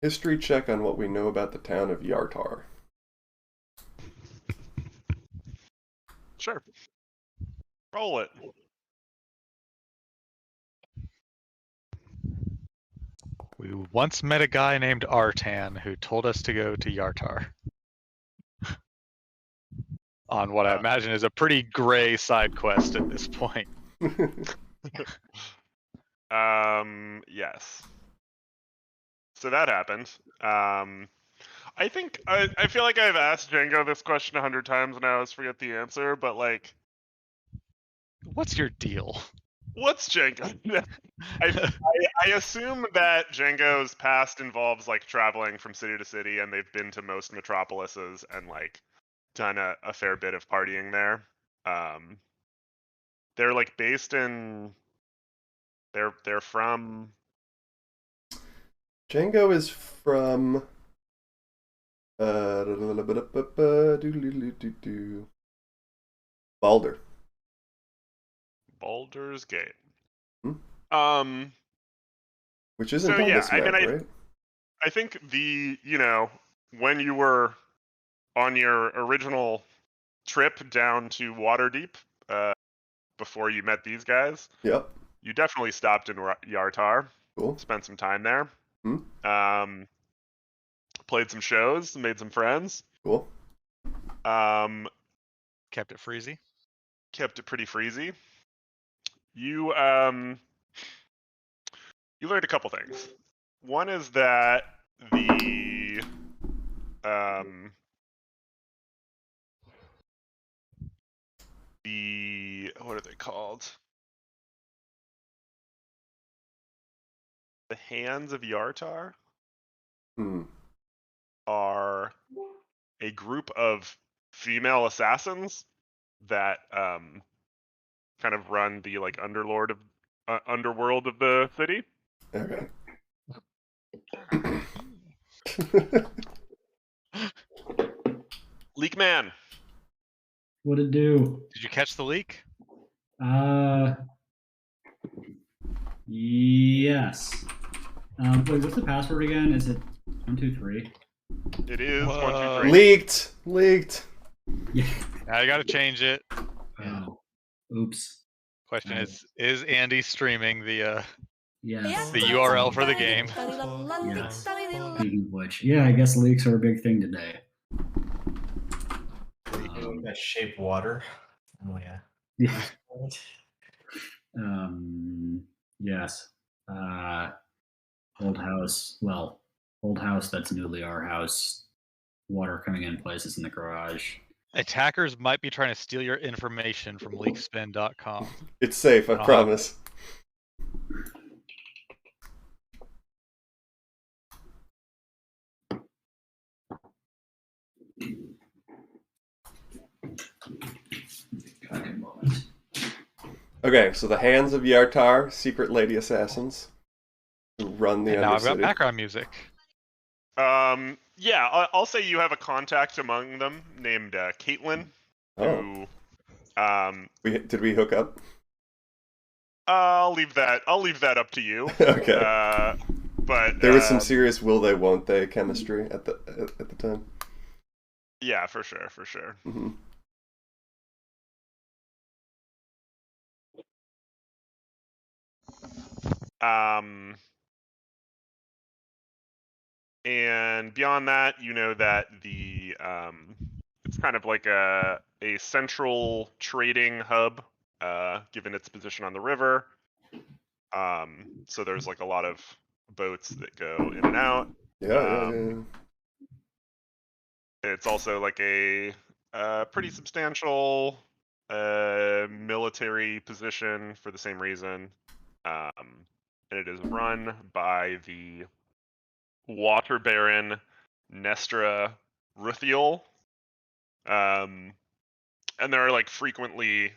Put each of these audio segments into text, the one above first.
History check on what we know about the town of Yartar. Sure. Roll it. We once met a guy named Artan who told us to go to Yartar. On what I imagine is a pretty gray side quest at this point. Yes. So that happened. I think I feel like I've asked Django this question 100 times and I always forget the answer, but like, What's your deal? what's Django? I assume that Django's past involves like traveling from city to city, and they've been to most metropolises and like done a fair bit of partying there. They're like based in. They're from. Django is from Balder. Baldur's Gate. Hmm? Which isn't So on yeah, this map, right? I think when you were on your original trip down to Waterdeep, before you met these guys, Yep. you definitely stopped in Yartar, Cool. spent some time there, Hmm? played some shows, made some friends. Cool. Kept it freezy. Kept it pretty freezy. You learned a couple things. One is that the what are they called? The Hands of Yartar are a group of female assassins that kind of run the like underworld of the city. Okay. Leak Man. What'd it do? Did you catch the leak? Yes. Wait, what's the password again? Is it 123? It is Whoa. 1, 2, 3. Leaked. Yeah. Now you gotta change it. Oh. Oops. Question is Andy streaming the Yes. the URL for the game? Yes. Speaking of which, yeah, I guess leaks are a big thing today. That shape water. Oh yeah. Yeah. Yes. Old house. Well, old house that's newly our house. Water coming in places in the garage. Attackers might be trying to steal your information from leakspin.com. It's safe, I promise. Okay, so the Hands of Yartar, secret lady assassins who run the And now I've got Undercity. background music. Yeah, I'll say you have a contact among them named Caitlin. Oh. Who, Did we hook up? I'll leave that up to you. Okay. But there was some serious will they won't they chemistry at the time. Yeah, for sure. Mm-hmm. And beyond that, you know that it's kind of like a central trading hub, given its position on the river. So there's like a lot of boats that go in and out. Yeah. It's also like a pretty substantial military position for the same reason. And it is run by the Water Baron Nestra Ruthiel. And there are like frequently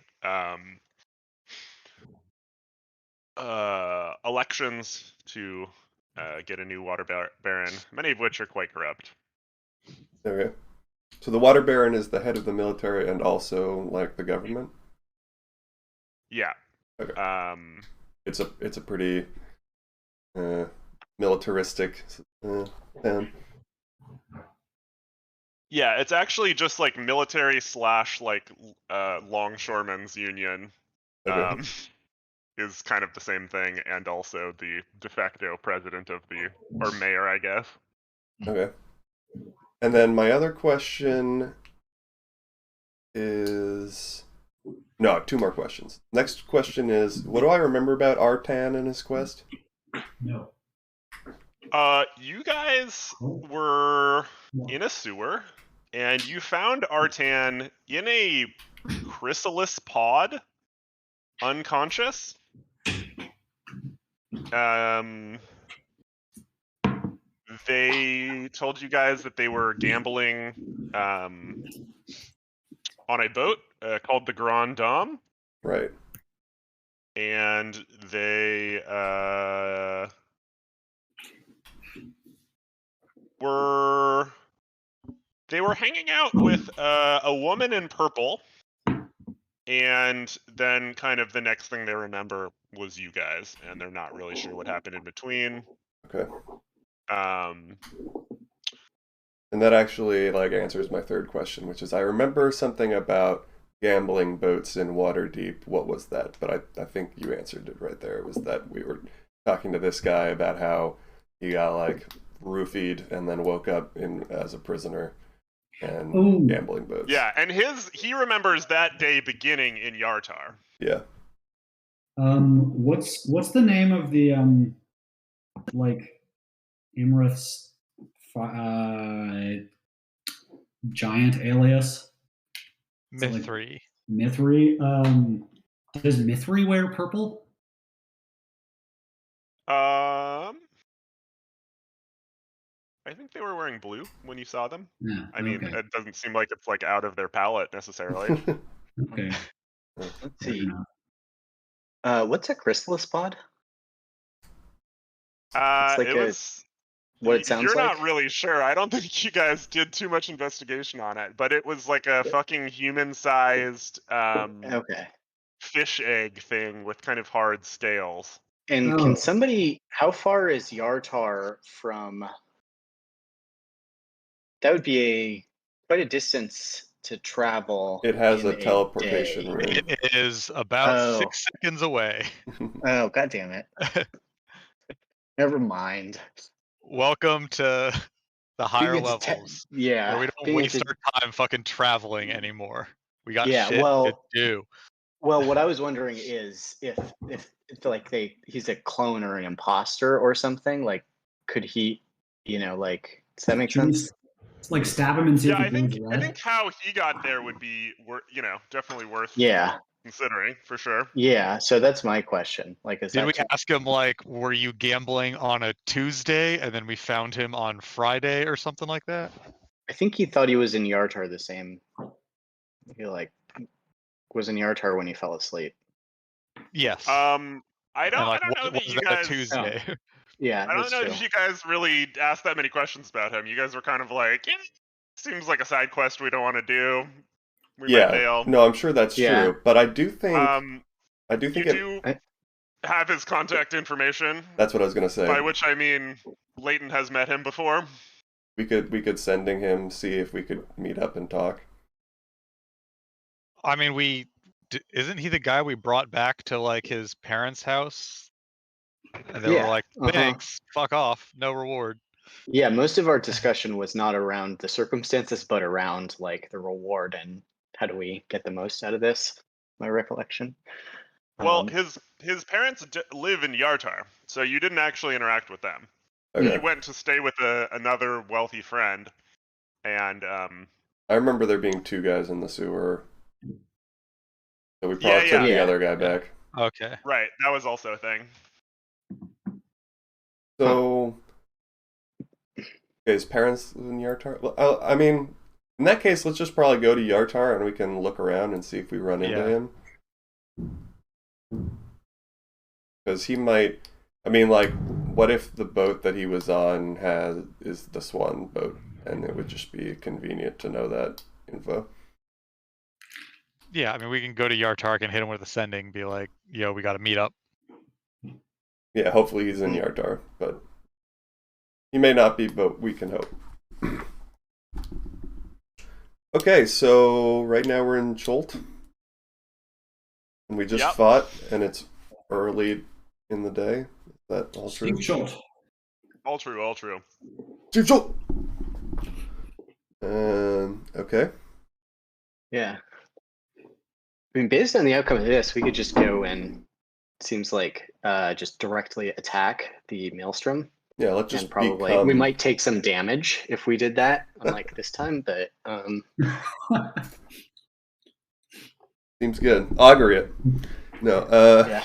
elections to get a new Water Baron, many of which are quite corrupt. Okay. So the Water Baron is the head of the military and also like the government? Yeah. Okay. It's a pretty militaristic town. Yeah, it's actually just like military slash like longshoremen's union. Okay. Is kind of the same thing, and also the de facto president of the, or mayor, I guess. Okay. And then my other question is... No, I have two more questions. Next question is, what do I remember about Artan and his quest? No. You guys were in a sewer, and you found Artan in a chrysalis pod, unconscious. They told you guys that they were gambling on a boat called the Grand Dame, Right. and they were hanging out with a woman in purple, and then kind of the next thing they remember was you guys, and they're not really sure what happened in between. Okay. Um, And that actually like answers my third question, which is I remember something about gambling boats in Waterdeep. What was that? But I think you answered it right there. It was that we were talking to this guy about how he got like roofied and then woke up as a prisoner and Ooh. gambling boats. yeah, and he remembers that day beginning in Yartar. Yeah. What's the name of the like Imrith's giant alias? So, like, Mithri. Mithri. Does Mithri wear purple? I think they were wearing blue when you saw them. Yeah. I mean, okay. it doesn't seem like it's like out of their palette necessarily. Okay. Let's Fair see. enough. What's a chrysalis pod? It like was. What it sounds You're like? not really sure. I don't think you guys did too much investigation on it, but it was like a fucking human-sized Okay. fish egg thing with kind of hard scales. And Oh. can somebody? How far is Yartar from? That would be quite a distance to travel. It has in a teleportation day. room. It is about Oh. 6 seconds away. Oh, god damn it! Never mind. Welcome to the higher Being into levels, yeah. where we don't being waste into- our time fucking traveling anymore. We got Yeah, shit to well- do. Well, what I was wondering is if like he's a clone or an imposter or something. Like, could he? Like, does that make Should we sense? like stab him and see Yeah, if he goes red? I think how he got there would be, definitely worth Yeah. considering for sure. Yeah, so that's my question. Like, is Did that we ask him, like, were you gambling on a Tuesday and then we found him on Friday or something like that? I think he thought he was in Yartar the same. He was in Yartar when he fell asleep. Yes. I And, don't like, know that was you that guys. a Tuesday? Yeah, I don't that's know true. if you guys really asked that many questions about him. You guys were kind of like, seems like a side quest we don't want to do. We might Yeah. bail. No, I'm sure that's Yeah. true. But I do think You it, do have his contact information, that's what I was gonna say. by which I mean Leighton has met him before. We could sending him, see if we could meet up and talk. I mean, isn't he the guy we brought back to, like, his parents' house? And they Yeah, were like, uh-huh. thanks, fuck off, no reward. Yeah, most of our discussion was not around the circumstances, but around like the reward and how do we get the most out of this. My recollection. Well, his parents live in Yartar, so you didn't actually interact with them. Okay. You went to stay with another wealthy friend, and I remember there being two guys in the sewer. So we probably took the Yeah. other guy back. Okay. right, that was also a thing. So his parents live in Yartar? Well, I mean, in that case, let's just probably go to Yartar and we can look around and see if we run into Yeah. him. Because he might... I mean, like, what if the boat that he was on is the Swan boat? And it would just be convenient to know that info. Yeah, I mean, we can go to Yartark and hit him with a sending, be like, yo, we got to meet up. Yeah, hopefully he's in Yartar, but He may not be, but we can hope. Okay, so right now we're in Cholt. And we just Yep. fought, and it's early in the day. Is that all true? Steve Schultz. All true, all true. Steve Cholt! Okay. Yeah. I mean, based on the outcome of this, we could just go and seems like just directly attack the maelstrom. Yeah, let's just And probably become... we might take some damage if we did that, unlike this time, but Seems good. Augury it. No, yeah.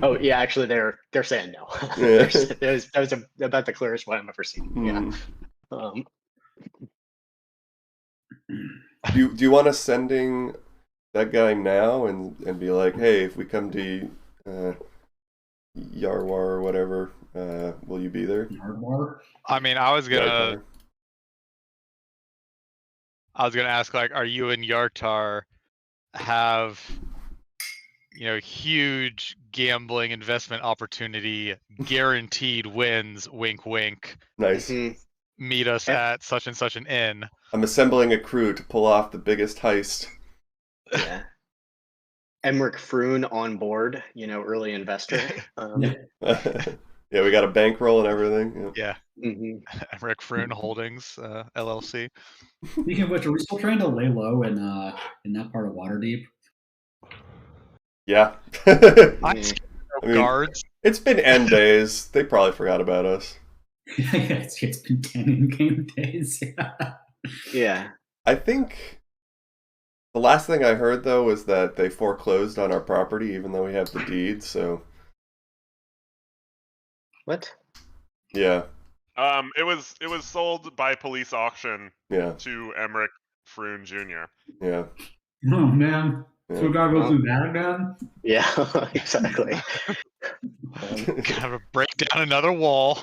Oh yeah, actually they're saying no. Yeah. that was about the clearest one I've ever seen. Yeah. Do you want us sending that guy now and be like, hey, if we come to Yarwar or whatever, will you be there? Yardwar? I mean, I was gonna Yartar. ask, like, are you and Yartar have, huge gambling investment opportunity, guaranteed wins, wink wink, Nice. meet us at such and such an inn. I'm assembling a crew to pull off the biggest heist. Yeah. Emmerich Froon on board, early investor. Yeah, we got a bankroll and everything. Yeah. Emmerich Froon Mm-hmm. Holdings, LLC. Speaking of which, are we still trying to lay low in that part of Waterdeep? Yeah. I'm scared of guards. It's been end days. They probably forgot about us. Yeah, it's been 10 in-game days. Yeah. I think the last thing I heard, though, was that they foreclosed on our property, even though we have the deed, so... What? Yeah. It was sold by police auction to Emmerich Froon Jr. Yeah. Oh, man. Yeah. So we gotta go through that again? Yeah, exactly. Gotta break down another wall,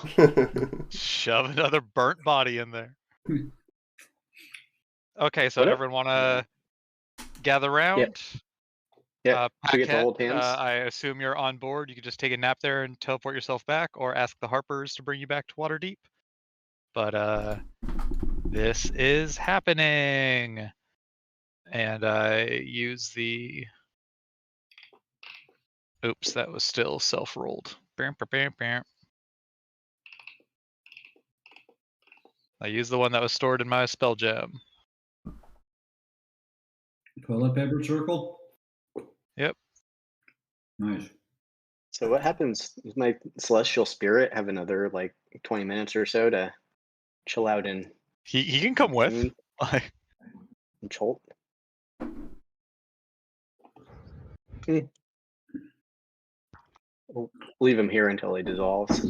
shove another burnt body in there. Okay, so everyone want to gather around? Yeah, we get to Packhead, hold hands. I assume you're on board. You could just take a nap there and teleport yourself back, or ask the Harpers to bring you back to Waterdeep. But this is happening, and I use the. Oops, that was still self-rolled. I used the one that was stored in my spell gem. Toilet paper circle? Yep. Nice. So what happens? Does my celestial spirit have another 20 minutes or so to chill out in? He can come with. in Cholt? We'll leave him here until he dissolves.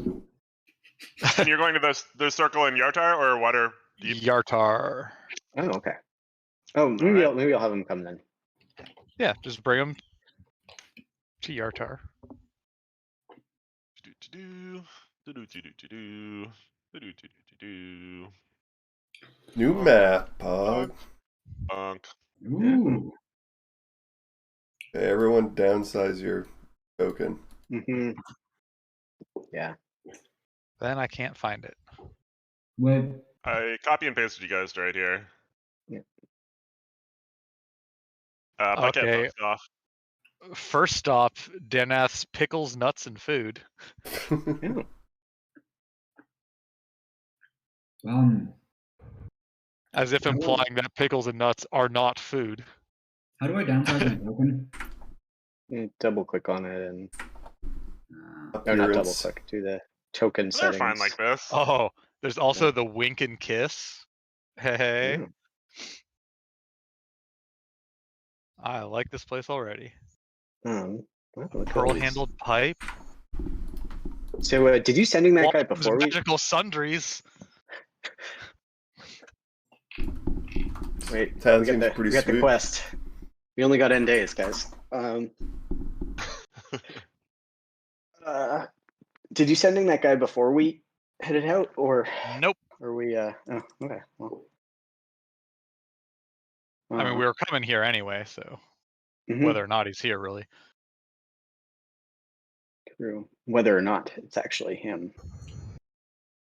And you're going to the circle in Yartar or Water Deep? Yartar. Oh, okay. Oh, maybe I'll have him come then. Yeah, just bring him to Yartar. New map, Pog. Bunk. Ooh. Hey, everyone downsize your token. Yeah. Then I can't find it. Wait. I copy and pasted you guys right here. Yeah. Okay. Off. First stop, Denath's Pickles, Nuts, and Food. As if implying that pickles and nuts are not food. How do I downsize my token? Double click on it and not double click. Do the token They're settings. fine like this. Oh, there's also the wink and kiss. Hey. Yeah. I like this place already. Pearl-handled pipe. So, did you send him that guy before we? Magical sundries. Wait, Town we seems got pretty the sweet. quest. We only got end days, guys. Did you send in that guy before we headed out, or nope? Or we? Oh, okay. Well, I mean, we were coming here anyway, so whether or not he's here, really. True. Whether or not it's actually him.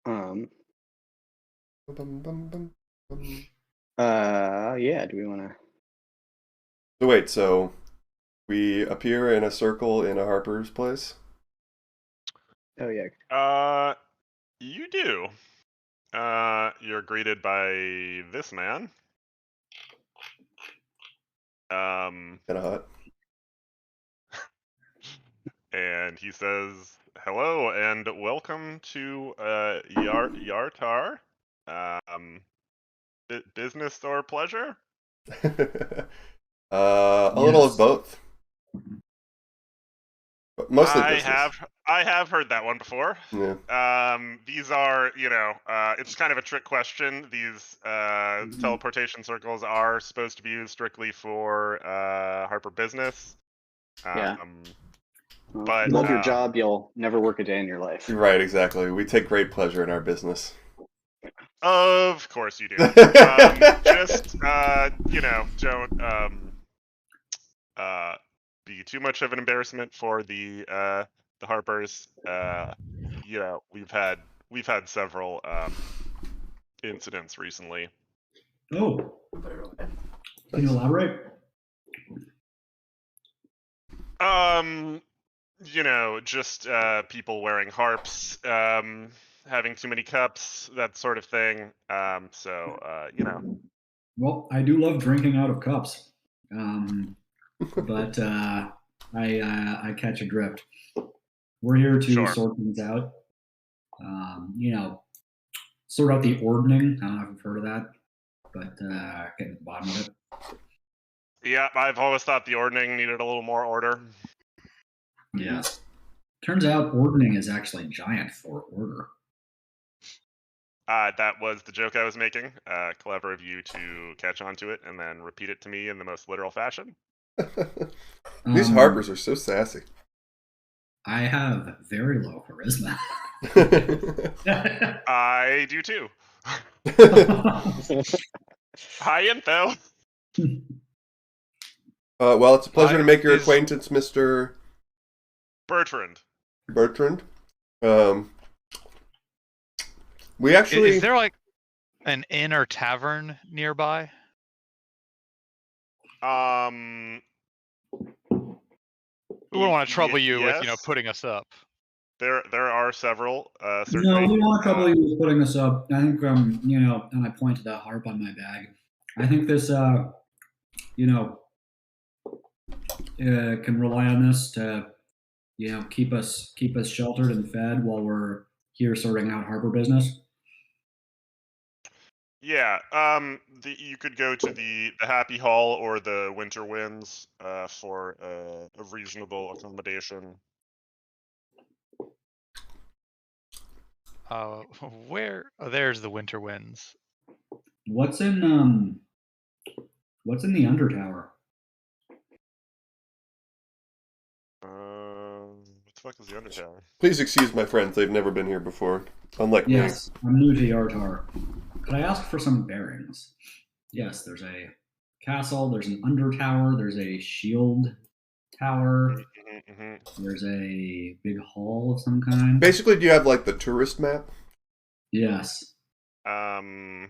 Bum, bum, bum, bum. Yeah. Do we want to? So wait, so we appear in a circle in a Harper's place? Oh yeah. You do. You're greeted by this man. Kind of hot. And he says, "Hello and welcome to Yartar. Business or pleasure?" A little of Yes. both. But mostly I business. have heard that one before. Yeah. These are, it's kind of a trick question. These teleportation circles are supposed to be used strictly for Harper business. Yeah. Well, But, if you love your job, you'll never work a day in your life. Right, exactly. We take great pleasure in our business. Of course you do. Don't be too much of an embarrassment for the Harpers. We've had several incidents recently. Oh, can you elaborate? Just people wearing harps, having too many cups, that sort of thing. Well, I do love drinking out of cups, but I catch a drift. We're here to Sure. sort things out. Sort out the ordning. I don't know if you've heard of that, but get to the bottom of it. Yeah, I've always thought the ordning needed a little more order. Yes. Turns out ordning is actually giant for order. That was the joke I was making. Clever of you to catch on to it and then repeat it to me in the most literal fashion. These Harpers are so sassy. I have very low charisma. I do too. Hi, info. Well, it's a pleasure to make your acquaintance, Mr. Bertrand. Bertrand. We actually... Is there like an inn or tavern nearby? We wouldn't want to trouble you with, putting us up. There are several. No, Certainly. we want to trouble you with putting this up. I think, and I point to the harp on my bag. I think this, can rely on this to, keep us sheltered and fed while we're here sorting out harbor business. Yeah. You could go to the Happy Hall or the Winter Winds for a reasonable accommodation. Where? Oh, there's the Winter Winds. What's in the Undertower? What the fuck is the Undertower? Please excuse my friends, they've never been here before. Unlike Yes, I'm new to Yartar. Could I ask for some bearings? Yes, there's a castle, there's an Undertower, there's a shield tower, there's a big hall of some kind. Basically, do you have like the tourist map? Yes. It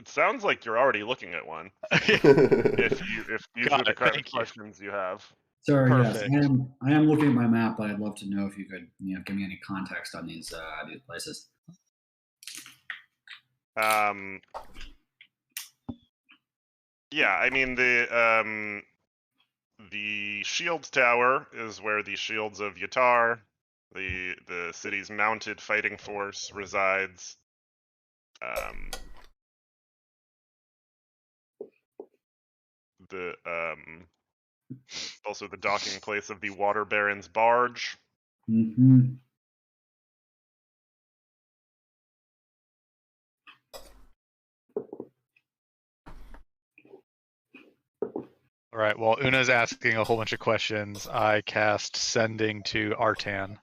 sounds like you're already looking at one. if these are the kind of questions you have. Sorry, perfect. Yes, I am looking at my map, but I'd love to know if you could, give me any context on these places. Yeah, I mean the shield tower is where the shields of Yatar, the city's mounted fighting force, resides. Also the docking place of the Water Baron's barge. Mm-hmm. All right. While Una's asking a whole bunch of questions, I cast Sending to Artan.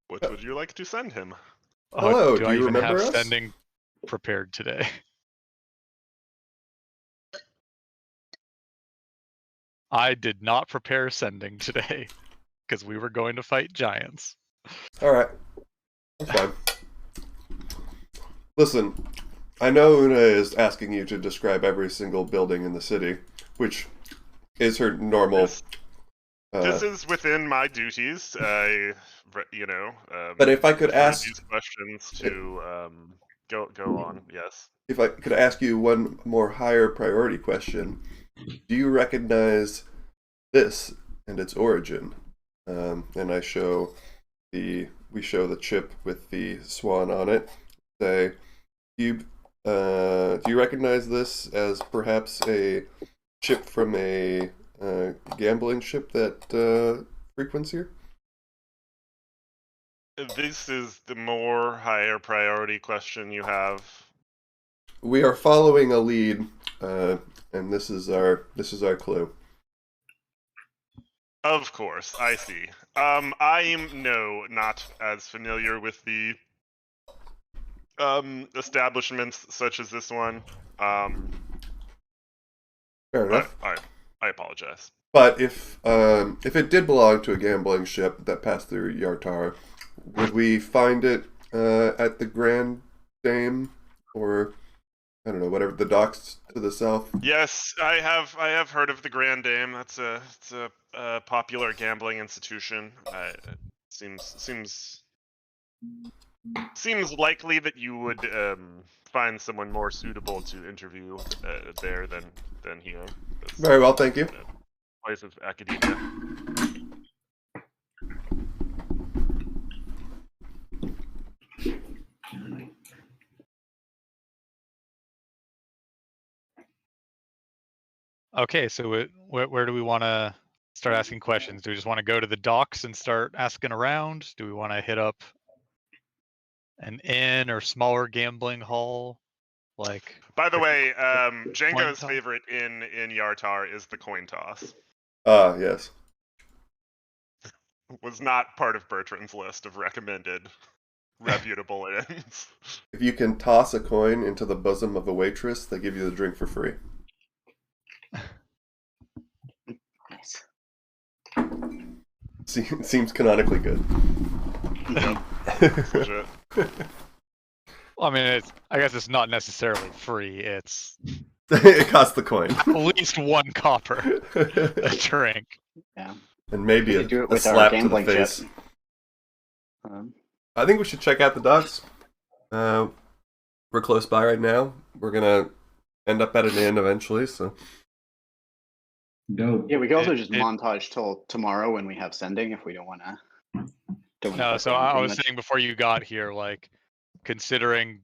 What would you like to send him? Hello, do you I even remember have us? Sending prepared today? I did not prepare Sending today. because we were going to fight giants. All right, that's fine. Listen, I know Una is asking you to describe every single building in the city, which is her normal. This is within my duties. But if I could defer ask these questions to go on, yes. If I could ask you one more higher priority question, do you recognize this and its origin? And we show the chip with the swan on it. Say, do you recognize this as perhaps a chip from a gambling ship that frequents here? This is the more higher priority question you have. We are following a lead, and this is our clue. Of course, I see. I'm not as familiar with the establishments such as this one. Fair enough. I apologize. But if it did belong to a gambling ship that passed through Yartar, would we find it at the Grand Dame, or I don't know, whatever, the docks to the south? Yes, I have heard of the Grand Dame. It's a popular gambling institution. Seems likely that you would find someone more suitable to interview there than here. Very well, thank you. Place of academia. Okay, so where do we want to start asking questions? Do we just want to go to the docks and start asking around? Do we want to hit up an inn or smaller gambling hall? Like, by the way, coin Django's toss? favorite inn in Yartar is the coin toss. Ah, yes. Was not part of Bertrand's list of recommended reputable inns. If you can toss a coin into the bosom of a waitress, they give you the drink for free. Nice. Seems canonically good. It's legit. Well, I mean, I guess it's not necessarily free. It's It costs the coin. at least 1 copper a drink. Yeah. And maybe We a could do it a with our slap to the gambling chip. face. Um, I think we should check out the docks. We're close by right now. We're gonna end up at an inn eventually, so Dope. yeah, we can also just It- montage till tomorrow when we have sending if we don't want to. No, so I was saying before you got here, like, considering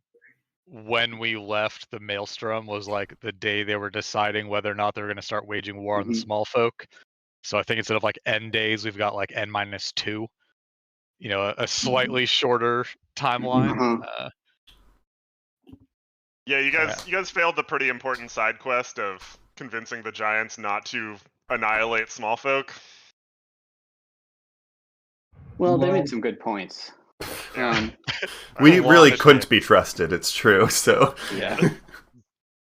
when we left, the Maelstrom was like the day they were deciding whether or not they were going to start waging war on the Mhm. small folk. So I think instead of like N days, we've got like N-2. You know, a slightly shorter timeline. Uh-huh. Yeah, you guys failed the pretty important side quest of convincing the giants not to annihilate small folk. Well, they Well- made some good points. we A lot really of couldn't shit. be trusted. It's true. So Yeah.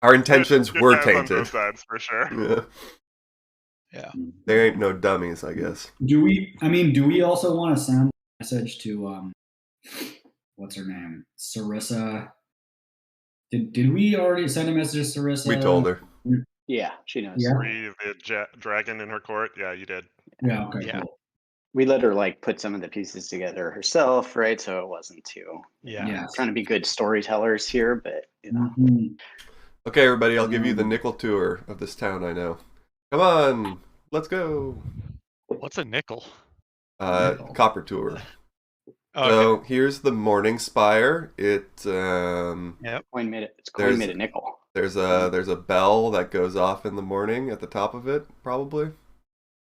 our intentions Good were guys on tainted. both sides, for sure. Yeah. Yeah. There ain't no dummies, I guess. Do we also want to send a message to what's her name? Sarissa. Did we already send a message to Sarissa? We told her. Yeah, she knows. Yeah. Free the dragon in her court. Yeah, you did. Yeah, okay, Yeah. cool. We let her like put some of the pieces together herself, right? So it wasn't too Yeah. Yes. trying to be good storytellers here, but you know. Mhm. Okay, everybody, I'll give you the nickel tour of this town I know. Come on, let's go. What's a nickel? Nickel. Copper tour. Oh, So here's the morning spire. It's Coin made it. It's coin There's- made a nickel. there's a bell that goes off in the morning at the top of it, probably,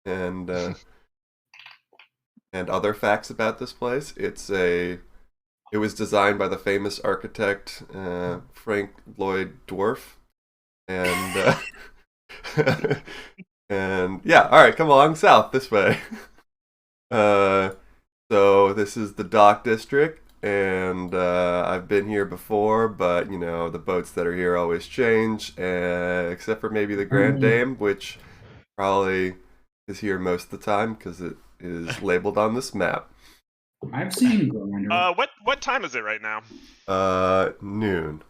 and other facts about this place. It was designed by the famous architect Frank Lloyd Dwarf, and and yeah, all right, come along south this way. So this is the dock district, and I've been here before, but you know the boats that are here always change, except for maybe the Grand Dame, which probably is here most of the time because it is labeled on this map. I've seen Grinder. What time is it right now? Noon.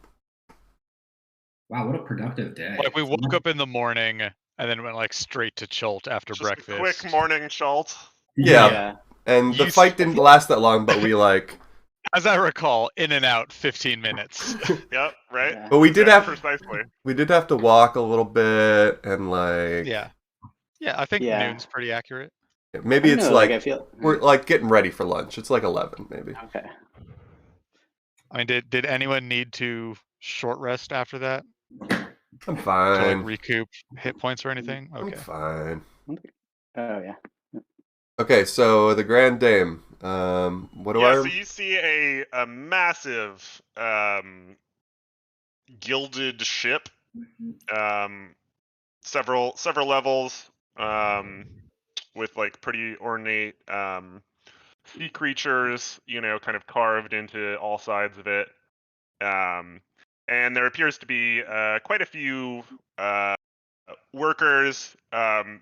Wow, what a productive day. Like we woke up in the morning and then went like straight to Chult after Just breakfast. a quick morning chalt. Yeah. And the You fight didn't last that long, but we As I recall, in and out 15 minutes. Yep, right. Yeah. But we did precisely. we did have to walk a little bit and like Yeah, I think Yeah. noon's pretty accurate. maybe I don't it's know, like I feel we're like getting ready for lunch. It's like 11 maybe. okay. I mean, did anyone need to short rest after that I'm to fine. like recoup hit points or anything? I'm Okay. fine. Oh yeah. Okay, so the Grand Dame. What do So you see a massive gilded ship, several levels, with like pretty ornate sea creatures, kind of carved into all sides of it. And there appears to be quite a few workers.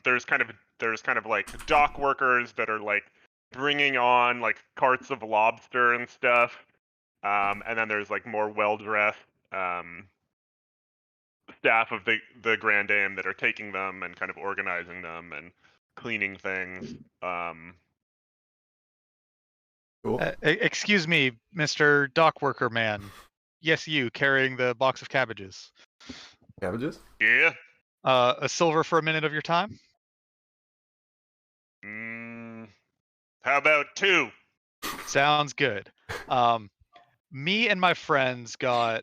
There's kind of like dock workers that are like bringing on like carts of lobster and stuff. And then there's like more well-dressed staff of the Grand Dame that are taking them and kind of organizing them and cleaning things. Cool. Excuse me, Mr. Dock Worker Man. Yes, you carrying the box of cabbages. Cabbages? Yeah. A silver for a minute of your time? How about 2? Sounds good. Me and my friends got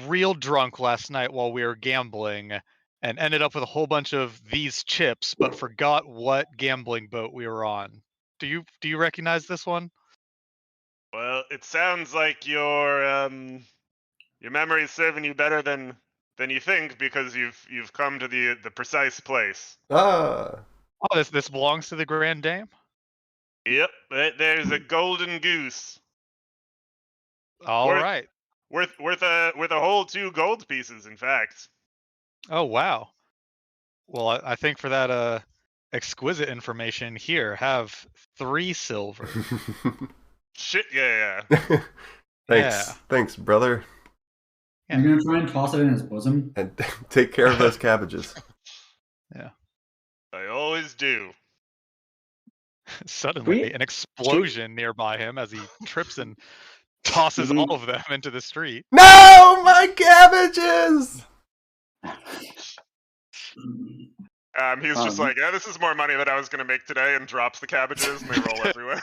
real drunk last night while we were gambling and ended up with a whole bunch of these chips, but forgot what gambling boat we were on. Do you recognize this one? Well, it sounds like your memory's serving you better than you think, because you've come to the precise place. Ah. Oh, this belongs to the Grand Dame? Yep, there's a golden goose. All right. Worth a whole 2 gold pieces, in fact. Oh wow. Well, I think for that exquisite information here, have 3 silver. Shit, yeah. Thanks, brother. You're gonna try and toss it in his bosom? And take care of those cabbages. Yeah. I always do. Suddenly, an explosion nearby him as he trips and tosses all of them into the street. No, my cabbages! He's just like, yeah, this is more money than I was gonna make today, and drops the cabbages, and they roll everywhere.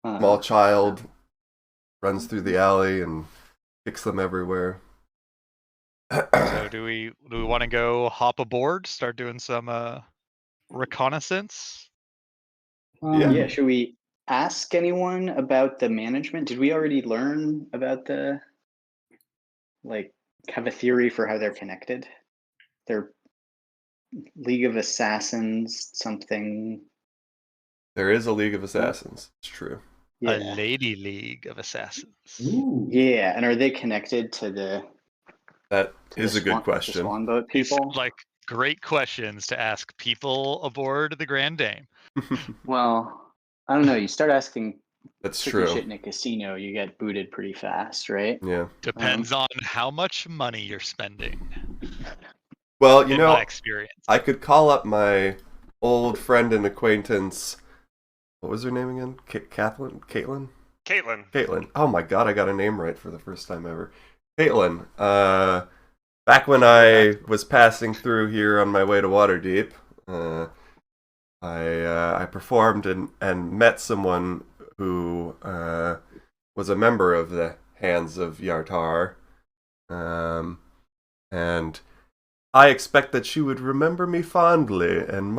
Small child runs through the alley and kicks them everywhere. So do we want to go hop aboard, start doing some reconnaissance? Yeah, should we ask anyone about the management? Did we already learn about have a theory for how they're connected? They're League of Assassins, something. There is a League of Assassins. It's true. Yeah. A Lady League of Assassins. Ooh. Yeah, and are they connected to That is a good question. The Swanboat people? Like great questions to ask people aboard the Grand Dame. Well, I don't know. You start asking That's tricky true. shit in a casino, you get booted pretty fast, right? Yeah. Depends on how much money you're spending. Well, in my experience. I could call up my old friend and acquaintance. What was her name again? Caitlin? Caitlin. Oh my god, I got a name right for the first time ever. Caitlin. Back when I was passing through here on my way to Waterdeep, I performed and met someone who was a member of the Hands of Yartar, and I expect that she would remember me fondly and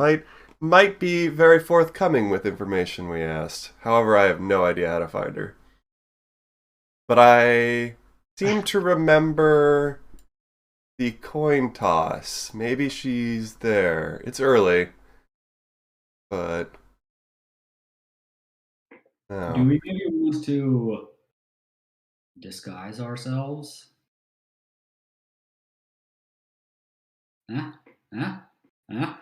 might be very forthcoming with information we asked. However, I have no idea how to find her. But I seem to remember the coin toss. Maybe she's there. It's early, but no. Do we maybe want to disguise ourselves? Huh? Huh?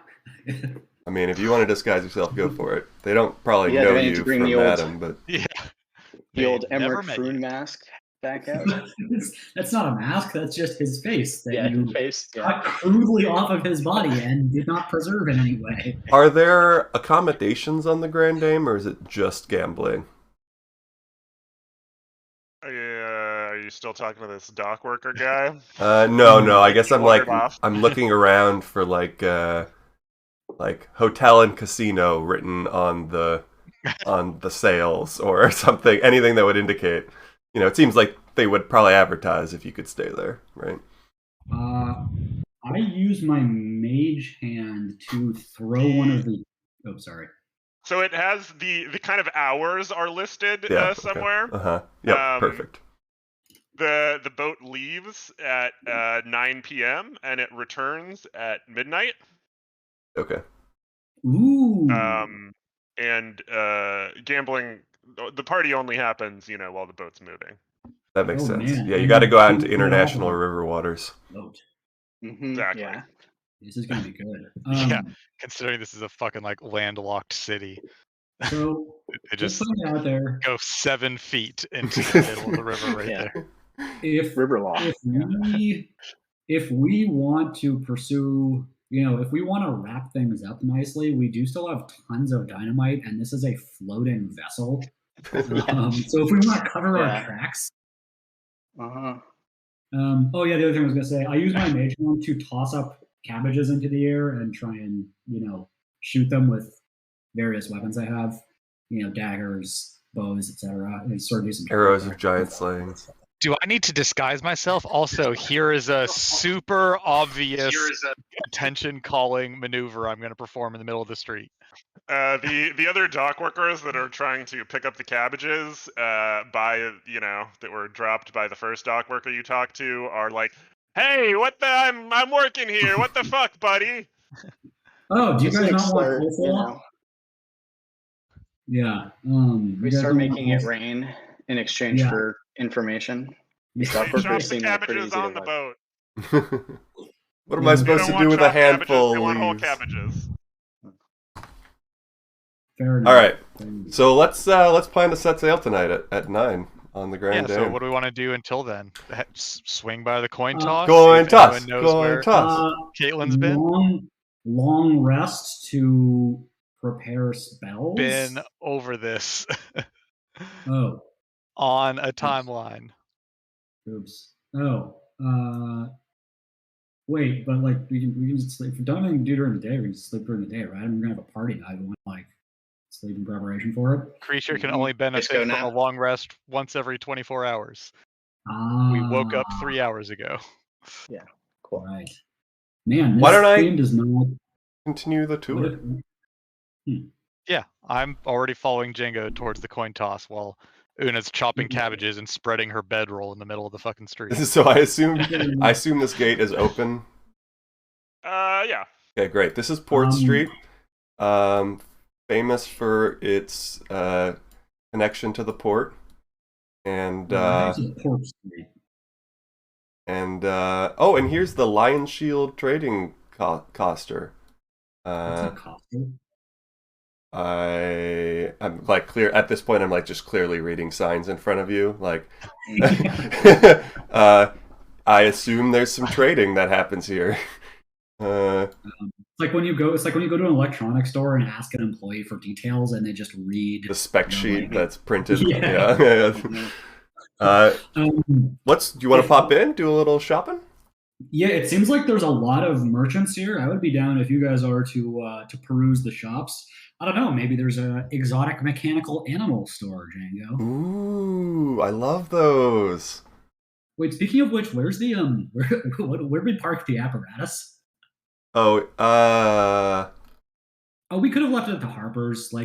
I mean, if you want to disguise yourself, go for it. They don't probably Yeah, know do I need you to bring from the old- Adam, but Yeah. The They old never Emmerich met you. Froon mask back out. That's not a mask. That's just his face that Yeah, you face. cut Yeah. crudely off of his body and did not preserve in any way. are there accommodations on the Grand Dame, or is it just gambling? Are you still talking to this dock worker guy? No. I guess You I'm like wandered off. I'm looking around for like hotel and casino written on the sails or something, anything that would indicate. You know, it seems like they would probably advertise if you could stay there, right? I use my mage hand to throw one of the. Oh, sorry. So it has the kind of hours are listed Yeah. somewhere. Yep. Perfect. The boat leaves at 9 p.m. and it returns at midnight. Okay. Ooh. And gambling, the party only happens, while the boat's moving. That makes sense. Man. Yeah, you got to go out into international river waters. Boat. Exactly. Yeah. This is gonna be good. Yeah. Considering this is a fucking like landlocked city, So it just just putting it out there. go 7 feet into the middle of the river right Yeah. there. If River law. if we want to pursue, if we want to wrap things up nicely, we do still have tons of dynamite, and this is a floating vessel. So if we want to cover our tracks. Uh-huh. Oh yeah, the other thing I was gonna say, I use my mage hand to toss up cabbages into the air and try and shoot them with various weapons I have, daggers, bows, etc. And sort of do some Arrows of giant slaying. Do I need to disguise myself? Also, here is a super obvious attention calling maneuver I'm going to perform in the middle of the street. The other dock workers that are trying to pick up the cabbages that were dropped by the first dock worker you talked to are like, "Hey, I'm working here. What the fuck, buddy?" Oh, do you guys not want you know, Yeah. we start making it rain in exchange for information. Hey, Dock chop workers the seem like pretty cabbages easy to on the find. boat. What am I They supposed don't to want do with a chopped cabbages, handful they want whole leaves? cabbages. Fair enough. All right. So let's plan to set sail tonight at 9 on the Grand Yeah, Dame. so what do we want to do until then? Swing by the coin toss? Coin see if toss. anyone knows Coin where toss. Caitlin's been? Long rest to prepare spells. Been over this Oh. on a timeline. Oops. Oh. Wait, but like we can just sleep. If we don't do during the day, we can just sleep during the day, right? I'm gonna have a party night. We want like sleep in preparation for it. Creature can only benefit from a long rest once every 24 hours. We woke up 3 hours ago. Yeah, cool. Right. Man, this Why don't I game does not continue the tour? Yeah, I'm already following Django towards the coin toss while Una's chopping cabbages and spreading her bedroll in the middle of the fucking street. So I assume this gate is open. Yeah. Okay, great. This is Port Street. Famous for its connection to the port. And Port Street. And here's the Lion Shield trading coster. I'm like clear at this point. I'm like just clearly reading signs in front of you. Like, I assume there's some trading that happens here. It's like when you go to an electronics store and ask an employee for details, and they just read the spec sheet that's printed. Yeah. Do you want to pop in, do a little shopping? Yeah, it seems like there's a lot of merchants here. I would be down if you guys are to peruse the shops. I don't know. Maybe there's a exotic mechanical animal store, Django. Ooh, I love those. Wait, speaking of which, where's the where did we park the apparatus? Oh, we could have left it at the Harper's, I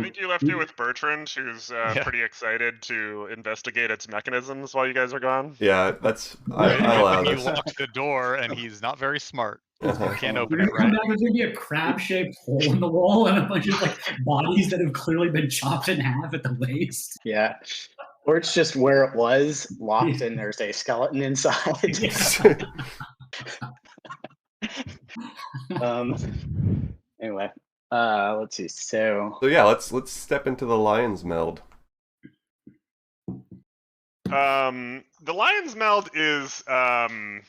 think you left it with Bertrand, who's pretty excited to investigate its mechanisms while you guys are gone. Yeah, I allow You this. locked the door, and he's not very smart. Uh-huh. You can't open We're it, gonna come right? back, there's gonna be a crab-shaped hole in the wall and a bunch of like bodies that have clearly been chopped in half at the waist. Yeah. Or it's just where it was locked and there's a skeleton inside. Anyway, let's see. So So yeah, let's step into the lion's meld. The Lion's Meld is kind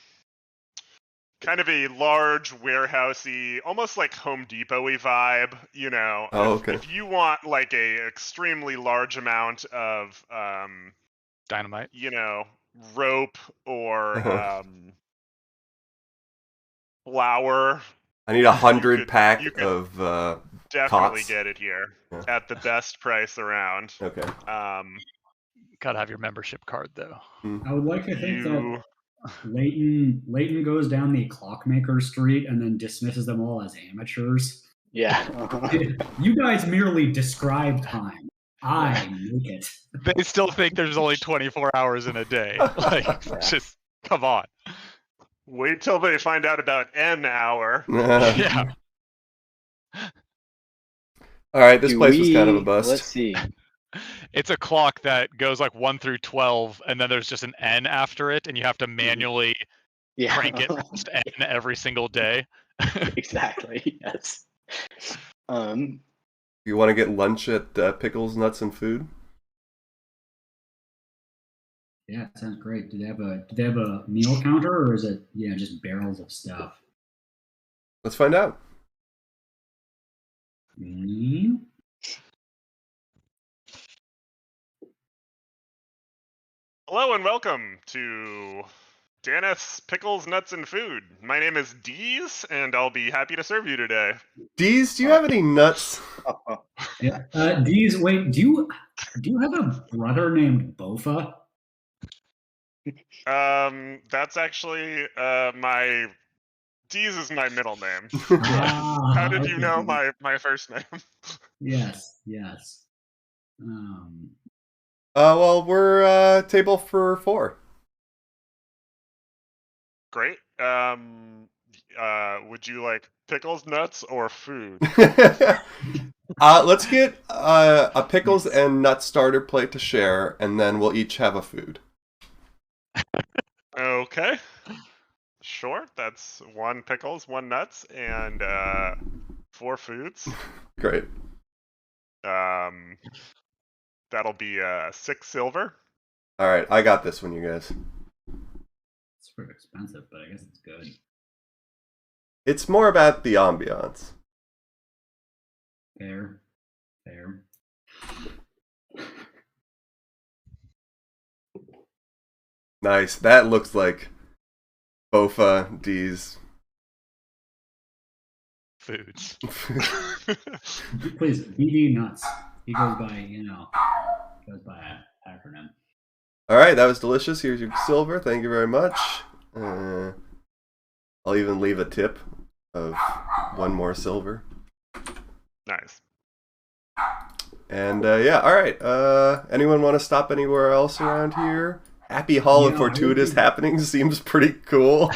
of a large warehousey, almost like Home Depot-y vibe. You know, Oh, okay. if you want like a extremely large amount of Dynamite. you know, rope or Uh-huh. flour, I need 100 you pack could of definitely cots. get it here Yeah. at the best price around. Okay. Gotta have your membership card though. I would like to think that You Leighton goes down the clockmaker street and then dismisses them all as amateurs. yeah. You guys merely describe time. I make it. They still think there's only 24 hours in a day. Like, Yeah. just come on. wait till they find out about an hour. Yeah. All right, this Do place was kind of a we- bust. Let's see. It's a clock that goes like 1 through 12, and then there's just an N after it, and you have to manually Yeah. crank it past N every single day. Exactly. Yes. You want to get lunch at Pickles, Nuts, and Food? Yeah, it sounds great. Do they have a meal counter, or is it just barrels of stuff? Let's find out. Mm. Hello and welcome to Daneth's Pickles, Nuts, and Food. My name is Deez, and I'll be happy to serve you today. Deez, do you have any nuts? Yeah. Deez, wait. Do you have a brother named Bofa? That's actually my Deez is my middle name. Ah, How did you okay. know my first name? Yes. Well, we're table for 4. Great. Would you like pickles, nuts, or food? Let's get a pickles and nut starter plate to share, and then we'll each have a food. Okay. Sure. That's 1 pickles, 1 nuts, and 4 foods. Great. That'll be 6 silver. All right, I got this one, you guys. It's sort of expensive, but I guess it's good. It's more about the ambiance. Fair. Nice. That looks like Bofa D's. Foods. Please, BD Nuts. He goes by an acronym. All right, that was delicious. Here's your silver. Thank you very much. I'll even leave a tip of 1 more silver. Nice. And yeah, all right. Anyone want to stop anywhere else around here? Happy Hall of Yeah, Fortuitous Happenings seems pretty cool.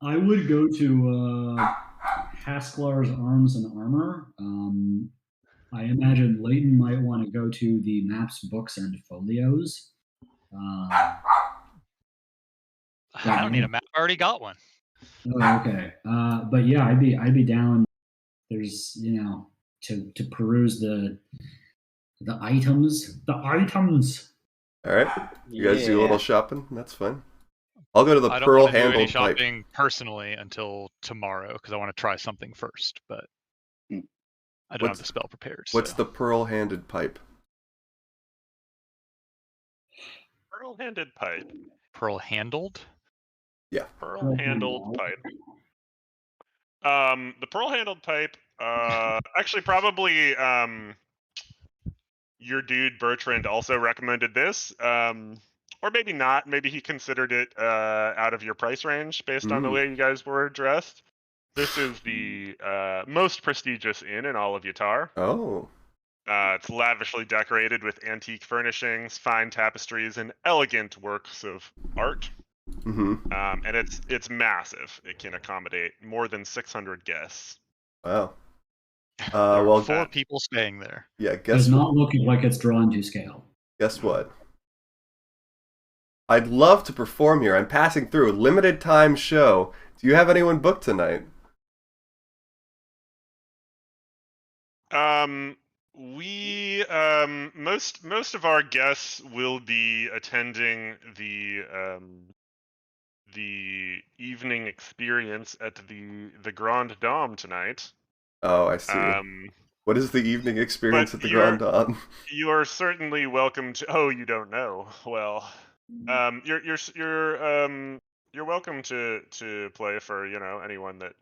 I would go to Hasklar's Arms and Armor. I imagine Leighton might want to go to the Maps, Books, and Folios. I don't need a map. I already got one. Oh, okay. But yeah, I'd be down. There's to peruse the items. All right, you guys do a little shopping. That's fine. I'll go to the I don't pearl want to do any handled pipe. shopping personally until tomorrow because I want to try something first, but I don't have the spell prepared. What's so. the pearl handed pipe? Pearl-handed pipe. Pearl handled? Yeah. Pearl-handled pipe. The pearl-handled pipe. Actually, probably. Your dude Bertrand also recommended this. Or maybe not. Maybe he considered it out of your price range based on the way you guys were dressed. This is the most prestigious inn in all of Yatar. Oh. It's lavishly decorated with antique furnishings, fine tapestries, and elegant works of art. Mm-hmm. And it's massive. It can accommodate more than 600 guests. Wow. There are Well, 4 people staying there. Yeah, Does not look like it's drawn to scale. Guess what? I'd love to perform here. I'm passing through a limited time show. Do you have anyone booked tonight? We most of our guests will be attending the evening experience at the Grand Dame tonight. Oh, I see. What is the evening experience but at the Grand Dame? You are certainly welcome to. Oh, you don't know. Well, you're welcome to play for anyone that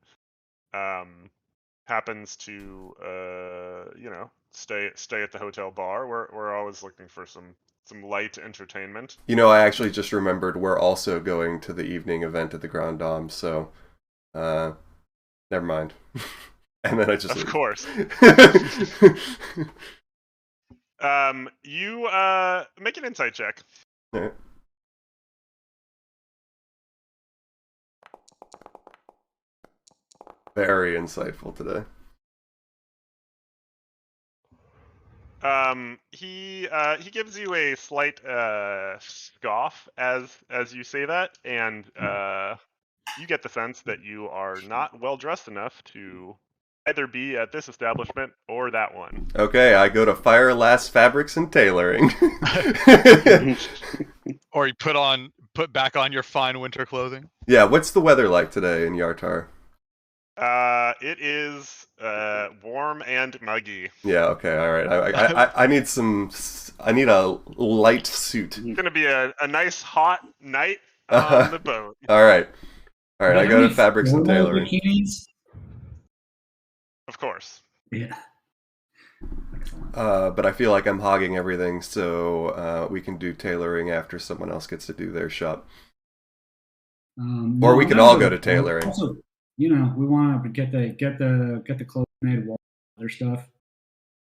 happens to stay at the hotel bar. We're always looking for some light entertainment. I actually just remembered we're also going to the evening event at the Grand Dame, so never mind. And then I just Of course. You make an insight check. Right. Very insightful today. He gives you a slight scoff as you say that, and you get the sense that you are not well dressed enough to either be at this establishment or that one. Okay, I go to Fire Last Fabrics and Tailoring. Or you put back on your fine winter clothing. Yeah, what's the weather like today in Yartar? It is warm and muggy. Yeah, okay, all right. I need a light suit. It's gonna be a nice hot night on the boat. All right. I go to Fabrics and formal Tailoring. bikinis? Of course. Yeah. But I feel like I'm hogging everything, so we can do tailoring after someone else gets to do their shop. Or we could all go to tailoring. Also, we want to get the clothes made, wall, other stuff.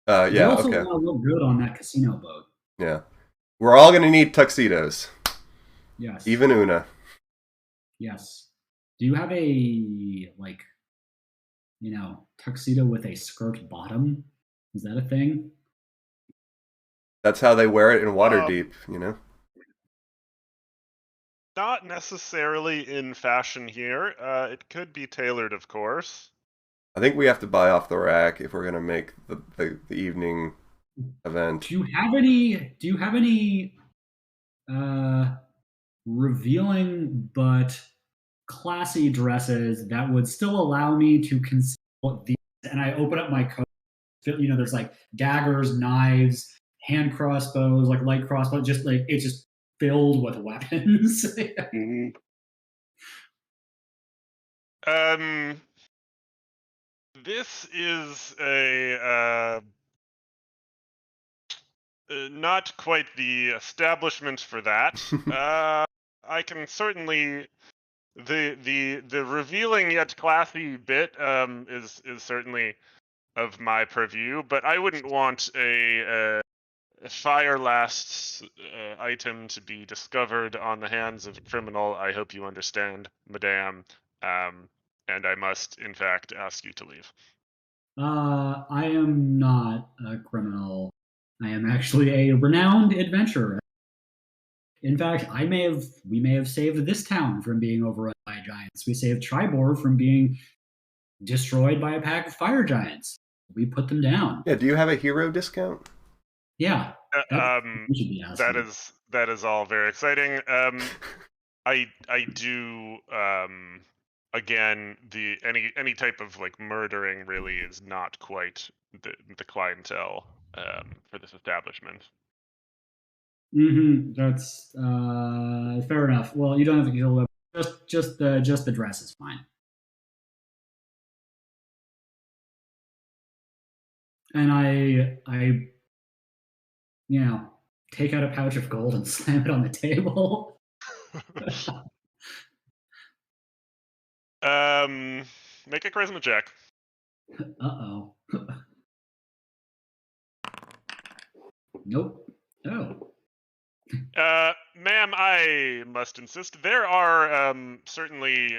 Yeah, we also okay. want to look good on that casino boat. Yeah. We're all going to need tuxedos. Yes. Even Una. Yes. Do you have a, tuxedo with a skirt bottom? Is that a thing? That's how they wear it in Waterdeep, Not necessarily in fashion here. It could be tailored, of course. I think we have to buy off the rack if we're going to make the evening event. Do you have any revealing but classy dresses that would still allow me to conceal these? And I open up my coat. There's like daggers, knives, hand crossbows, like light crossbows. Just like it's just filled with weapons. This is a not quite the establishment for that. I can certainly the revealing yet classy bit is certainly of my purview, but I wouldn't want a fire lasts item to be discovered on the hands of a criminal. I hope you understand, madame. And I must, in fact, ask you to leave. I am not a criminal. I am actually a renowned adventurer. In fact, we may have saved this town from being overrun by giants. We saved Tribor from being destroyed by a pack of fire giants. We put them down. Yeah, do you have a hero discount? Yeah. That is all very exciting. I do again, any type of murdering really is not quite the clientele for this establishment. That's fair enough. Well, you don't have to kill them. Just the dress is fine. And I take out a pouch of gold and slam it on the table. Make a charisma check. Uh-oh. Nope. Oh. Ma'am, I must insist. There are certainly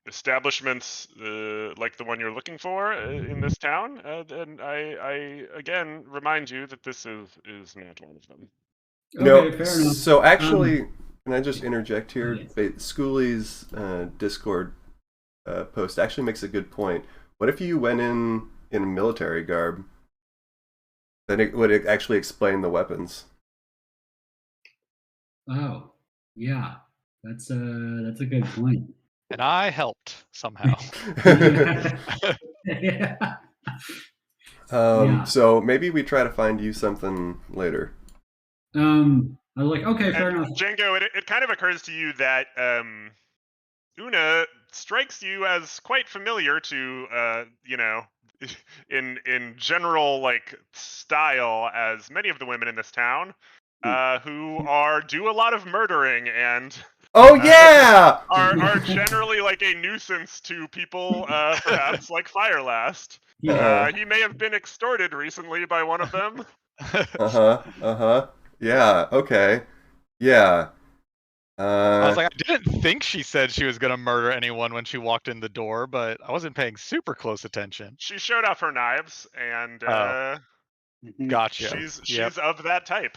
establishments like the one you're looking for in this town, then I again remind you that this is not one of them. Okay, fair enough. So actually, can I just interject here? yes. Schooley's Discord post actually makes a good point. What if you went in military garb? Then it would actually explain the weapons. Oh, yeah, that's a good point. And I helped somehow. Yeah. So maybe we try to find you something later. I was like, okay, fair And enough. Django, it kind of occurs to you that Una strikes you as quite familiar to in general like style as many of the women in this town who do a lot of murdering and Oh yeah! are generally like a nuisance to people perhaps like Firelast. Yeah. He may have been extorted recently by one of them. Yeah, okay. Yeah. I was like, I didn't think she said she was gonna murder anyone when she walked in the door, but I wasn't paying super close attention. She showed off her knives and Gotcha. she's of that type.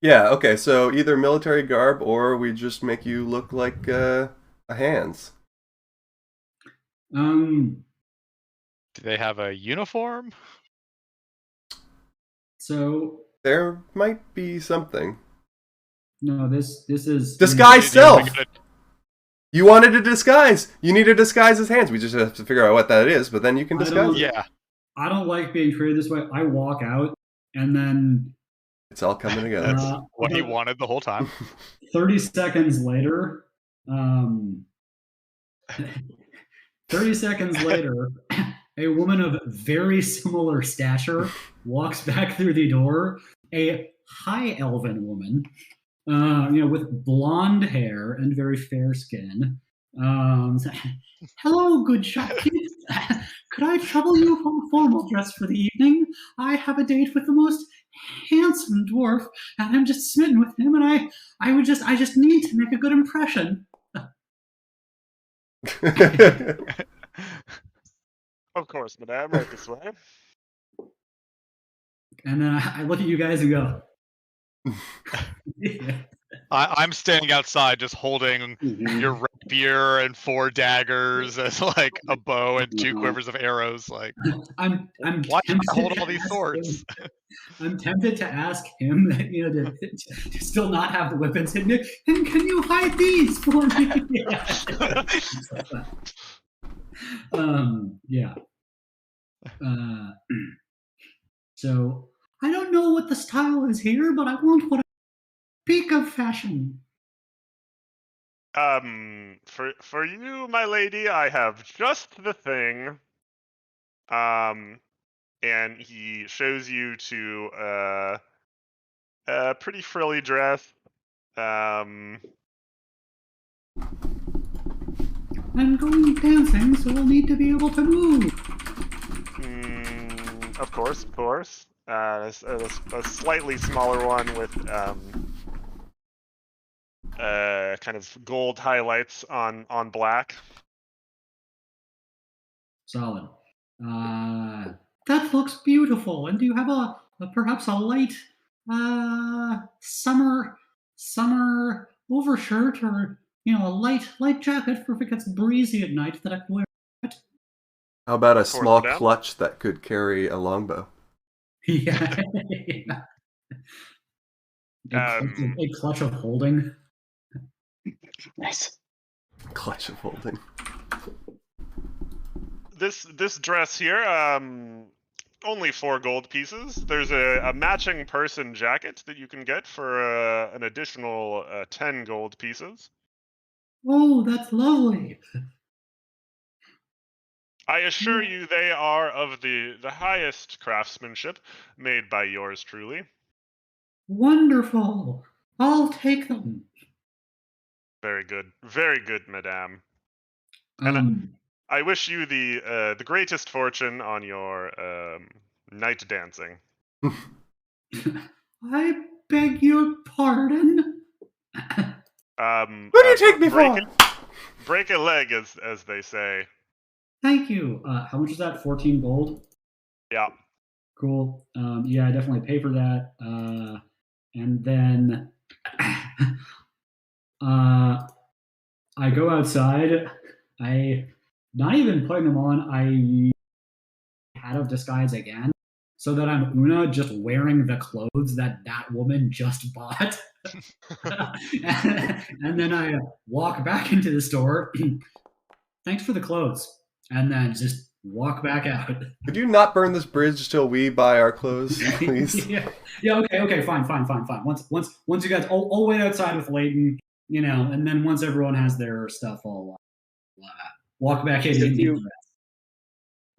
yeah, okay, so either military garb or we just make you look like a hands. Do they have a uniform? So There might be something. no, this is Disguise Do you self! think it- You wanted a disguise! You need to disguise as hands. We just have to figure out what that is, but then you can I disguise don't- it. Yeah. I don't like being treated this way. I walk out and then It's all coming together. What he about wanted the whole time. 30 seconds later, 30 seconds later, a woman of very similar stature walks back through the door. A high elven woman, with blonde hair and very fair skin. Hello, good shopkeep. Could I trouble you for a formal dress for the evening? I have a date with the most handsome dwarf, and I'm just smitten with him, and I just need to make a good impression. Of course, madame, right this way. And then I look at you guys and go, I'm standing outside just holding Mhm. your rapier and 4 daggers as like a bow and 2 quivers of arrows. Like, I'm why do tempted I hold to all these ask swords? him- I'm tempted to ask him, to still not have the weapons hidden. And can you hide these for me? Yeah. So I don't know what the style is here, but I want what a peak of fashion. For you, my lady, I have just the thing. And he shows you to a pretty frilly dress. I'm going dancing, so I'll need to be able to move. Of course. A slightly smaller one with kind of gold highlights on black. Solid. That looks beautiful. And do you have perhaps a light summer overshirt, or a light jacket for if it gets breezy at night that I can wear? How about a Of course, small madame. clutch that could carry a longbow? Yeah. A clutch of holding. Nice. Clutch of holding. This dress here, only 4 gold pieces. There's a matching person jacket that you can get for an additional 10 gold pieces. Oh, that's lovely. I assure you they are of the highest craftsmanship, made by yours truly. Wonderful. I'll take them. Very good, madame. And I wish you the greatest fortune on your night dancing. I beg your pardon. What do you take me break for? it- break a leg, as they say. Thank you. How much is that? 14 gold. Yeah. Cool. Yeah, I definitely pay for that. And then I go outside. I not even putting them on. I had of disguise again, so that I'm Una just wearing the clothes that woman just bought. And then I walk back into the store. Thanks for the clothes, and then just walk back out. Could you not burn this bridge till we buy our clothes, please? Yeah. Okay. Fine. Once you guys all wait outside with Layton, and then once everyone has their stuff, I'll walk back in.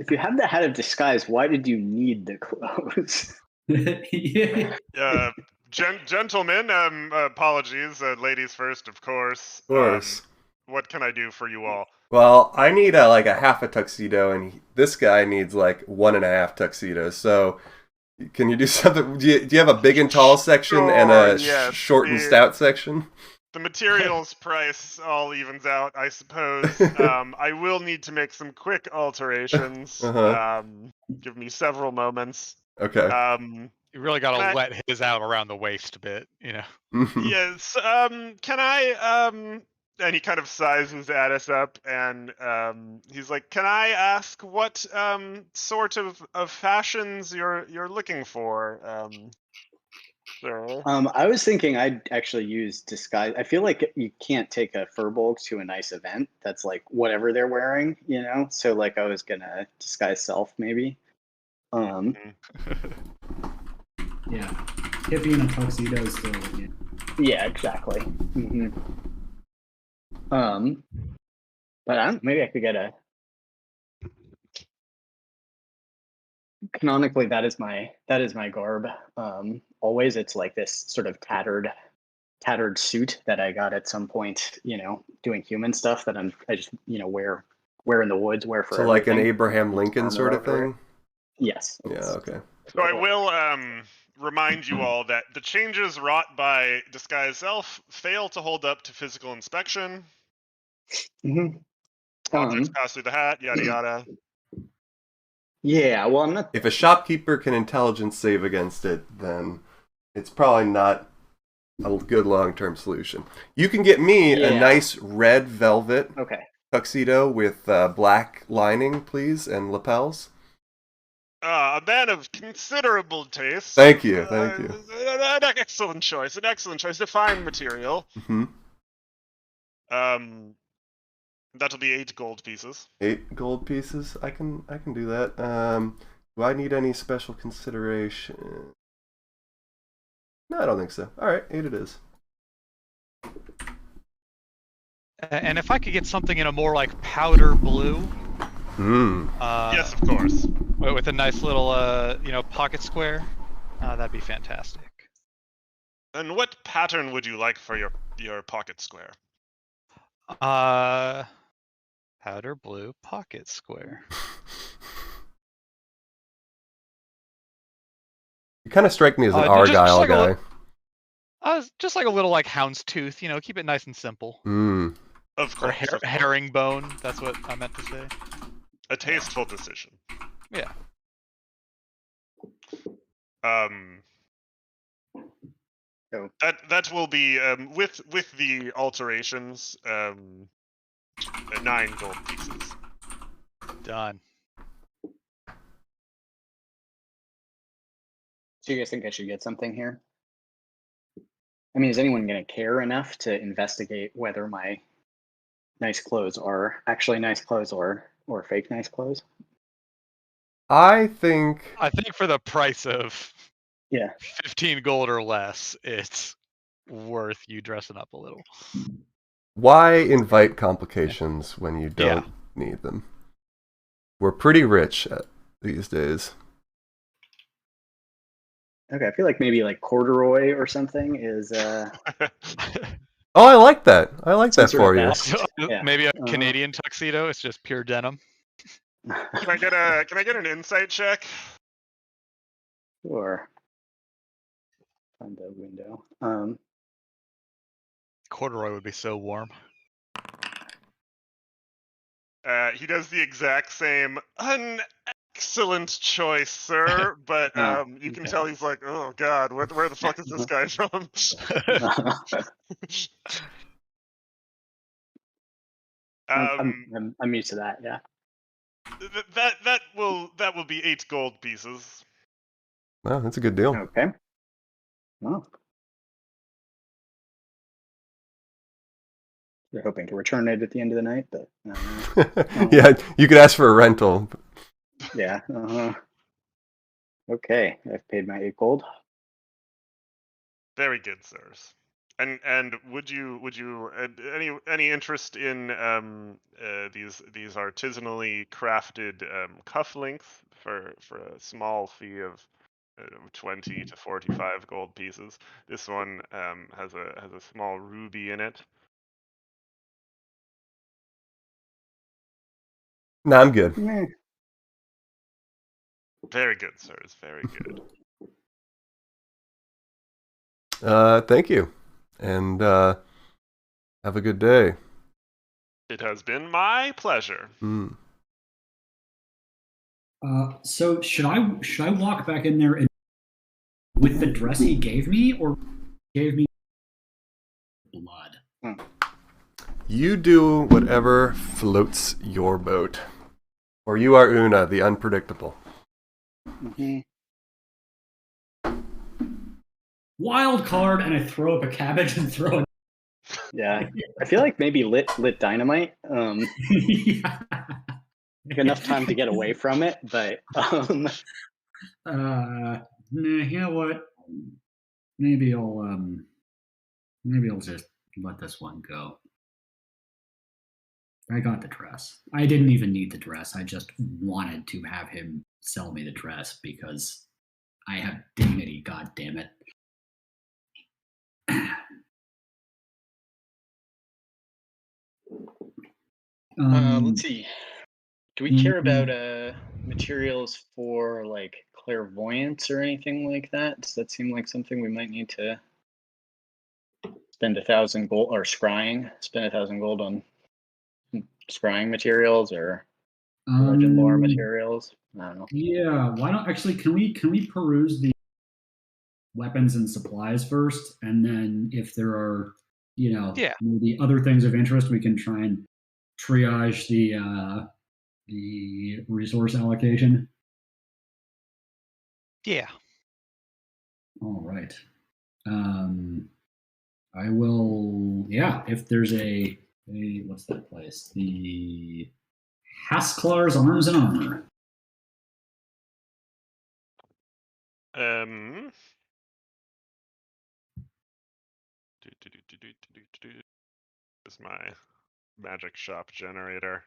If you have the hat of disguise, why did you need the clothes? Yeah. Gentlemen, apologies. Ladies first, of course. Of course. What can I do for you all? Well, I need like a half a tuxedo, and this guy needs like 1.5 tuxedos. So, can you do something? Do you have a big and tall section and a yes, short and stout section? The materials price all evens out, I suppose. I will need to make some quick alterations. Give me several moments. Okay. You really gotta let his out around the waist a bit, Yes. Can I and he kind of sizes Addis up, and he's like, "Can I ask what sort of fashions you're looking for?" Sure. I was thinking I'd actually use disguise. I feel like you can't take a furbolg to a nice event that's like whatever they're wearing, So like I was gonna disguise self maybe. Yeah, hippie in a tuxedo is still. Yeah, exactly. But maybe I could get a. Canonically, that is my garb. Always, it's like this sort of tattered suit that I got at some point, doing human stuff that I just wear in the woods, wear for. So like an Abraham Lincoln sort of thing. Yes. Yeah. Okay. So I will remind you all that the changes wrought by Disguise Self fail to hold up to physical inspection. Objects pass through the hat, yada yada. Yeah, well, I'm not. If a shopkeeper can intelligence save against it, then it's probably not a good long-term solution. You can get me a nice red velvet tuxedo with black lining, please, and lapels. A man of considerable taste. Thank you. An excellent choice. A fine material. That'll be 8 gold pieces. 8 gold pieces? I can do that. Do I need any special consideration? No, I don't think so. Alright, 8 it is. And if I could get something in a more like powder blue. Yes, of course. With a nice little pocket square. That'd be fantastic. And what pattern would you like for your pocket square? Powder blue pocket square. You kind of strike me as an Argyle guy. Just like a little like houndstooth, keep it nice and simple. Of course. Or herringbone, that's what I meant to say. A tasteful decision. Yeah. That will be with the alterations 9 gold pieces. Done. So you guys think I should get something here? I mean, is anyone going to care enough to investigate whether my nice clothes are actually nice clothes or fake nice clothes? I think for the price of 15 gold or less, it's worth you dressing up a little. Why invite complications when you don't need them? We're pretty rich these days. Okay, I feel like maybe like corduroy or something is. Oh, I like that. I like that for you. Maybe a Canadian tuxedo. It's just pure denim. Can I get an insight check? Sure. Find the window. Corduroy would be so warm. He does the exact same. An excellent choice, sir. But you can tell he's like, oh god, where the fuck is this guy from? I'm used to that. Yeah. That will be 8 gold pieces. Wow, that's a good deal. Okay. Well, we're hoping to return it at the end of the night, but Yeah, you could ask for a rental. yeah. Okay, I've paid my 8 gold. Very good, sirs. And would you any interest in these artisanally crafted cufflinks for a small fee of 20 to 45 gold pieces? This one has a small ruby in it. No, I'm good. Meh. Very good, sirs. Very good. Thank you, and have a good day. It has been my pleasure. Mm. So should I walk back in there with the dress he gave me, or gave me blood? You do whatever floats your boat, or you are Una, the unpredictable. Mm-hmm. Wild card, and I throw up a cabbage and throw it. Yeah, I feel like maybe lit dynamite. Yeah. Enough time to get away from it, but nah, you know what? Maybe I'll just let this one go. I got the dress. I didn't even need the dress. I just wanted to have him sell me the dress because I have dignity, god damn it. let's see. Do we care about materials for like clairvoyance or anything like that? Does that seem like something we might need to spend 1,000 gold or scrying? Spend 1,000 gold on scrying materials or legend lore materials? I don't know. Yeah, why don't actually can we peruse the weapons and supplies first, and then if there are maybe other things of interest, we can try and triage the resource allocation. Yeah. All right. I will. Yeah, if there's a what's that place? The Hasklar's Arms and Armor. This is my magic shop generator.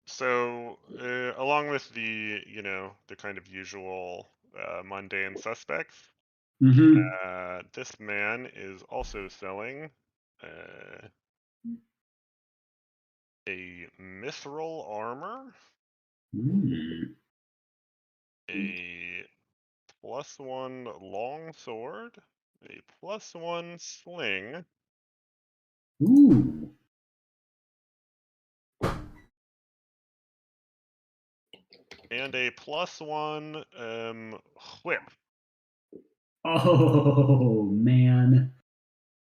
So along with the the kind of usual mundane suspects, this man is also selling a mithril armor, a +1 long sword, a +1 sling. Ooh. And a +1 whip. Oh man,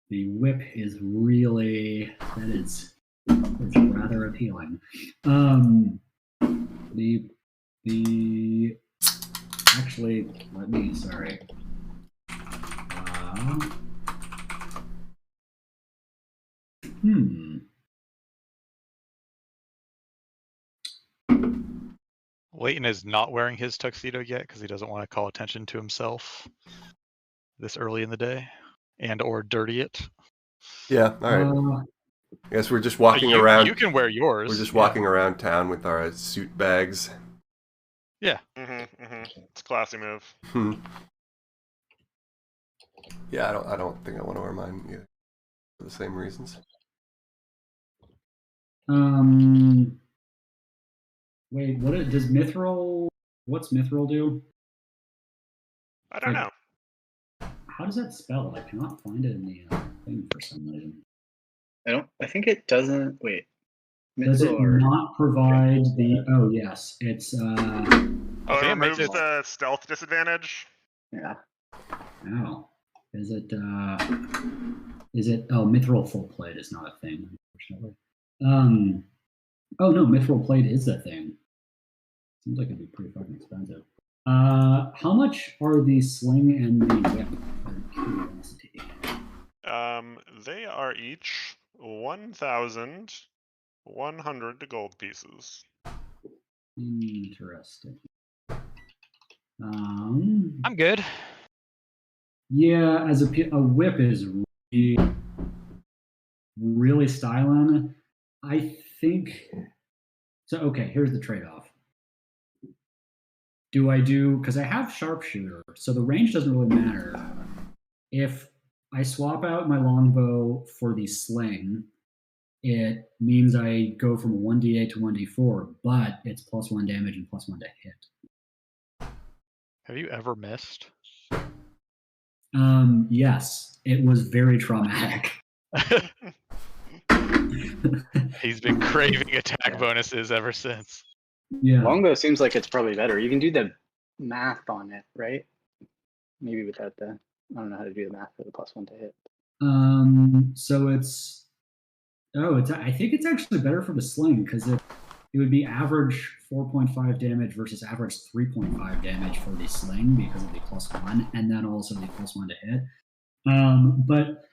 the whip is really it's rather appealing. The actually let me sorry. Leighton is not wearing his tuxedo yet because he doesn't want to call attention to himself this early in the day and or dirty it. Yeah, all right. I guess we're just walking you, around. You can wear yours. We're just yeah. walking around town with our suit bags. Yeah. It's a classy move. Yeah, I don't think I want to wear mine either for the same reasons. Wait, does Mithril? What's Mithril do? I don't know. How does that spell? I cannot find it in the thing for some reason. I think it doesn't. Wait. Does it not provide the? Oh yes, it's. Oh, it removes the stealth disadvantage. Yeah. Oh, is it? Oh, Mithril full plate is not a thing, unfortunately. Oh no, Mithril plate is a thing. Seems like it'd be pretty fucking expensive. How much are the sling and the whip? Curiosity. They are each 1,100 gold pieces. Interesting. I'm good. Yeah, as a whip is really styling. I think so. Okay, here's the trade-off. Because I have sharpshooter, so the range doesn't really matter. If I swap out my longbow for the sling, it means I go from a 1d8 to 1d4, but it's +1 damage and +1 to hit. Have you ever missed? Yes, it was very traumatic. He's been craving attack bonuses ever since. Yeah. Longbow seems like it's probably better. You can do the math on it, right? Maybe without I don't know how to do the math for the +1 to hit. So I think it's actually better for the sling because it would be average 4.5 damage versus average 3.5 damage for the sling because of the +1, and then also the +1 to hit. But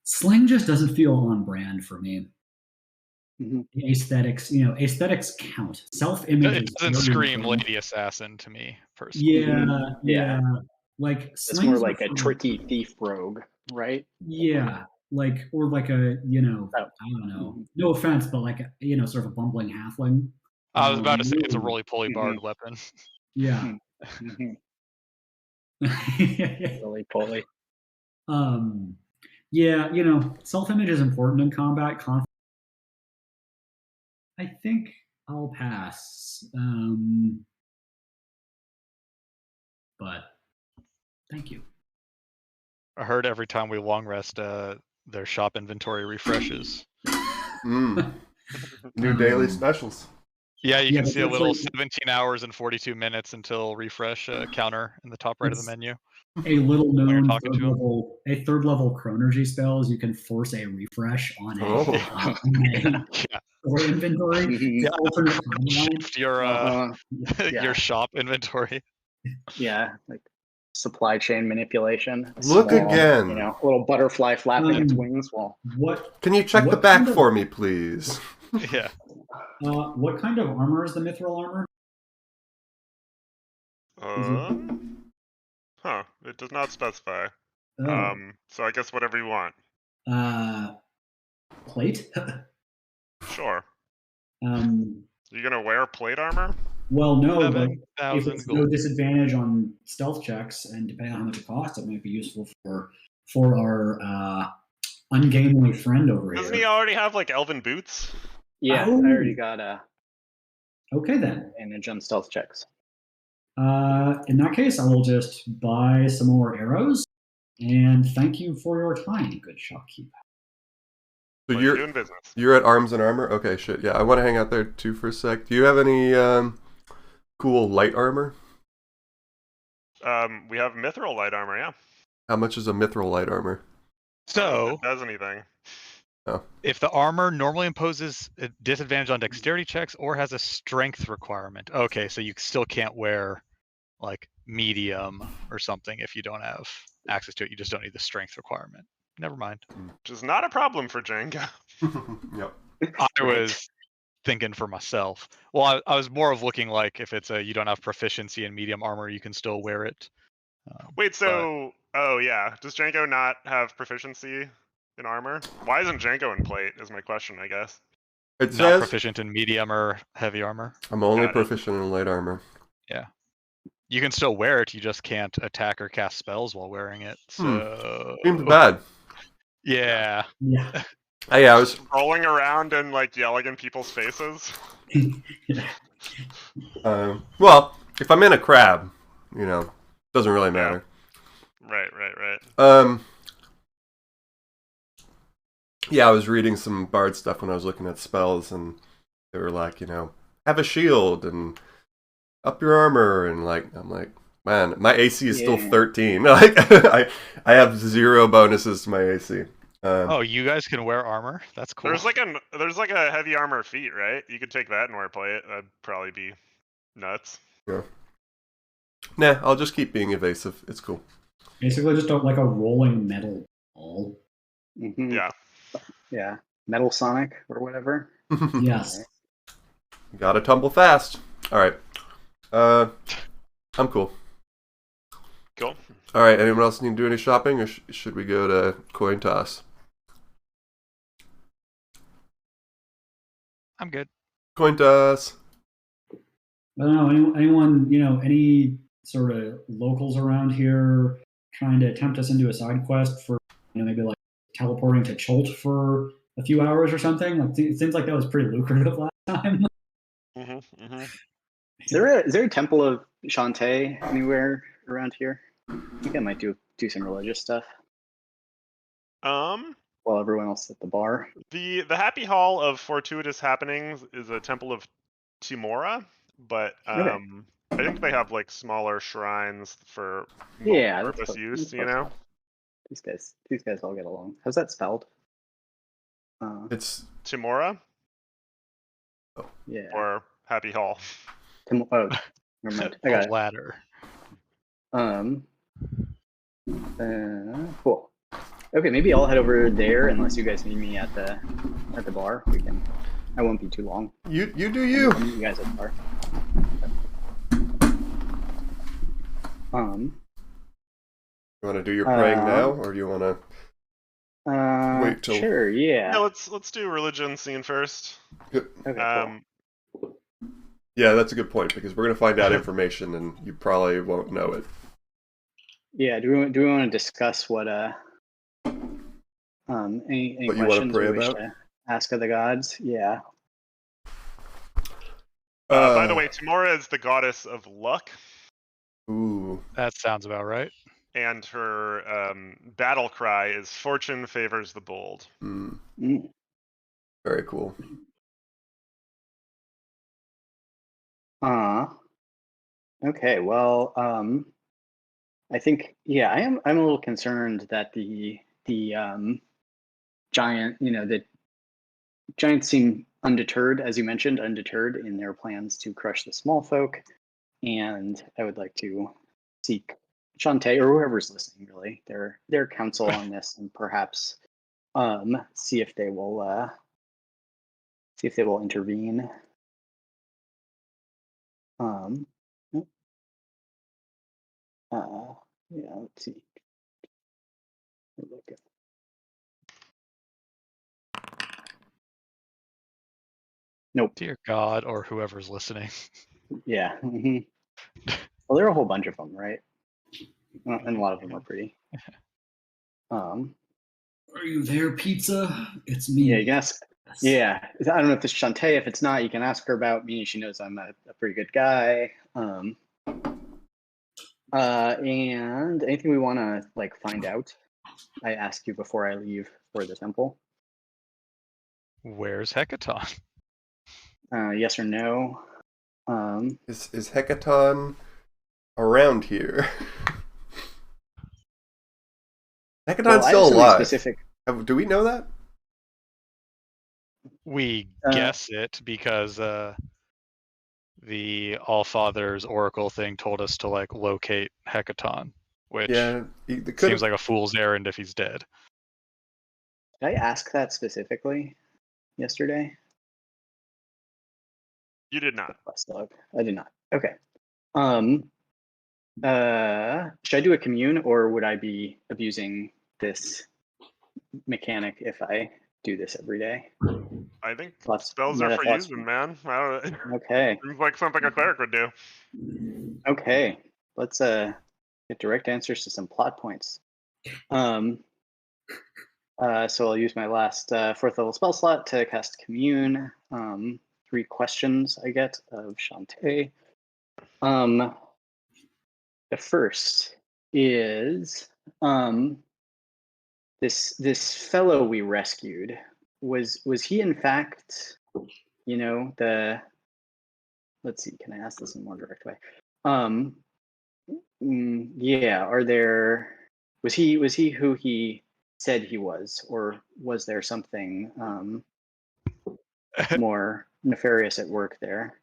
sling just doesn't feel on brand for me. The aesthetics count. Self-image. It doesn't scream Lady Assassin to me personally. Yeah. Like it's more like a tricky thief rogue, right? Yeah, or like a I don't know. No offense, but like sort of a bumbling halfling. I was about to say it's a roly-poly bard weapon. Yeah. Roly-poly. Yeah, self-image is important in combat. I think I'll pass. But thank you. I heard every time we long rest, their shop inventory refreshes. New daily specials. Yeah, you can see a little 17 hours and 42 minutes until refresh counter in the top right of the menu. A little known third level chronergy spell is you can force a refresh on or inventory. Shift your shop inventory. Yeah, like supply chain manipulation. Look again. A little butterfly flapping its wings. What? Can you check the back for me, please? Yeah. What kind of armor is the mithril armor? It does not specify. Oh. So I guess whatever you want. Plate? Sure. You gonna wear plate armor? Well, no, but if it's no disadvantage on stealth checks, and depending on how much it costs, it might be useful for our ungainly friend over Doesn't here. he already have like elven boots? Yeah, I already got okay then. advantage on stealth checks. In that case, I will just buy some more arrows, and thank you for your time, good shopkeep. So you're doing business. You're at Arms and Armor? Okay, shit. Yeah, I want to hang out there too for a sec. Do you have any cool light armor? We have mithril light armor, yeah. How much is a mithril light armor? So, it does anything. Oh. If the armor normally imposes a disadvantage on dexterity checks or has a strength requirement, okay, so you still can't wear like medium or something if you don't have access to it. You just don't need the strength requirement. Never mind. Which is not a problem for Django. Yep. I was thinking for myself. Well, I was more of looking like if it's you don't have proficiency in medium armor, you can still wear it. Wait, so oh yeah, does Django not have proficiency? in armor? Why isn't Janko in plate? Is my question, I guess. It Not says proficient in medium or heavy armor. I'm only Got it. proficient in light armor. You can still wear it. You just can't attack or cast spells while wearing it. So Seems bad. yeah. Yeah. I was Rolling around and like yelling in people's faces. well, if I'm in a crab, doesn't really matter. Right. Yeah, I was reading some bard stuff when I was looking at spells, and they were like, have a shield and up your armor, and I'm like, man, my AC is still 13. Like, I have 0 bonuses to my AC. Oh, you guys can wear armor? That's cool. There's like a heavy armor feat, right? You could take that and wear plate. That'd probably be nuts. Yeah. Nah, I'll just keep being evasive. It's cool. Basically, just like a rolling metal ball. Mm-hmm. Yeah. Metal Sonic or whatever. Yes. Gotta tumble fast. All right. I'm cool. Cool. All right. Anyone else need to do any shopping, or should we go to coin toss? I'm good. Coin toss. I don't know. Anyone, any sort of locals around here trying to tempt us into a side quest for, maybe like teleporting to Cholt for a few hours or something? Like, it seems like that was pretty lucrative last time. Is there a temple of Shantae anywhere around here? I think I might do some religious stuff while everyone else is at the bar. The Happy Hall of Fortuitous Happenings is a temple of Timora, but I think they have like smaller shrines for multi-purpose use. These guys all get along. How's that spelled? It's Timora. Oh. Yeah. Or Happy Hall. Never mind. I got it. Ladder. Cool. Okay, maybe I'll head over there unless you guys need me at the bar. I won't be too long. You do you. I'll meet you guys at the bar. You want to do your praying now, or do you want to wait till? Sure. Yeah. No, let's do religion scene first. Good. Okay, cool. Yeah, that's a good point, because we're going to find out information and you probably won't know it. Yeah. Do we want to discuss what any What you questions want to pray we wish about? to ask of the gods? Yeah. By the way, Timora is the goddess of luck, Ooh. That sounds about right. and her battle cry is "Fortune favors the bold." Mm. Very cool. Okay. Well, I think I'm a little concerned that the giant, the giants seem undeterred, as you mentioned, in their plans to crush the small folk, and I would like to seek Shantae or whoever's listening, really, their counsel on this, and perhaps see if they will intervene. Let's see. Nope. Dear God, or whoever's listening. Yeah. Mm-hmm. Well, there are a whole bunch of them, right? And a lot of them are pretty. Are you there, pizza? It's me. Yeah, you can ask. Yeah, I don't know if it's Shantae. If it's not, you can ask her about me. She knows I'm a pretty good guy. And anything we want to find out, I ask you before I leave for the temple. Where's Hekaton? Yes or no? Is Hekaton around here? Hekaton's still alive. Specific. Do we know that? We guess it because the Allfather's Oracle thing told us to locate Hekaton, which seems like a fool's errand if he's dead. Did I ask that specifically yesterday? You did not. I did not. Okay. Should I do a commune, or would I be abusing this mechanic if I do this every day. I think Thoughts, spells are meta for thoughts? using, man. I don't, Okay. seems like something a cleric would do. Okay. Let's get direct answers to some plot points. So I'll use my last 4th level spell slot to cast Commune. 3 questions I get of Shantae. The first is this fellow we rescued. Was he in fact, let's see, can I ask this in a more direct way? Yeah, was he who he said he was, or was there something more nefarious at work there?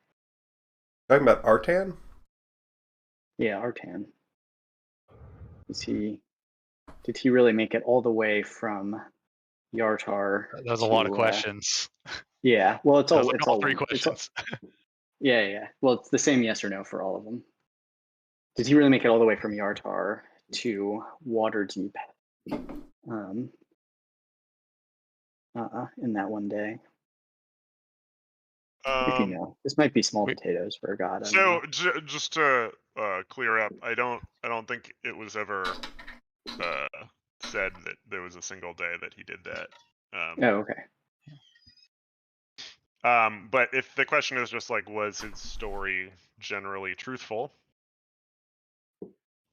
Talking about Artan? Yeah, Artan. Did he really make it all the way from Yartar? That was a lot of questions. Yeah, well, it's That all was like it's all all 3 one. It's all, questions. yeah. Well, it's the same yes or no for all of them. Did he really make it all the way from Yartar to Waterdeep? In that one day. If you know, this might be small potatoes for a god. So just to clear up, I don't think it was ever said that there was a single day that he did that. Oh, okay. But if the question is just like, was his story generally truthful?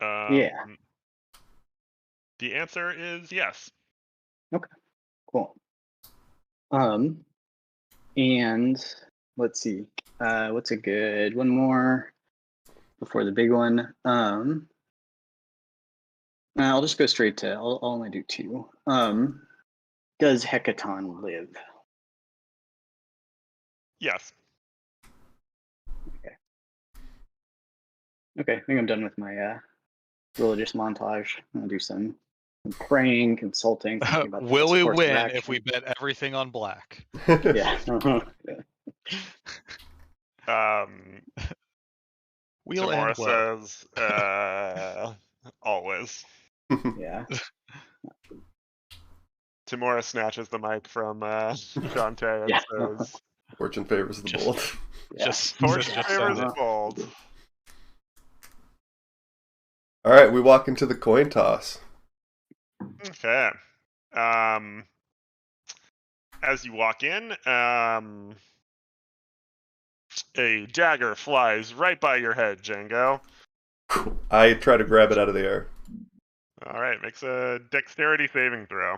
Yeah. The answer is yes. Okay. Cool. And let's see. What's a good one more before the big one? I'll just go straight to. I'll only do 2. Does Hekaton live? Yes. Okay, I think I'm done with my religious montage. I'm gonna do some praying, consulting, thinking about the Will best we course of win action. if we bet everything on black? Yeah. We'll Tamora end well. says, always. Yeah. Tamora snatches the mic from Shantae and Yeah. says, Fortune favors the bold. Just "Fortune just favors send the it. bold." All right, we walk into the coin toss. Okay. As you walk in, a dagger flies right by your head, Django. I try to grab it out of the air. All right, makes a dexterity saving throw.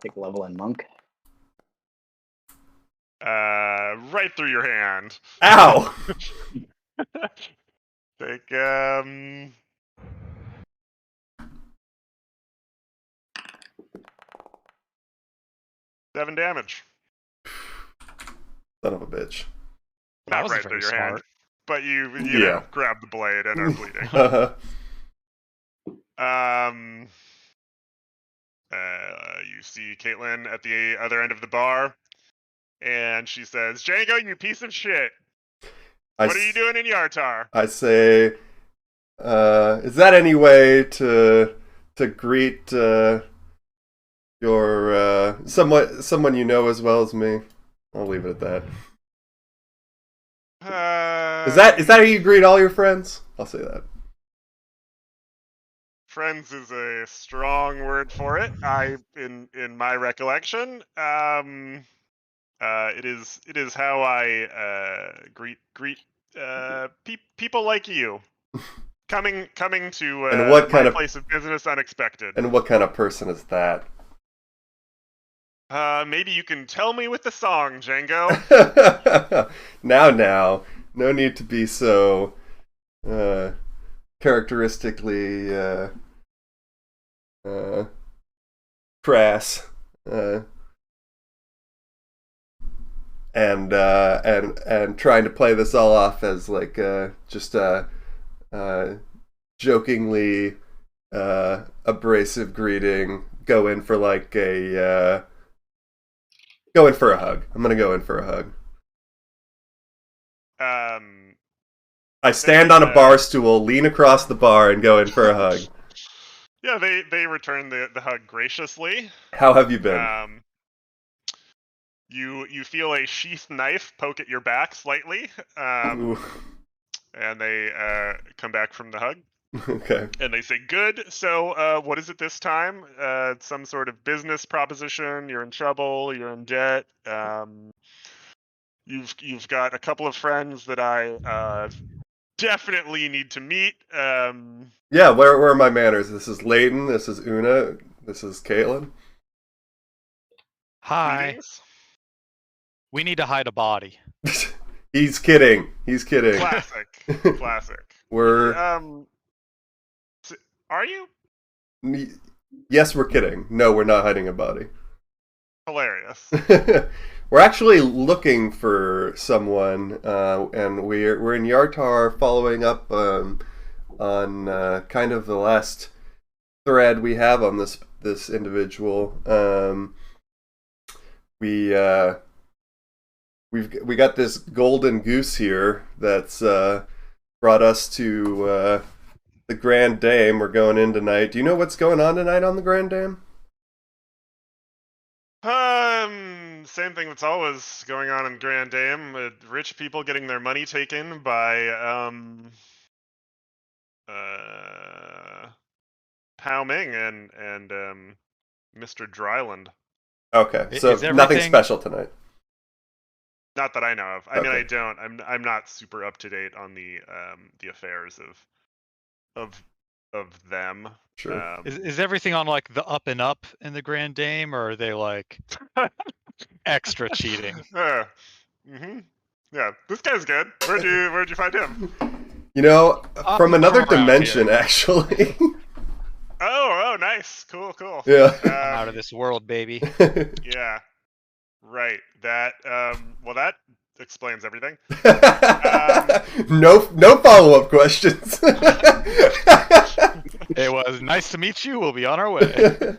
Take level and monk. Right through your hand. Ow! Take 7 damage. Son of a bitch. That Not wasn't right through very your hand, smart. but you Yeah. know, grab the blade and are bleeding. You see Caitlin at the other end of the bar, and she says, "Django, you piece of shit! What are you doing in Yartar?" I say, is that any way to greet your someone you know as well as me? I'll leave it at that. Is that how you greet all your friends? I'll say that. Friends is a strong word for it. In my recollection, it is how I greet people like you coming to And what kind my of place of business unexpected. And what kind of person is that? Maybe you can tell me with the song, Django. Now, no need to be so characteristically crass and trying to play this all off as like just jokingly abrasive greeting. Go in for like a hug. I'm gonna go in for a hug. I stand on a bar stool, lean across the bar, and go in for a hug. Yeah, they return the hug graciously. How have you been? You feel a sheath knife poke at your back slightly, Ooh. and they come back from the hug, Okay. and they say, "Good. So, what is it this time? Some sort of business proposition? You're in trouble. You're in debt. You've got a couple of friends that I definitely need to meet. Yeah, where are my manners? This is Layden, this is Una, this is Caitlin. Hi. Greetings. We need to hide a body. He's kidding. He's kidding. Classic. Classic. We're Are you? yes, we're kidding. No, we're not hiding a body. Hilarious. We're actually looking for someone, and we're in Yartar, following up on kind of the last thread we have on this individual. We got this golden goose here that's brought us to the Grand Dame. We're going in tonight. Do you know what's going on tonight on the Grand Dame? Same thing that's always going on in Grand Dame. Rich people getting their money taken by Pao Ming and Mr. Dryland. Okay, so Is everything- nothing special tonight. Not that I know of. I mean, Okay. I don't. I'm not super up to date on the affairs of them. Sure. Is everything on like the up and up in the Grand Dame, or are they like extra cheating? Yeah, this guy's good. Where'd you find him? You know, Up from and another from around dimension, here. actually. Oh, nice, cool. Yeah. I'm out of this world, baby. Yeah, right. That well, that explains everything. No follow-up questions. It was nice to meet you. We'll be on our way.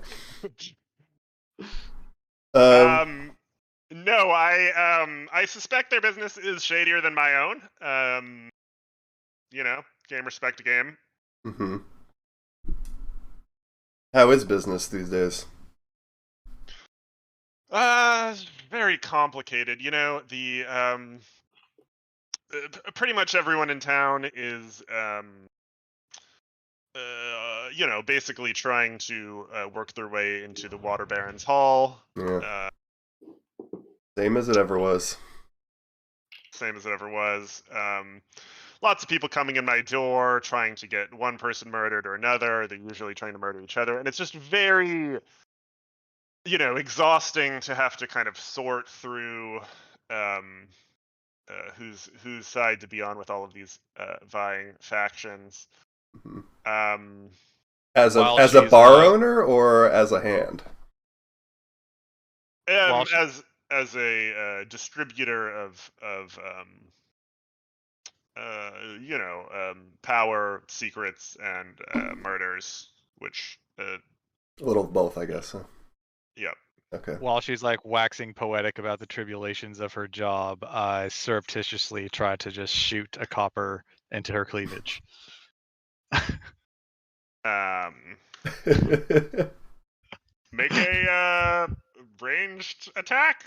No, I suspect their business is shadier than my own. You know, game respect to game. Mm-hmm. How is business these days? Very complicated. You know, the pretty much everyone in town is you know, basically trying to work their way into the Water Baron's Hall. Yeah. Same as it ever was. Same as it ever was. Lots of people coming in my door trying to get one person murdered or another. They're usually trying to murder each other, and it's just very, you know, exhausting to have to kind of sort through whose side to be on with all of these vying factions. Mm-hmm. As While a she's, bar owner or as a hand? As a distributor of you know, power, secrets, and murders, which A little of both, I guess. Huh? yeah. Okay. While she's like waxing poetic about the tribulations of her job, I surreptitiously try to just shoot a copper into her cleavage. Make a ranged attack.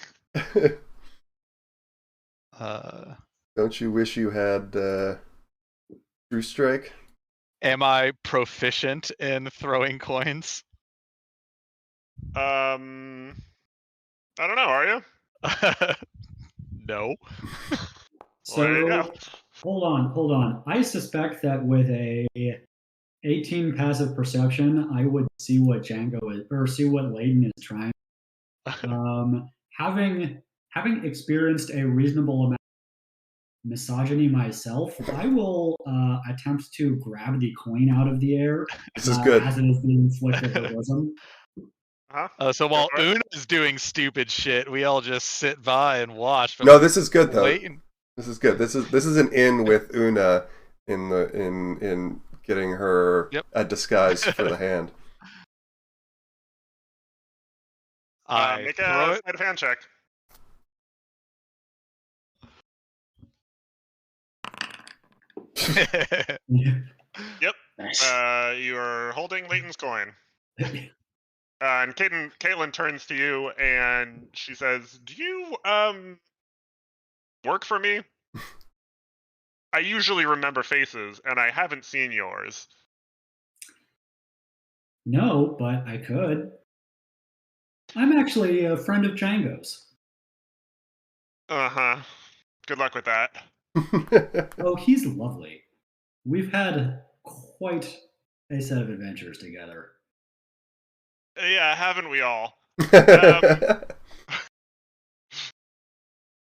Don't you wish you had True Strike? Am I proficient in throwing coins? I don't know. Are you? No. Well, there you go. So hold on. I suspect that with a 18 passive perception, I would see what Django is, or see what Layden is trying. Having experienced a reasonable amount of misogyny myself, I will attempt to grab the coin out of the air. This is good. As it is being flicked at her bosom. So while Una's doing stupid shit, we all just sit by and watch. But No, this is good though. Layton... This is good. This is an in with Una in getting her a disguise for the hand. I Make throw a it. sleight of hand check. Nice. you're holding Leighton's coin. And Caitlin turns to you and she says, "Do you work for me? I usually remember faces, and I haven't seen yours." No, but I could. I'm actually a friend of Django's. Uh-huh. Good luck with that. Oh, he's lovely. We've had quite a set of adventures together. Yeah, haven't we all?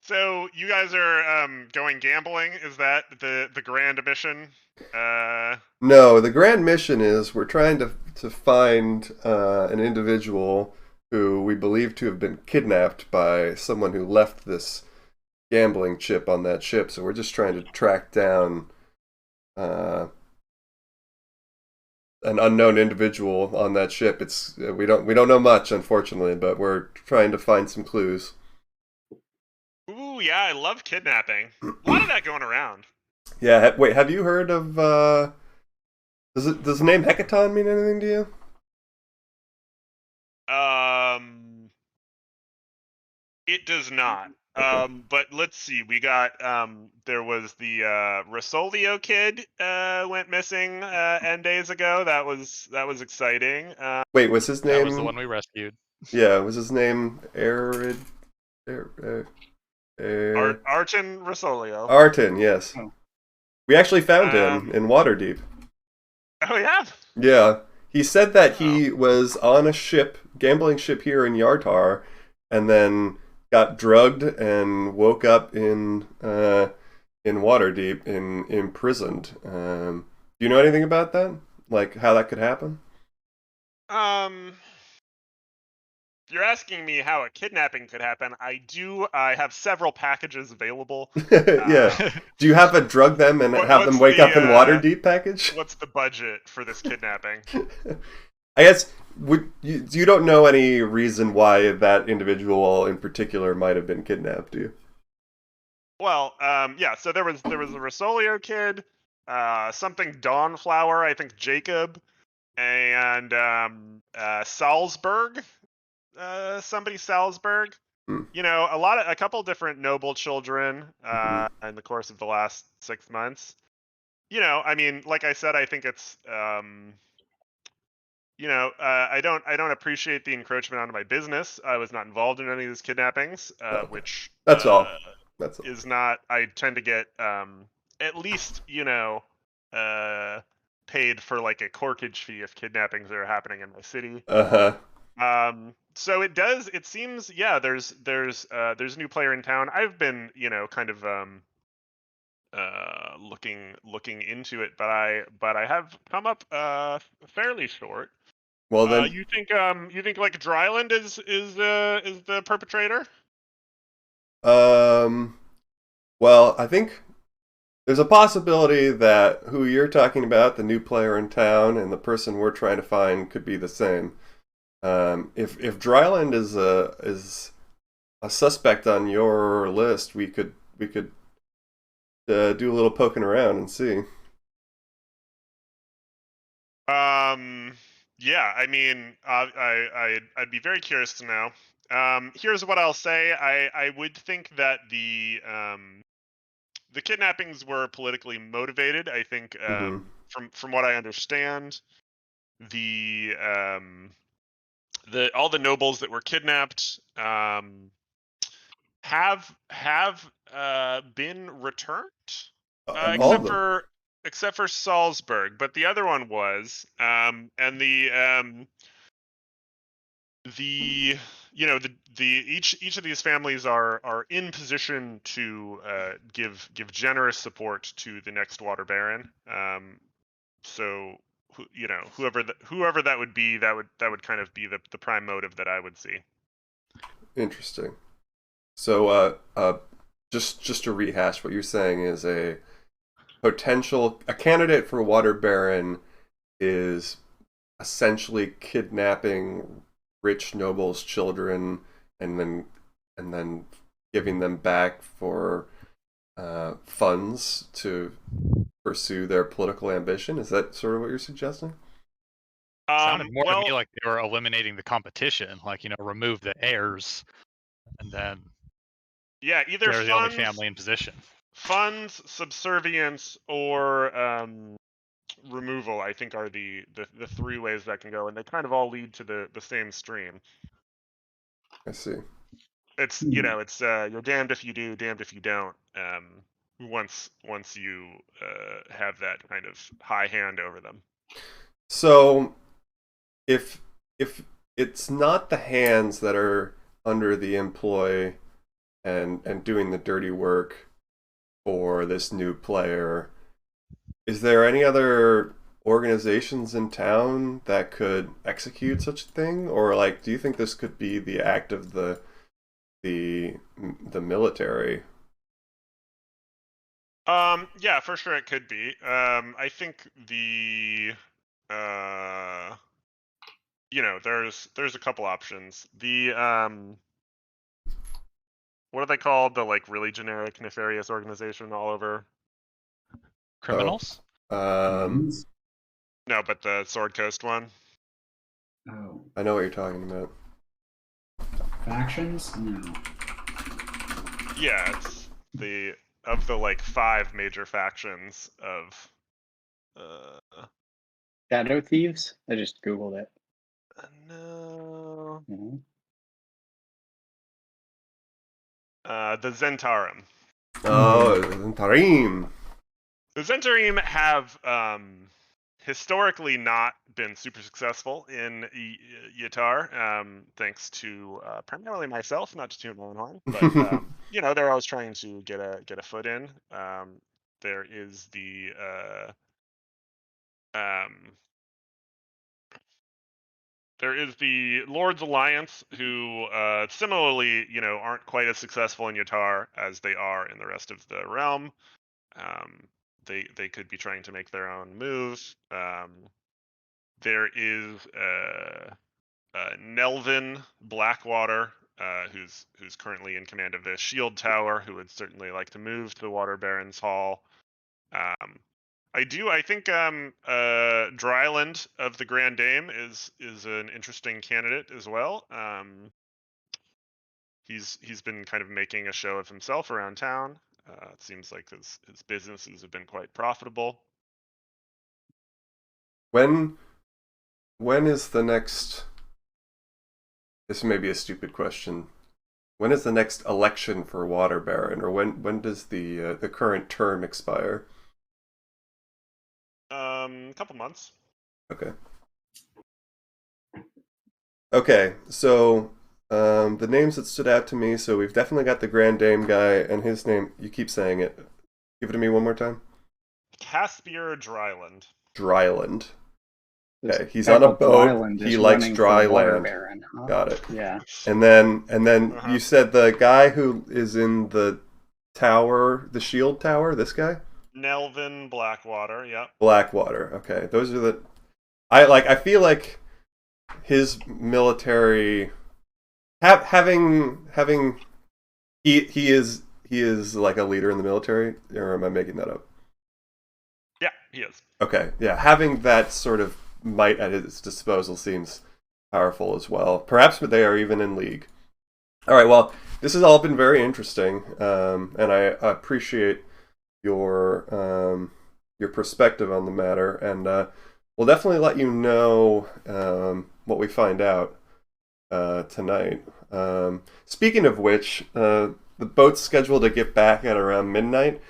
So you guys are going gambling? Is that the grand mission? No, the grand mission is we're trying to find an individual who we believe to have been kidnapped by someone who left this gambling chip on that ship. So we're just trying to track down an unknown individual on that ship. It's we don't know much, unfortunately, but we're trying to find some clues. Ooh, yeah, I love kidnapping. A lot of that going around. Yeah. Wait, have you heard of? Does the name Hekaton mean anything to you? It does not. Okay. But let's see. We got there was the Rosolio kid went missing N days ago. That was exciting. Wait, was his name? That was the one we rescued. Yeah, was his name Arid? Arton Rosolio. Arton, yes. Oh. We actually found him in Waterdeep. Oh yeah. Yeah, he said that he was on a ship, gambling ship here in Yartar, and then got drugged and woke up in Waterdeep, imprisoned. Do you know anything about that? Like how that could happen? If you're asking me how a kidnapping could happen, I have several packages available. Yeah. Do you have to drug them and have them wake up in Waterdeep package? What's the budget for this kidnapping? I guess you don't know any reason why that individual in particular might have been kidnapped, do you? Well, yeah. So there was a Rosolio kid, something Dawnflower, I think Jacob, and Salzburg. Somebody Salzburg. You know, a couple different noble children in the course of the last 6 months. You know, I mean, like I said, I think it's you know, I don't appreciate the encroachment onto my business. I was not involved in any of these kidnappings, which That's all. That's all. is not. I tend to get at least, you know, paid for like a corkage fee if kidnappings are happening in my city. So it seems, yeah, there's a new player in town. I've been, you know, kind of looking into it, but I have come up fairly short. Well then, you think like Dryland is the perpetrator? Well, I think there's a possibility that who you're talking about, the new player in town, and the person we're trying to find could be the same. If Dryland is a suspect on your list, we could do a little poking around and see. Yeah, I mean, I'd be very curious to know. Here's what I'll say. I would think that the kidnappings were politically motivated. I think from what I understand, all the nobles that were kidnapped have been returned, except for Salzburg, but the other one was, and you know, each of these families are in position to give generous support to the next Water Baron. So you know, whoever that would be, that would kind of be the prime motive that I would see. Interesting. So just to rehash, what you're saying is a candidate for Water Baron is essentially kidnapping rich nobles' children and then giving them back for funds to pursue their political ambition? Is that sort of what you're suggesting? Sounded more to well, me like they were eliminating the competition, like, remove the heirs, and then yeah, either they're the only family in position. funds, subservience, or removal, I think, are the three ways that can go, and they kind of all lead to the same stream. I see. It's it's you're damned if you do, damned if you don't. Once you have that kind of high hand over them. So, if it's not the hands that are under the employ and doing the dirty work for this new player, is there any other organizations in town that could execute such a thing, or like, do you think this could be the act of the military? Yeah, for sure it could be. I think there's a couple options. What are they called? The like really generic nefarious organization all over. Criminals? Humans? No, but the Sword Coast one. Oh, I know what you're talking about. factions? No. Yeah, it's of the like 5 major factions of Shadow Thieves? I just Googled it. no. Mhm. The Zentarum. Oh, Tarim. The Zentarim have historically not been super successful in Yatar, thanks to primarily myself, not to toot my own horn, but they're always trying to get a foot in. There is the Lord's Alliance, who similarly, aren't quite as successful in Yatar as they are in the rest of the realm. They could be trying to make their own move. There is Nelvin Blackwater, who's currently in command of the Shield Tower, who would certainly like to move to the Water Baron's Hall. I think Dryland of the Grand Dame is an interesting candidate as well. He's been kind of making a show of himself around town. It seems like his businesses have been quite profitable. When is the next? This may be a stupid question. When is the next election for Water Baron, or when does the current term expire? A couple months. Okay. Okay, so the names that stood out to me. So we've definitely got the Grand Dame guy, and his name. You keep saying it. Give it to me one more time. Caspier Dryland. Dryland. This Okay, he's guy on a called boat. Dryland He is likes running dry for Water land. Baron, huh? Got it. Yeah. And then Uh-huh. you said the guy who is in the tower, the shield tower. This guy. Nelvin Blackwater. Yep. Blackwater. Okay, those are the. I feel like his military having he is like a leader in the military, or am I making that up? Yeah, he is. Okay, yeah, having that sort of might at his disposal seems powerful as well. Perhaps they are even in league. All right, well, this has all been very interesting, and I appreciate your perspective on the matter, and we'll definitely let you know what we find out tonight. Speaking of which, the boat's scheduled to get back at around midnight.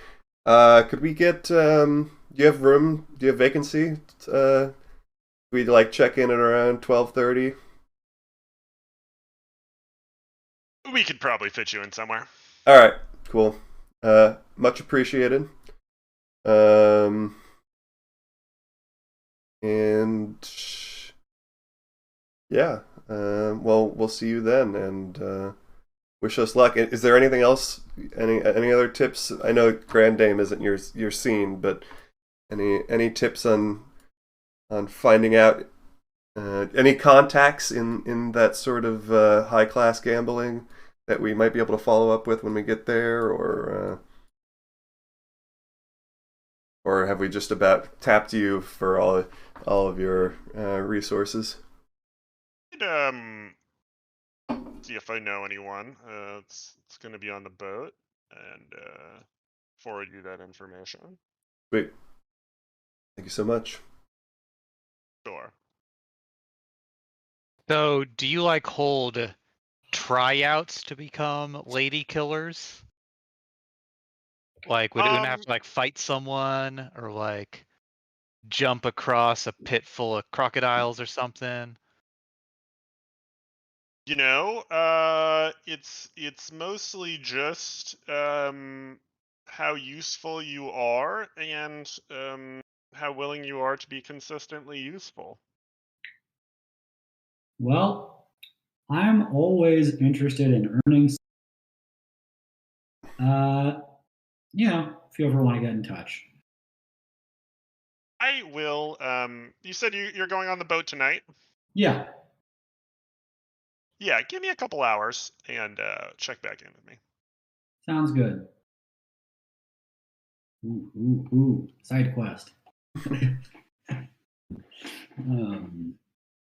Could we get? Do you have room? Do you have vacancy? We'd like check in at around 12:30. We could probably fit you in somewhere. All right, cool. Much appreciated. And yeah, well, we'll see you then, and wish us luck. Is there anything else? Any other tips? I know Grand Dame isn't your scene, but any tips on finding out any contacts in that sort of high class gambling that we might be able to follow up with when we get there, or or have we just about tapped you for all of your resources? See if I know anyone. It's going to be on the boat, and forward you that information. Wait, thank you so much. Sure. So, do you like hold tryouts to become lady killers? Like, would Una have to like fight someone or like jump across a pit full of crocodiles or something? You know, it's mostly just how useful you are and how willing you are to be consistently useful. Well, I'm always interested in earning. If you ever want to get in touch. I will. You said you're going on the boat tonight? Yeah. Yeah, give me a couple hours and check back in with me. Sounds good. Ooh. Side quest.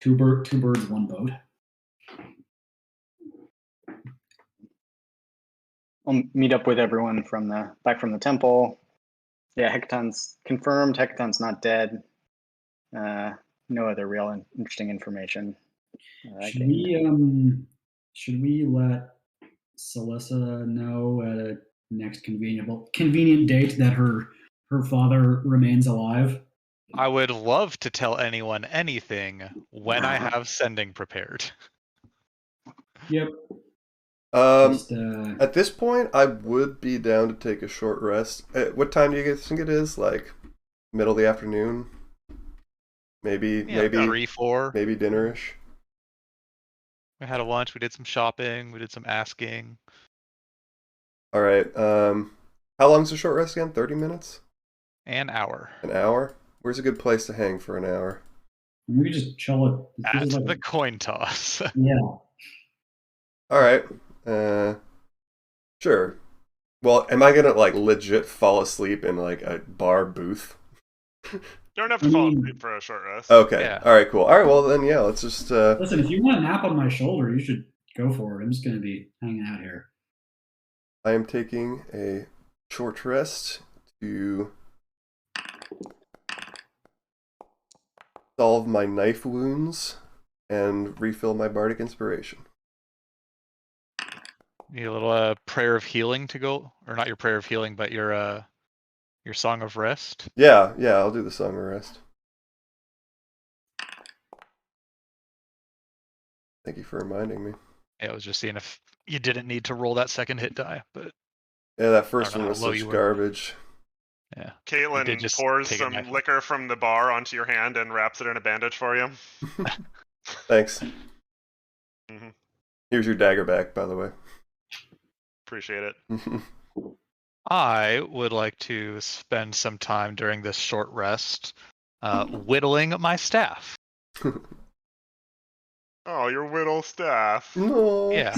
Two birds, one boat. I'll meet up with everyone back from the temple. Yeah, Hekaton's confirmed. Hekaton's not dead. No other real interesting information. Should we let Celissa know at a next convenient date that her father remains alive? I would love to tell anyone anything when I have sending prepared. Yep. At this point, I would be down to take a short rest. What time do you guys think it is? Like middle of the afternoon? Maybe 3, 4. Maybe dinnerish. We had a lunch. We did some shopping. We did some asking. All right. How long's the short rest again? 30 minutes? An hour. An hour? Where's a good place to hang for an hour? We could just chill at the coin toss. Yeah. All right. Sure. Well, am I gonna like legit fall asleep in like a bar booth? Don't have to fall asleep for a short rest. Okay. Yeah. All right. Cool. All right. Well, then yeah. Let's just. Listen, if you want to nap on my shoulder, you should go for it. I'm just gonna be hanging out here. I am taking a short rest to solve my knife wounds and refill my bardic inspiration. Need a little prayer of healing to go, or not your prayer of healing, but your song of rest. Yeah. I'll do the song of rest. Thank you for reminding me. Yeah, I was just seeing if you didn't need to roll that second hit die, but Yeah, that first one how was low such you were. garbage. Yeah. Caitlin just pours take a some knife. liquor from the bar onto your hand and wraps it in a bandage for you. Thanks. Mhm. Here's your dagger back, by the way. Appreciate it. I would like to spend some time during this short rest whittling my staff. Oh, your whittle staff. No. Yeah.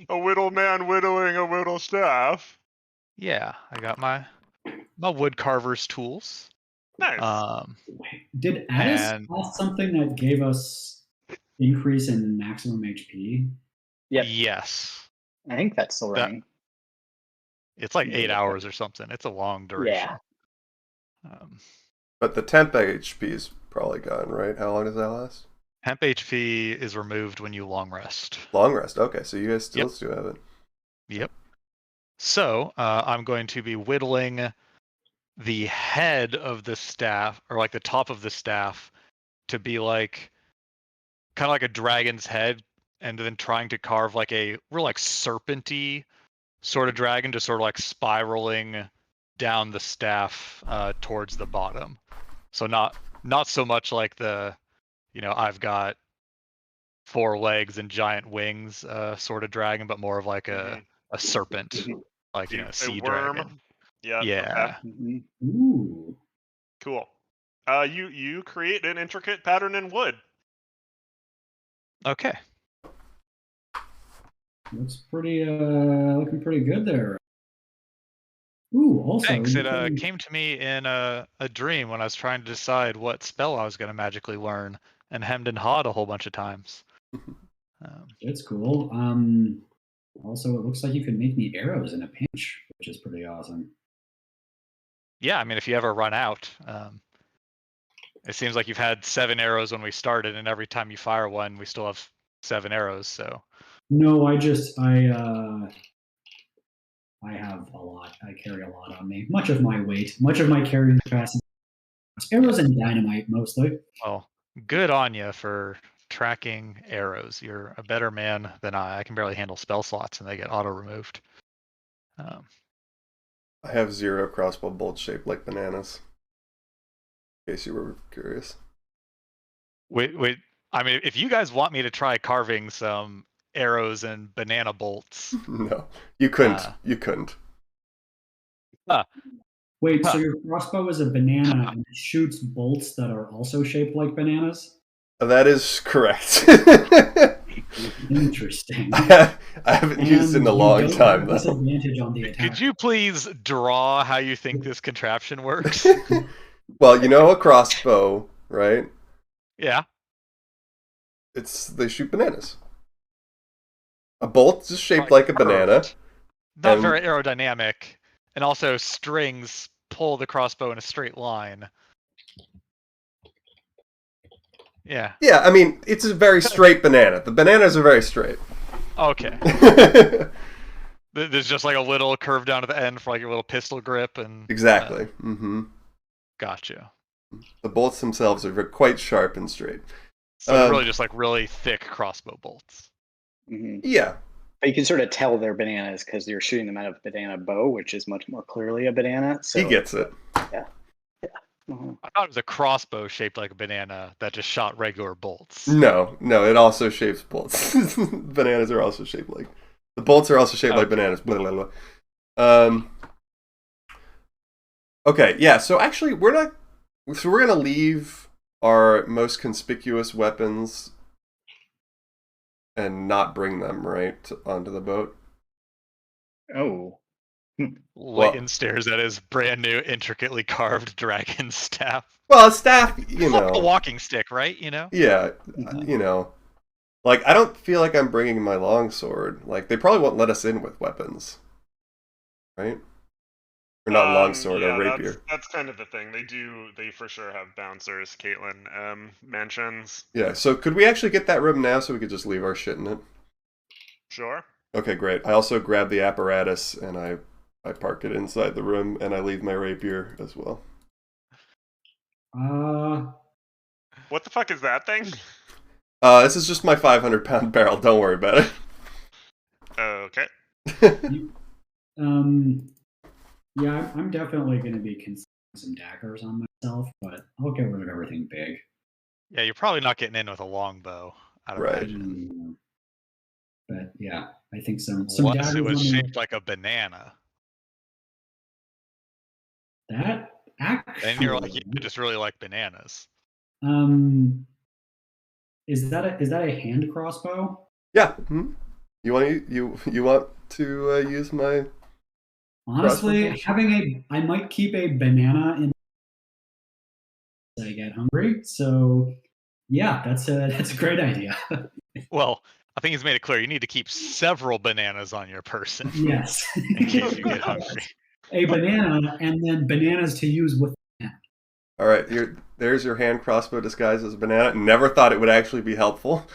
A whittle man whittling a whittle staff. Yeah, I got my wood carver's tools. Nice. Did Addis And- have something that gave us increase in maximum HP? Yep. Yes. I think that's still running. It's like 8 hours or something. It's a long duration. Yeah. But the temp HP is probably gone, right? How long does that last? Temp HP is removed when you long rest. Long rest. Okay, so you guys still have it. Yep. So I'm going to be whittling the head of the staff, or like the top of the staff, to be like kind of like a dragon's head, and then trying to carve like a real like serpenty sort of dragon, just sort of like spiraling down the staff towards the bottom. So not so much like the, I've got 4 legs and giant wings sort of dragon, but more of like a serpent, like A sea worm. dragon. Yeah. Yeah. Okay. Ooh. Cool. You create an intricate pattern in wood. Okay. Looks pretty looking pretty good there. Ooh, also, Thanks. you It can- came to me in a dream when I was trying to decide what spell I was going to magically learn, and hemmed and hawed a whole bunch of times. it's cool. Also, it looks like you can make me arrows in a pinch, which is pretty awesome. Yeah, I mean, if you ever run out, it seems like you've had 7 arrows when we started, and every time you fire one, we still have 7 arrows. So No, I have a lot. I carry a lot on me. Much of my weight, much of my carrying capacity. Arrows and dynamite mostly. well, good on you for tracking arrows. You're a better man than I. I can barely handle spell slots, and they get auto removed. I have 0 crossbow bolts shaped like bananas. In case you were curious. Wait. I mean, if you guys want me to try carving some arrows and banana bolts, No, you couldn't. You couldn't. Wait, so your crossbow is a banana and it shoots bolts that are also shaped like bananas? That is correct. Interesting. I haven't used it in a long time, though. Disadvantage on the attack. could you please draw how you think this contraption works? Well, you know a crossbow, right? Yeah. They shoot bananas. A bolt is shaped like a banana. Not and- very aerodynamic, and also strings pull the crossbow in a straight line. Yeah. Yeah, I mean, it's a very straight banana. The bananas are very straight. Okay. There's just like a little curve down at the end for like your little pistol grip and. Exactly. Mm-hmm. Gotcha. The bolts themselves are quite sharp and straight. So they're really just like really thick crossbow bolts. Yeah. But you can sort of tell they're bananas because you're shooting them out of a banana bow, which is much more clearly a banana. So He gets it. yeah. Mhm. I thought it was a crossbow shaped like a banana that just shot regular bolts. No, it also shapes bolts. Bananas are also shaped like... The bolts are also shaped like bananas. Blah, blah, blah. Okay, yeah, so actually we're going to leave our most conspicuous weapons and not bring them, right, onto the boat. Oh. Leighton stares at his brand new, intricately carved dragon staff. Well, a staff, you It's like a know. walking stick, right? You know? Yeah, you know. Like, I don't feel like I'm bringing my longsword. Like, they probably won't let us in with weapons. Right? Or not longsword, yeah, or rapier. That's kind of the thing. They for sure have bouncers, Caitlin mentions. Yeah, so could we actually get that room now so we could just leave our shit in it? Sure. Okay, great. I also grab the apparatus and I park it inside the room and I leave my rapier as well. What the fuck is that thing? This is just my 500-pound barrel. Don't worry about it. Okay. Yeah, I'm definitely going to be considering some daggers on myself, but I'll get rid of everything big. Yeah, you're probably not getting in with a longbow. I don't Right. imagine. But yeah, I think some Unless daggers it was on me- shaped like a banana. That actually. And you're like, you just really like bananas. Is that a hand crossbow? Yeah. You want to use my... Honestly, crossbow? I might keep a banana in. I get hungry, so yeah, that's a great idea. Well, I think he's made it clear you need to keep several bananas on your person. Yes. In case you get hungry. A banana, and then bananas to use with. All right, there's your hand crossbow disguised as a banana. Never thought it would actually be helpful.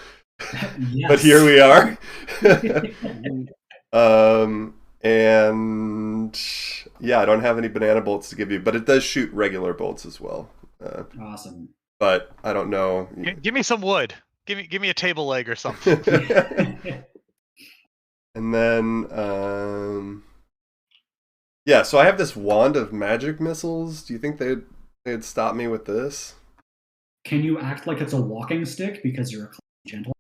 Yes. But here we are. And yeah, I don't have any banana bolts to give you, but it does shoot regular bolts as well. Awesome. But I don't know. Give me some wood. Give me a table leg or something. And then, yeah, so I have this wand of magic missiles. Do you think they'd stop me with this? Can you act like it's a walking stick because you're a gentle?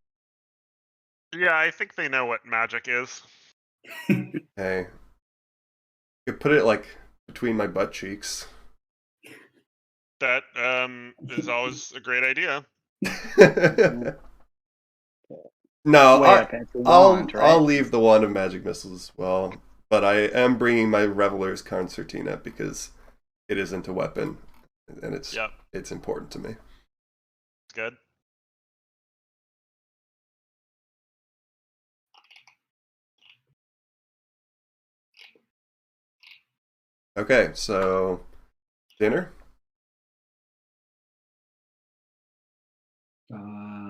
Yeah, I think they know what magic is. Hey, you could put it like between my butt cheeks. That is always a great idea. No, Way up into I'll wand, right? I'll leave the wand of magic missiles as well. but I am bringing my Reveler's concertina because it isn't a weapon, and it's important to me. It's good. Okay, so dinner.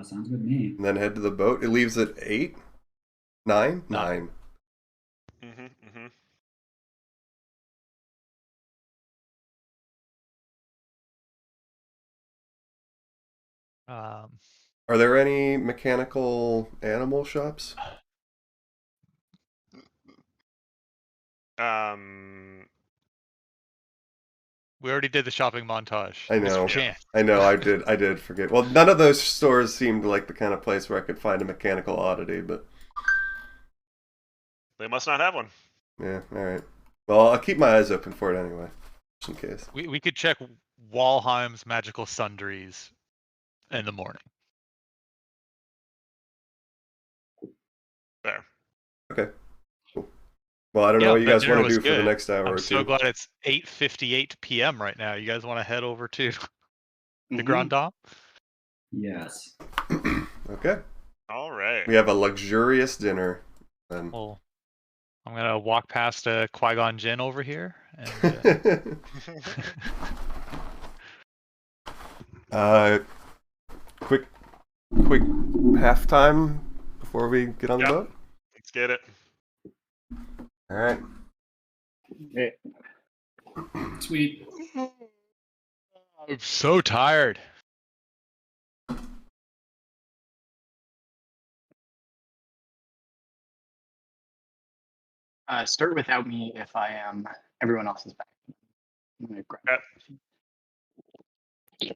Sounds good to me. And then head to the boat. It leaves at 8? 9? 9. Are there any mechanical animal shops? We already did the shopping montage. I know. Mr. Chance. I know. I did forget. Well, none of those stores seemed like the kind of place where I could find a mechanical oddity, but They must not have one. yeah. All right. Well, I'll keep my eyes open for it anyway, just in case. We could check Walheim's magical sundries in the morning. There. Okay. Cool. Well, I don't know what you that guys dinner want to was do for the good. next hour I'm or so two. glad it's 8:58 p.m. right now. You guys want to head over to the Mhm. Grand Dame? Yes. Okay. All right. We have a luxurious dinner. Then. Well, I'm gonna walk past a Qui-Gon Jinn over here, and quick halftime before we get on the boat. Let's get it. All right. Yeah. Sweet. I'm so tired. Start without me if I am. Everyone else is back. I'm gonna grab Yep.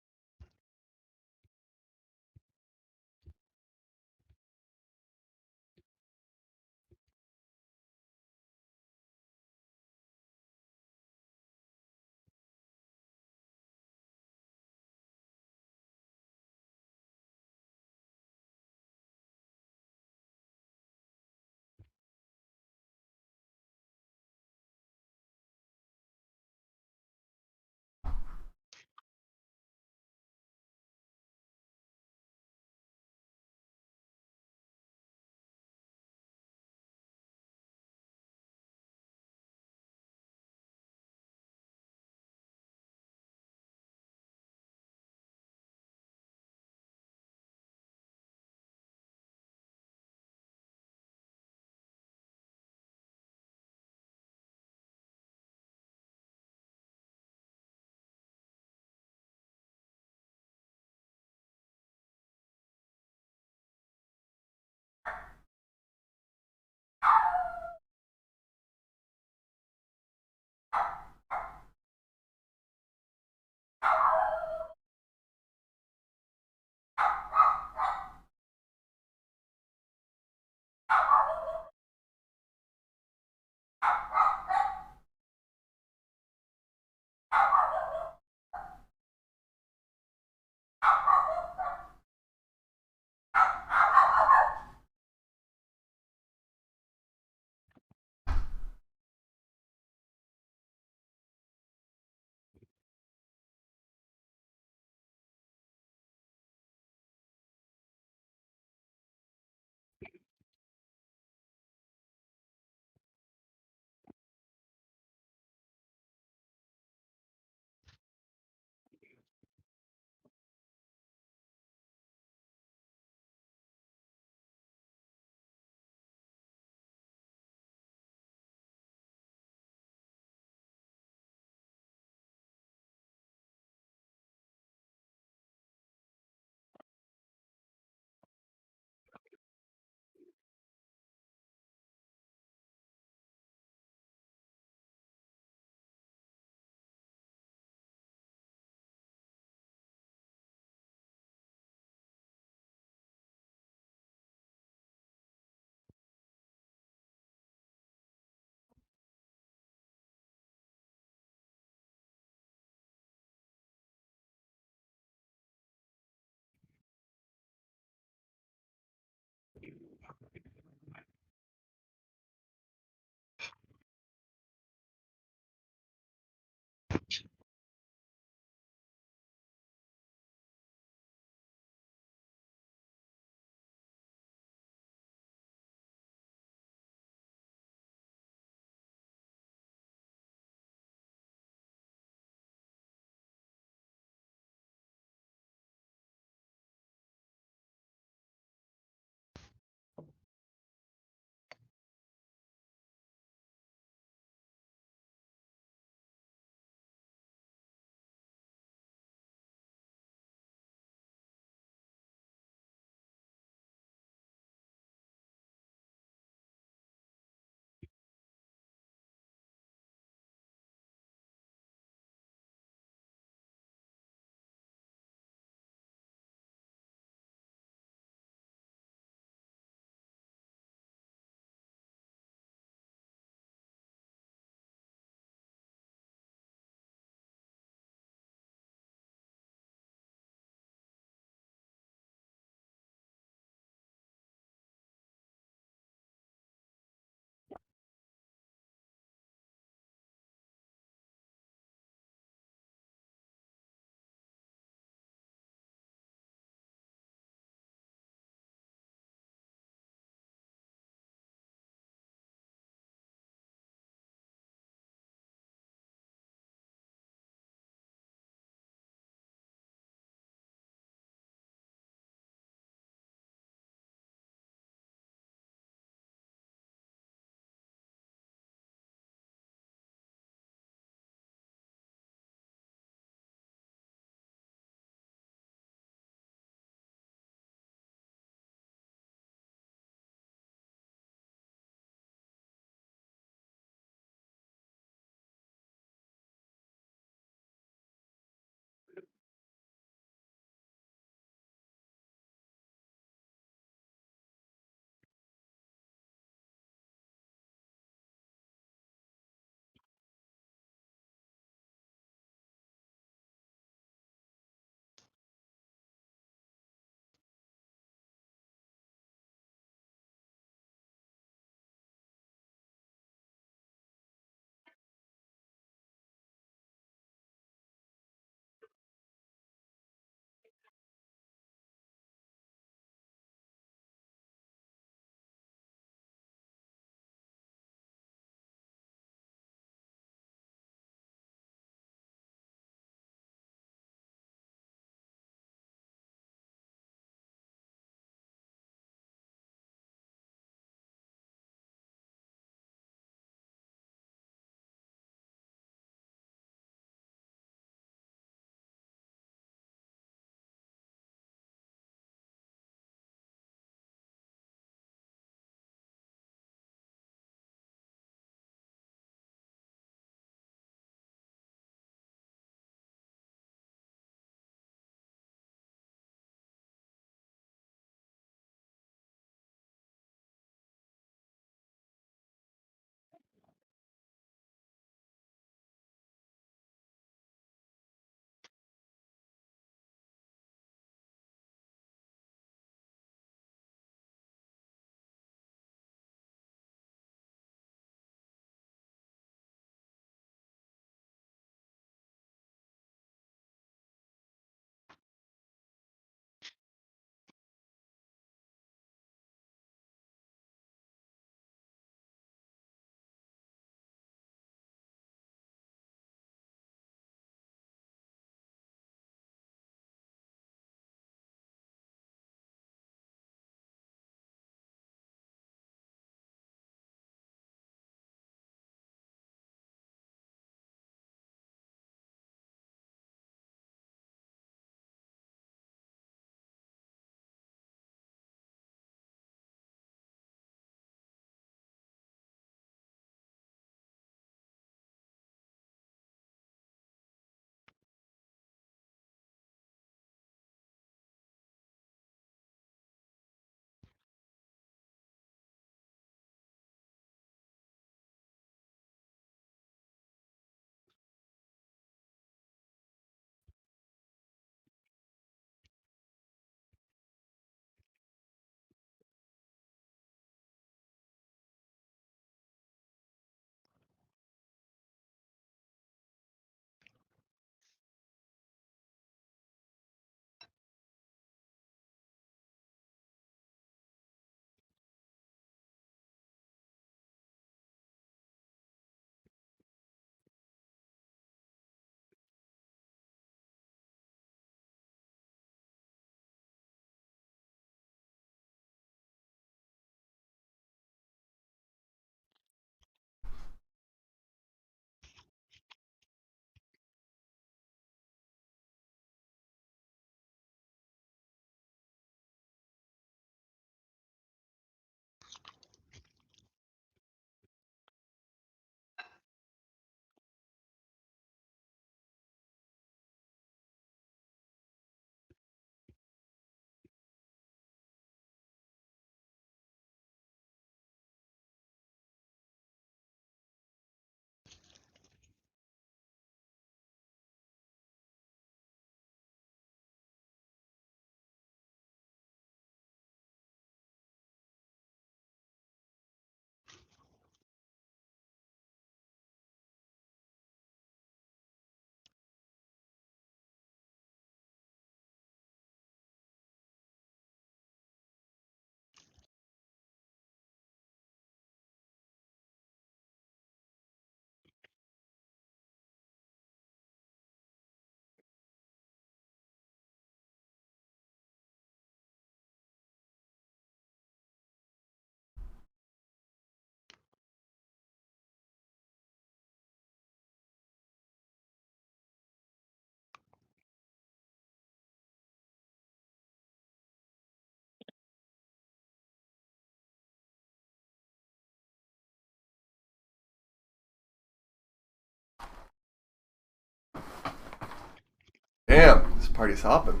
Party's hopping.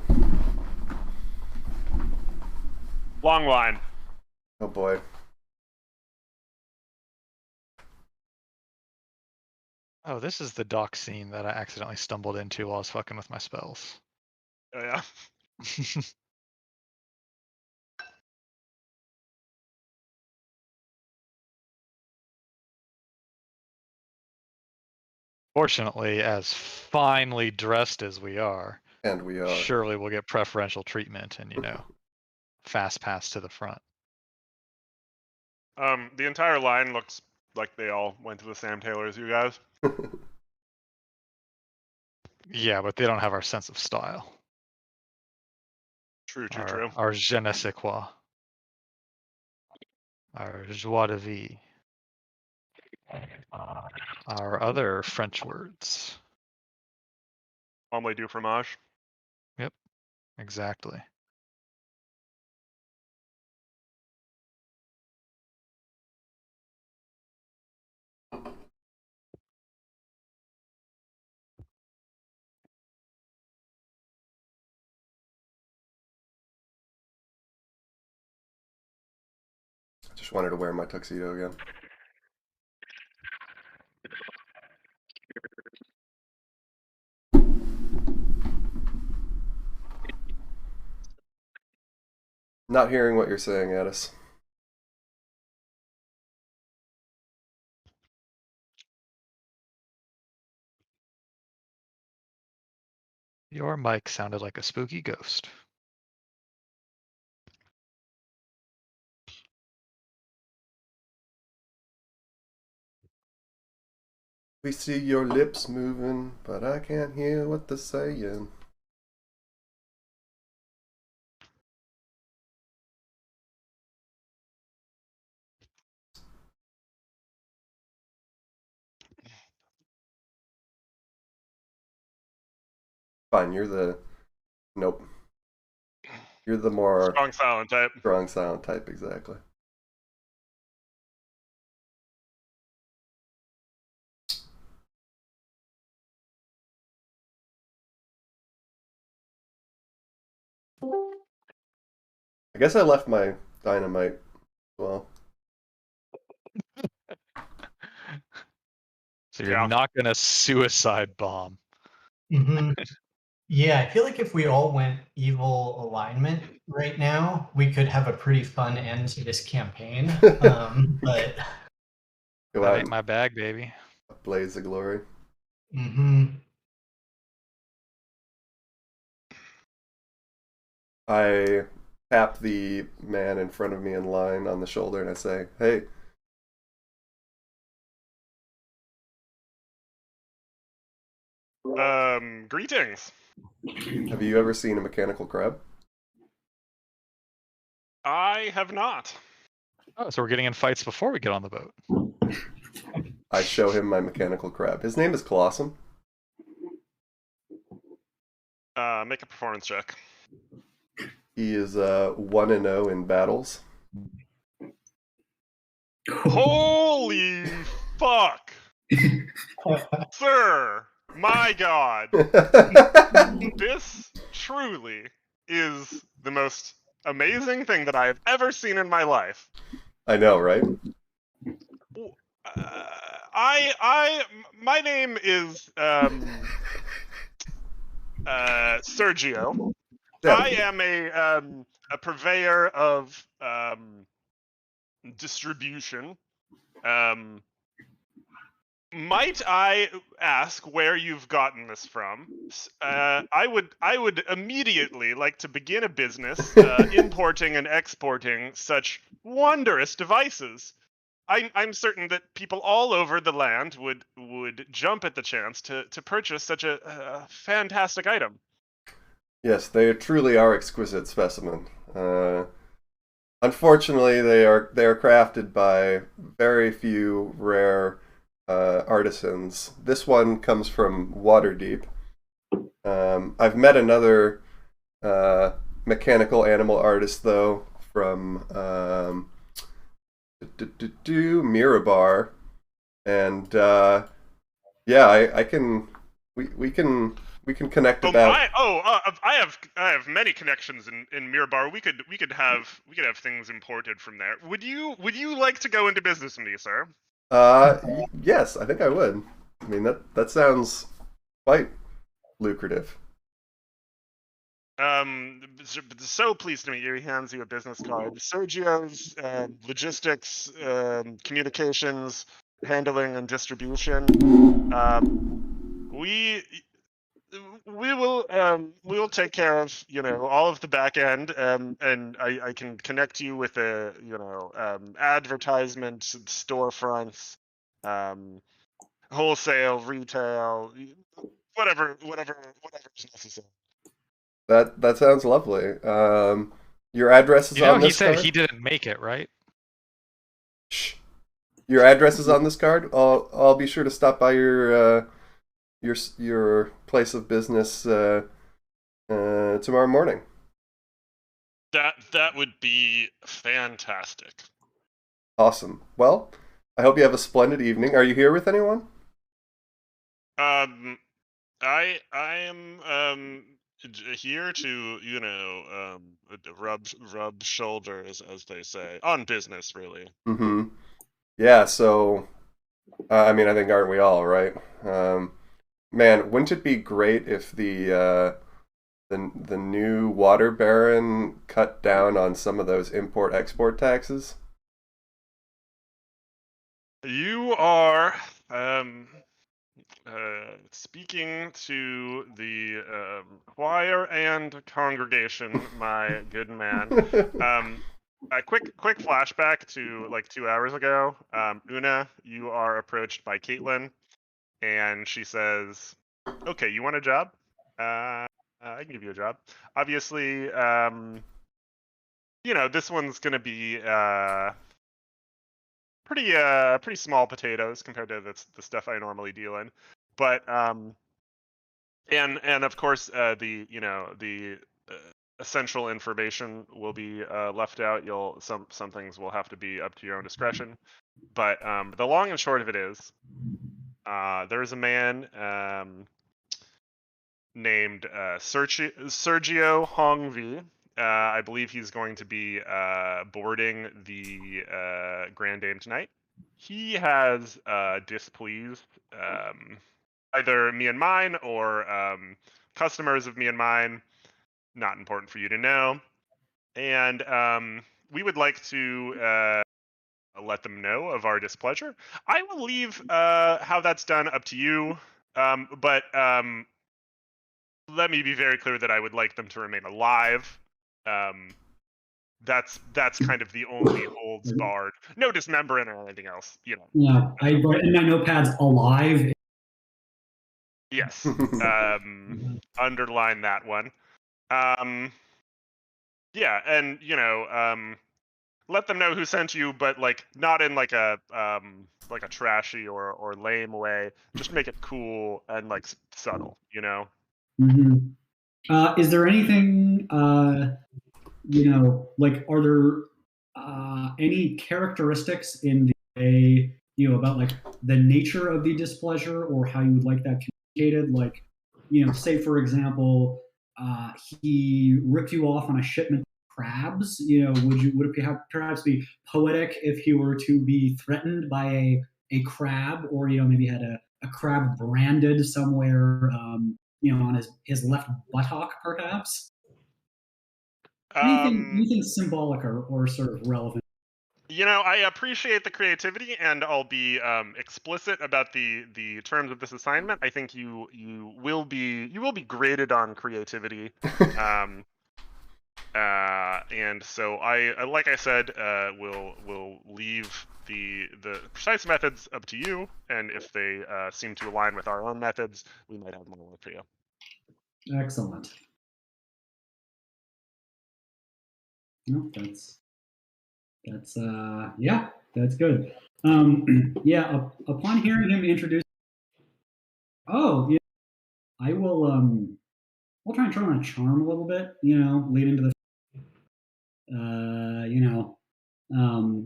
Long line. Oh boy. Oh, this is the dock scene that I accidentally stumbled into while I was fucking with my spells. Oh yeah. Fortunately, as finely dressed as we are, And we are. surely we'll get preferential treatment and, fast pass to the front. The entire line looks like they all went to the Sam Taylor as you guys. Yeah, but they don't have our sense of style. True, true. Our je ne sais quoi. Our joie de vie. Our other French words. Omelette du fromage. Yep, exactly. I just wanted to wear my tuxedo again. Not hearing what you're saying, Addis. Your mic sounded like a spooky ghost. We see your lips moving, but I can't hear what they're saying. Fine, you're the... Nope. You're the more... Strong silent type. Strong silent type, exactly. I guess I left my dynamite as well. So you're not gonna suicide bomb. Mm-hmm. Yeah, I feel like if we all went evil alignment right now, we could have a pretty fun end to this campaign. But Go That out ain't my bag, baby. and blaze the glory. mm-hmm. I tap the man in front of me in line on the shoulder and I say, "Hey, Greetings. have you ever seen a mechanical crab?" I have not. Oh, so we're getting in fights before we get on the boat. I show him my mechanical crab. His name is Colossum. Make a performance check. He is 1-0 in battles. Holy fuck! Sir! My god! This truly is the most amazing thing that I have ever seen in my life. I know, right? My name is Sergio. Yeah. I am a purveyor of distribution. Might I ask where you've gotten this from? I would immediately like to begin a business importing and exporting such wondrous devices. I'm certain that people all over the land would jump at the chance to purchase such a fantastic item. Yes, they truly are exquisite specimen. Unfortunately, they are crafted by very few rare artisans. This one comes from Waterdeep. I've met another mechanical animal artist though from Mirabar, and yeah, I can we can connect Oh, about. I have many connections in Miramar. We could have things imported from there. Would you like to go into business with me, sir? Yes, I think I would. I mean, that sounds quite lucrative. So pleased to meet you. He hands you a business card. Sergio's logistics, communications, handling, and distribution. We we will take care of all of the back end, and I can connect you with a advertisement, storefronts, um, wholesale, retail, whatever is necessary. That sounds lovely. Your address is You know, on he this said card. he didn't make it, right? Shh. Your address is on this card. I'll be sure to stop by your place of business tomorrow morning. That would be fantastic. Awesome. Well, I hope you have a splendid evening. Are you here with anyone? I am here to rub shoulders, as they say, on business, really. Mm-hmm. Yeah. So, I mean, I think aren't we all, right? Man, wouldn't it be great if the new water baron cut down on some of those import-export taxes? You are speaking to the choir and congregation, my good man. A quick flashback to like 2 hours ago. Una, you are approached by Caitlin, and she says, "Okay, you want a job? I can give you a job. Obviously, this one's gonna be pretty small potatoes compared to the stuff I normally deal in, but and of course the essential information will be left out. Some things will have to be up to your own discretion, but the long and short of it is there's a man named Sergio Hongvi. I believe he's going to be boarding the Grand Dame tonight. He has displeased either me and mine or customers of me and mine. Not important for you to know. And we would like to let them know of our displeasure. I will leave how that's done up to you. But let me be very clear that I would like them to remain alive. That's kind of the only holds barred. No dismembering or anything else, Yeah, I write in my notepads alive. Yes. Underline that one. Yeah, and let them know who sent you, but like not in like a trashy or lame way. Just make it cool and like subtle, Mm-hmm. Is there anything, like, are there any characteristics in the way, about like the nature of the displeasure or how you would like that communicated? Like, say for example, he ripped you off on a shipment of crabs. Would it perhaps be poetic if he were to be threatened by a crab, or maybe had a crab branded somewhere, on his left buttock, perhaps? Anything symbolic or sort of relevant? I appreciate the creativity, and I'll be explicit about the terms of this assignment. I think you will be graded on creativity, and so I like I said, will leave the precise methods up to you, and if they seem to align with our own methods, we might have more work for you. Excellent. No, that's yeah, that's good. Yeah, upon hearing him introduce, oh yeah, I will I'll try and turn on a charm a little bit, lead into the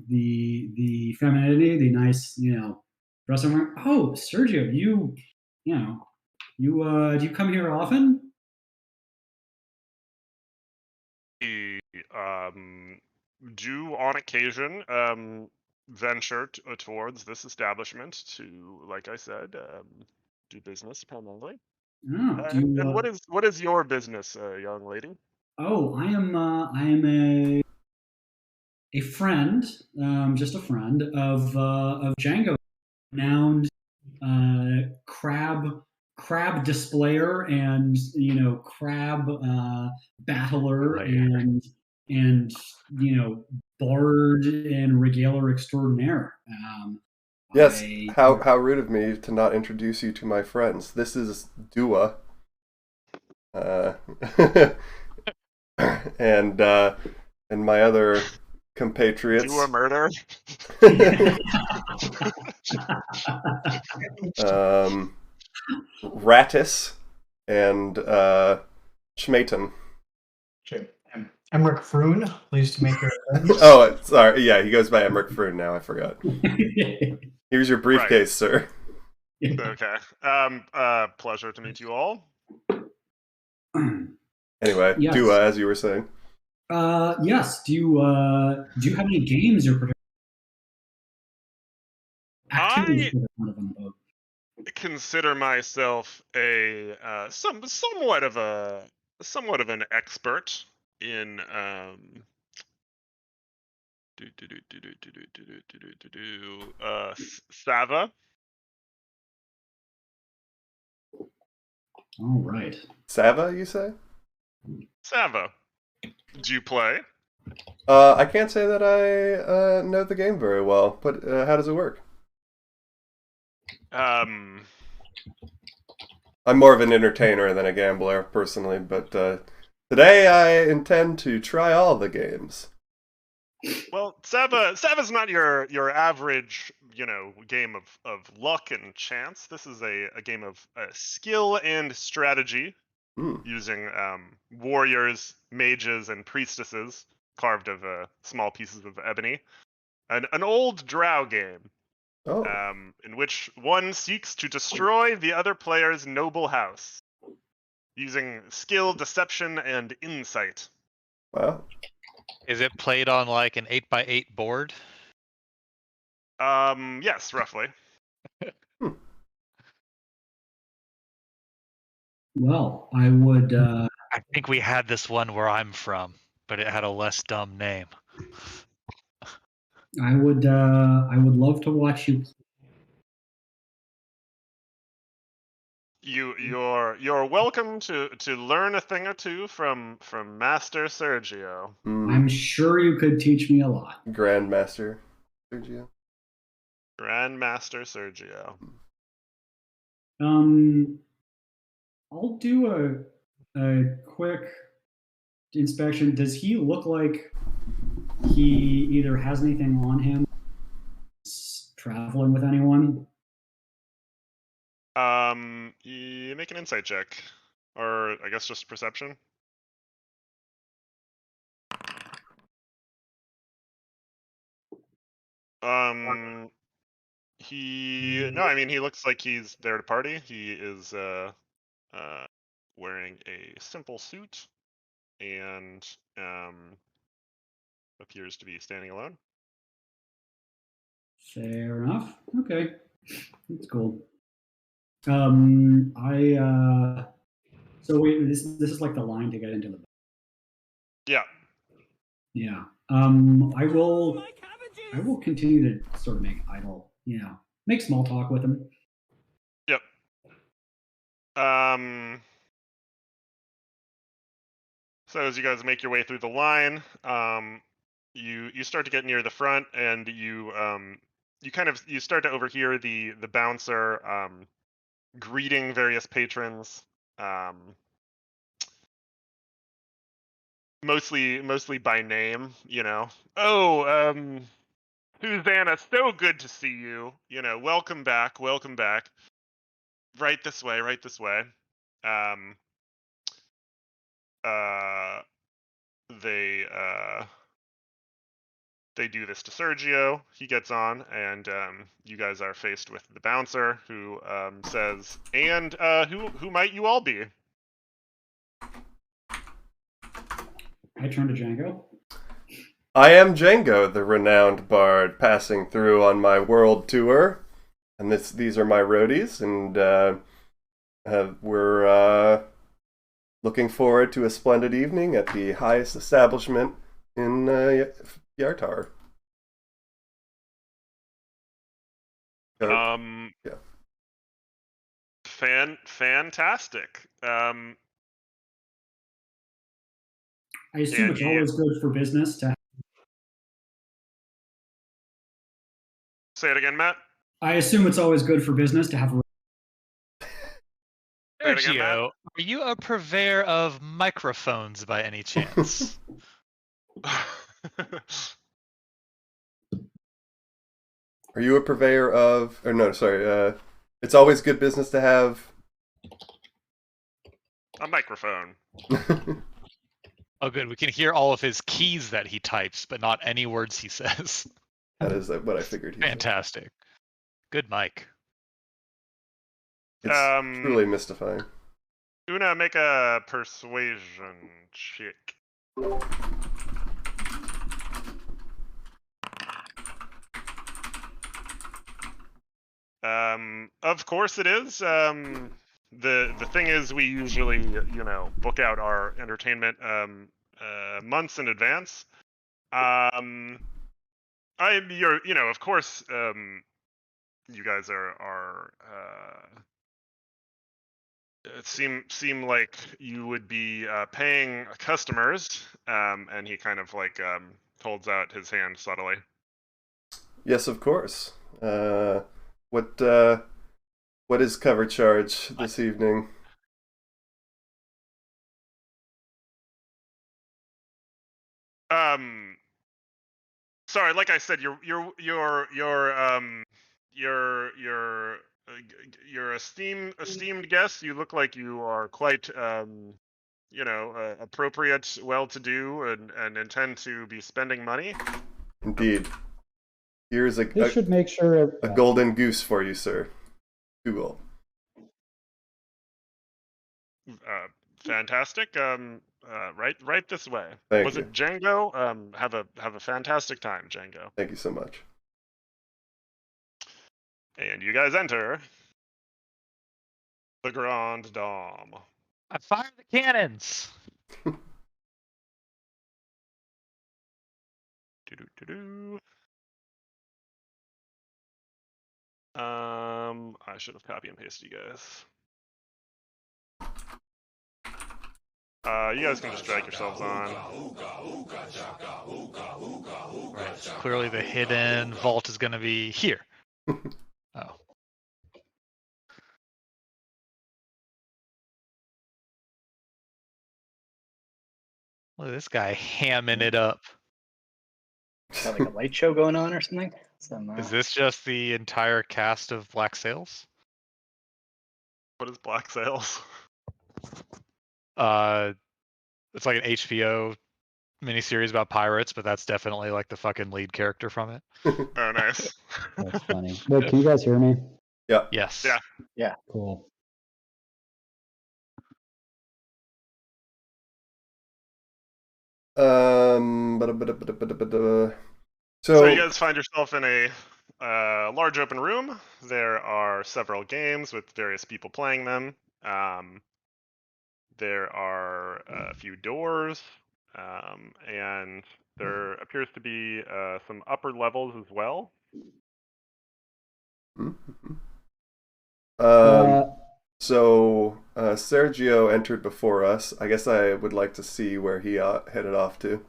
the femininity, the nice, dressing room. Oh, Sergio, you know, You do you come here often? We do on occasion venture towards this establishment to, like I said, do business primarily. Oh, do And, you? and what is your business, young lady? Oh, I am a friend, just a friend of Django, renowned crab displayer and crab battler Player. and bard and regaler extraordinaire. Yes, I how rude of me to not introduce you to my friends. This is Dua. Uh, and my other compatriots. Do a murder? Rattis and Schmaton. Sure. Emmerich Froon, pleased to make your acquaintance. Oh, sorry. Yeah, he goes by Emmerich Froon now. I forgot. Here's your briefcase, sir. Okay. Pleasure to meet you all. Anyway, Yes. Dua, as you were saying. Yes. Do you have any games you're prepared? Activities that are kind of on the boat. Consider myself a somewhat of an expert in Sava. All right. Sava, you say? Sava. Do you play? I can't say that I know the game very well, but how does it work? I'm more of an entertainer than a gambler, personally, but today I intend to try all the games. Well, Sava's not your average, game of luck and chance. This is a game of skill and strategy, using warriors, mages, and priestesses carved of small pieces of ebony. An old drow game, Oh, in which one seeks to destroy the other player's noble house using skill, deception, and insight. wow. Is it played on like an 8x8 board? Yes, roughly. Well, I would. I think we had this one where I'm from, but it had a less dumb name. I would. I would love to watch you. You're welcome to learn a thing or two from Master Sergio. I'm sure you could teach me a lot. Grandmaster Sergio. Grandmaster Sergio. I'll do a quick inspection. Does he look like he either has anything on him, is traveling with anyone? You make an insight check, or I guess just perception. He looks like he's there to party. He is wearing a simple suit and appears to be standing alone. Fair enough. Okay, that's cool. So wait, this is like the line to get into the. Yeah. Yeah. I will continue to sort of make idle, make small talk with him. Yep. So as you guys make your way through the line, you start to get near the front, and you start to overhear the bouncer greeting various patrons, mostly by name. Oh, Susanna, so good to see you. Welcome back, welcome back. Right this way, right this way. They they do this to Sergio. He gets on, and you guys are faced with the bouncer, who says, "And who might you all be?" I turn to Django. I am Django, the renowned bard, passing through on my world tour, and these are my roadies, and we're looking forward to a splendid evening at the highest establishment in Yartar. Yeah. Fantastic. I assume And it's always good for business to. say it again, Matt. I assume it's always good for business to have. Say it again, Matt. Sergio, are you a purveyor of microphones by any chance? Are you a purveyor of? Or no, sorry. It's always good business to have A microphone. Oh, good. We can hear all of his keys that he types, but not any words he says. That is what I figured. Fantastic. Good mic. It's truly mystifying. Una, make a persuasion check. Of course it is. The thing is, we usually, book out our entertainment months in advance. Of course, you guys are seem like you would be paying customers, and he kind of like holds out his hand subtly. Yes, of course. What is cover charge this evening? Sorry, like I said, you're esteemed guest. You look like you are quite appropriate, well-to-do, and intend to be spending money. Indeed. Here's This should make sure a golden goose for you, sir. Google. Fantastic. Right this way. Thank Was you. it Django? Have a fantastic time, Django. Thank you so much. And you guys enter the Grand Dame. I fire the cannons. Do-do-do-do. I should have copy and pasted you guys. You guys can just drag yourselves on. Right. So clearly the hidden vault is going to be here. Oh. Look at this guy hamming it up. Got like a light show going on or something? Is this just the entire cast of Black Sails? What is Black Sails? It's like an HBO miniseries about pirates, but that's definitely like the fucking lead character from it. Oh, nice. That's funny. Wait, can you guys hear me? Yeah. Yes. Yeah. Cool. So you guys find yourself in a large open room. There are several games with various people playing them. There are a few doors, and there appears to be some upper levels as well. So Sergio entered before us. I guess I would like to see where he headed off to.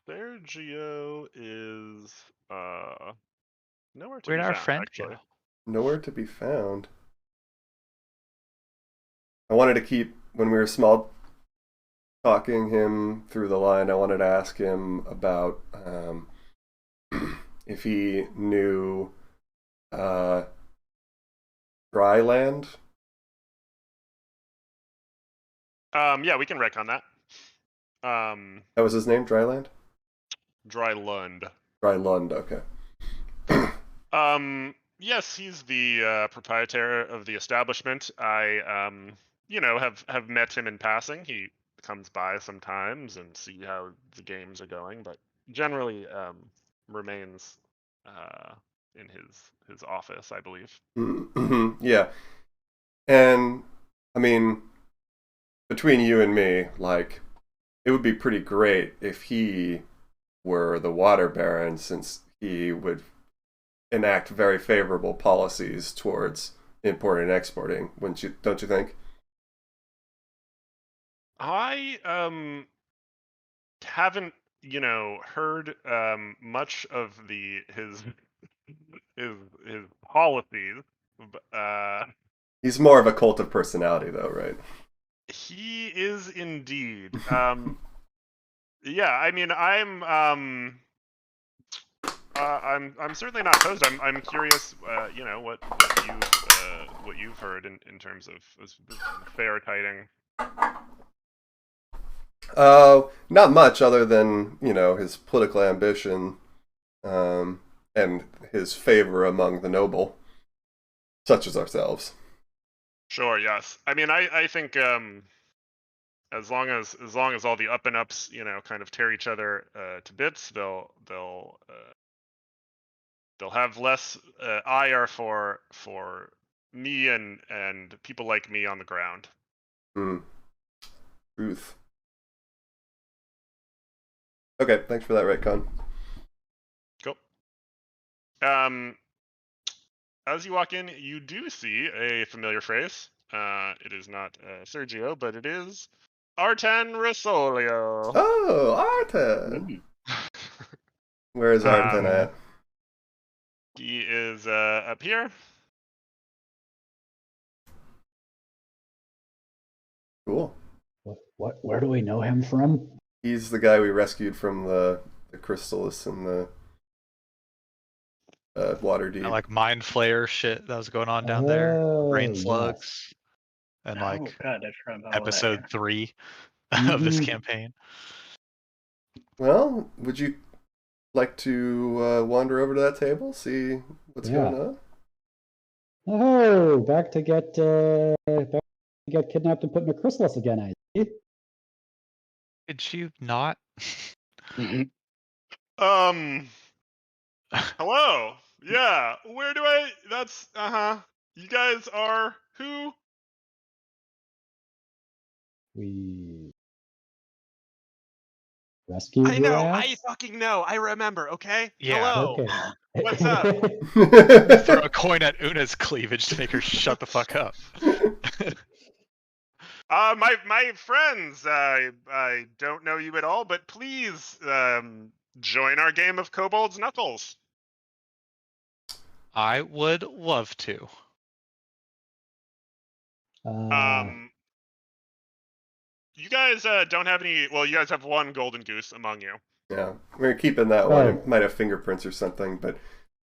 Sergio is nowhere to Where'd be our found, friend actually. go? Nowhere to be found. I wanted to keep, when we were small talking him through the line, I wanted to ask him about if he knew dry land. Yeah, we can wreck on that. That was his name, Dryland? Dry Lund. Drylund, okay. Yes, he's the proprietor of the establishment. I have met him in passing. He comes by sometimes and see how the games are going, but generally remains in his office, I believe. Yeah. And I mean, between you and me, like, it would be pretty great if he were the water baron, since he would enact very favorable policies towards importing and exporting. Wouldn't you? Don't you think? I haven't heard much of his policies. He's more of a cult of personality, though, right? He is indeed. Yeah, I mean, I'm certainly not opposed. I'm curious, what you've heard in terms of fair tiding. Not much other than, his political ambition, and his favor among the noble, such as ourselves. Sure. Yes. I mean, I think as long as all the up and ups, kind of tear each other to bits, they'll have less ire for me and people like me on the ground. Truth. Okay, thanks for that, Retcon. Cool. As you walk in, you do see a familiar face. It is not Sergio, but it is Artan Rosolio. Oh, Artan! Where is Artan at? He is up here. Cool. What? Where do we know him from? He's the guy we rescued from the Chrysalis and the water deep. And like mind flayer shit that was going on down there, brain yes. slugs, and like Oh god, I forgot about all that, episode yeah. 3 of this campaign. Well, would you like to wander over to that table, see what's going on? Oh, back to get kidnapped and put in a chrysalis again, I see. Did you not? Hello. Yeah. Where do I? That's You guys are who? We rescued I know. your ass? I fucking know. I remember. Okay. Yeah. Hello. Okay. What's up? Throw a coin at Una's cleavage to make her shut the fuck up. My friends. I don't know you at all, but please join our game of Kobold's Knuckles. I would love to. You guys don't have any. Well, you guys have one golden goose among you. Yeah, we're keeping that one. It might have fingerprints or something, but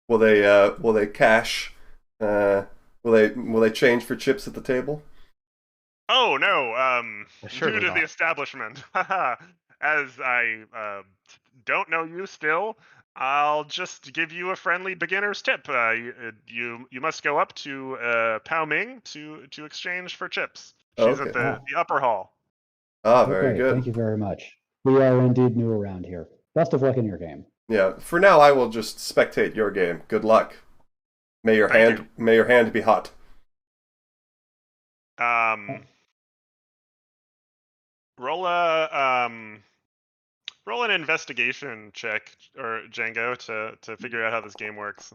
will they cash? Will they change for chips at the table? Oh no, Surely due to not. the establishment. As I don't know you still, I'll just give you a friendly beginner's tip. You must go up to Pao Ming to exchange for chips. She's Okay. at the upper hall. Ah, very good. Thank you very much. We are indeed new around here. Best of luck in your game. Yeah, for now I will just spectate your game. Good luck. May your hand be hot. Roll an investigation check, or Django, to figure out how this game works.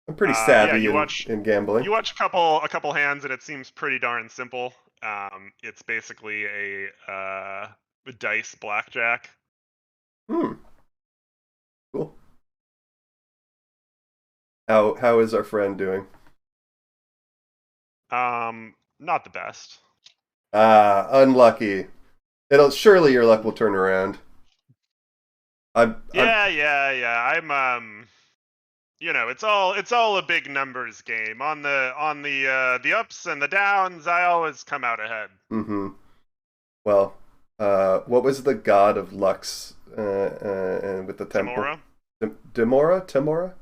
I'm pretty savvy in gambling. You watch a couple hands, and it seems pretty darn simple. It's basically a dice blackjack. Cool. How is our friend doing? Not the best. Unlucky. Surely your luck will turn around. Yeah. I'm it's all a big numbers game. On the ups and the downs, I always come out ahead. Mm-hmm. Well, what was the god of Lux with the temple? Timora? Dimora? Timora?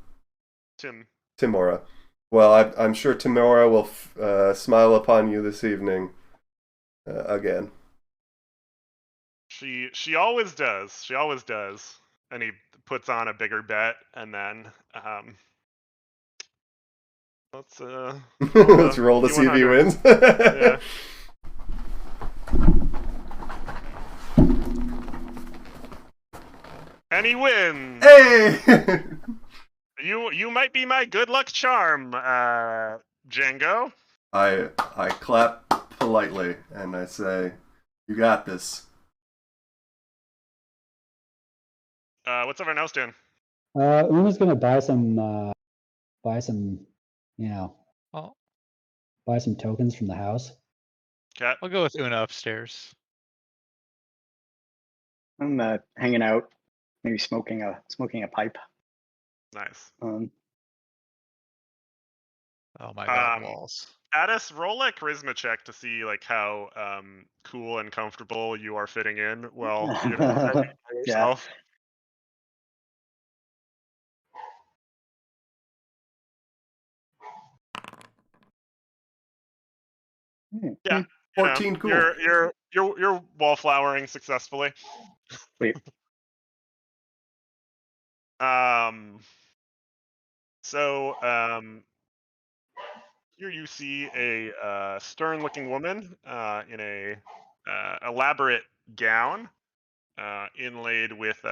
Tim. Timora. Well, I'm sure Timora will smile upon you this evening again. She always does. She always does. And he puts on a bigger bet, and then let's Let's roll to see if he D100. wins. Yeah. And he wins. Hey! You might be my good luck charm, Django. I clap politely and I say, "You got this." What's everyone else doing? Una's gonna buy some, you know, Well, buy some tokens from the house. Cat. I'll go with Una upstairs. I'm hanging out, maybe smoking a pipe. Nice. Oh my god, Um, walls. Addis, roll a charisma check to see like how cool and comfortable you are fitting in. Well, you're by Yeah. yourself. Yeah, 14 cool. you're wallflowering successfully. Wait. So here you see a stern-looking woman in a elaborate gown inlaid with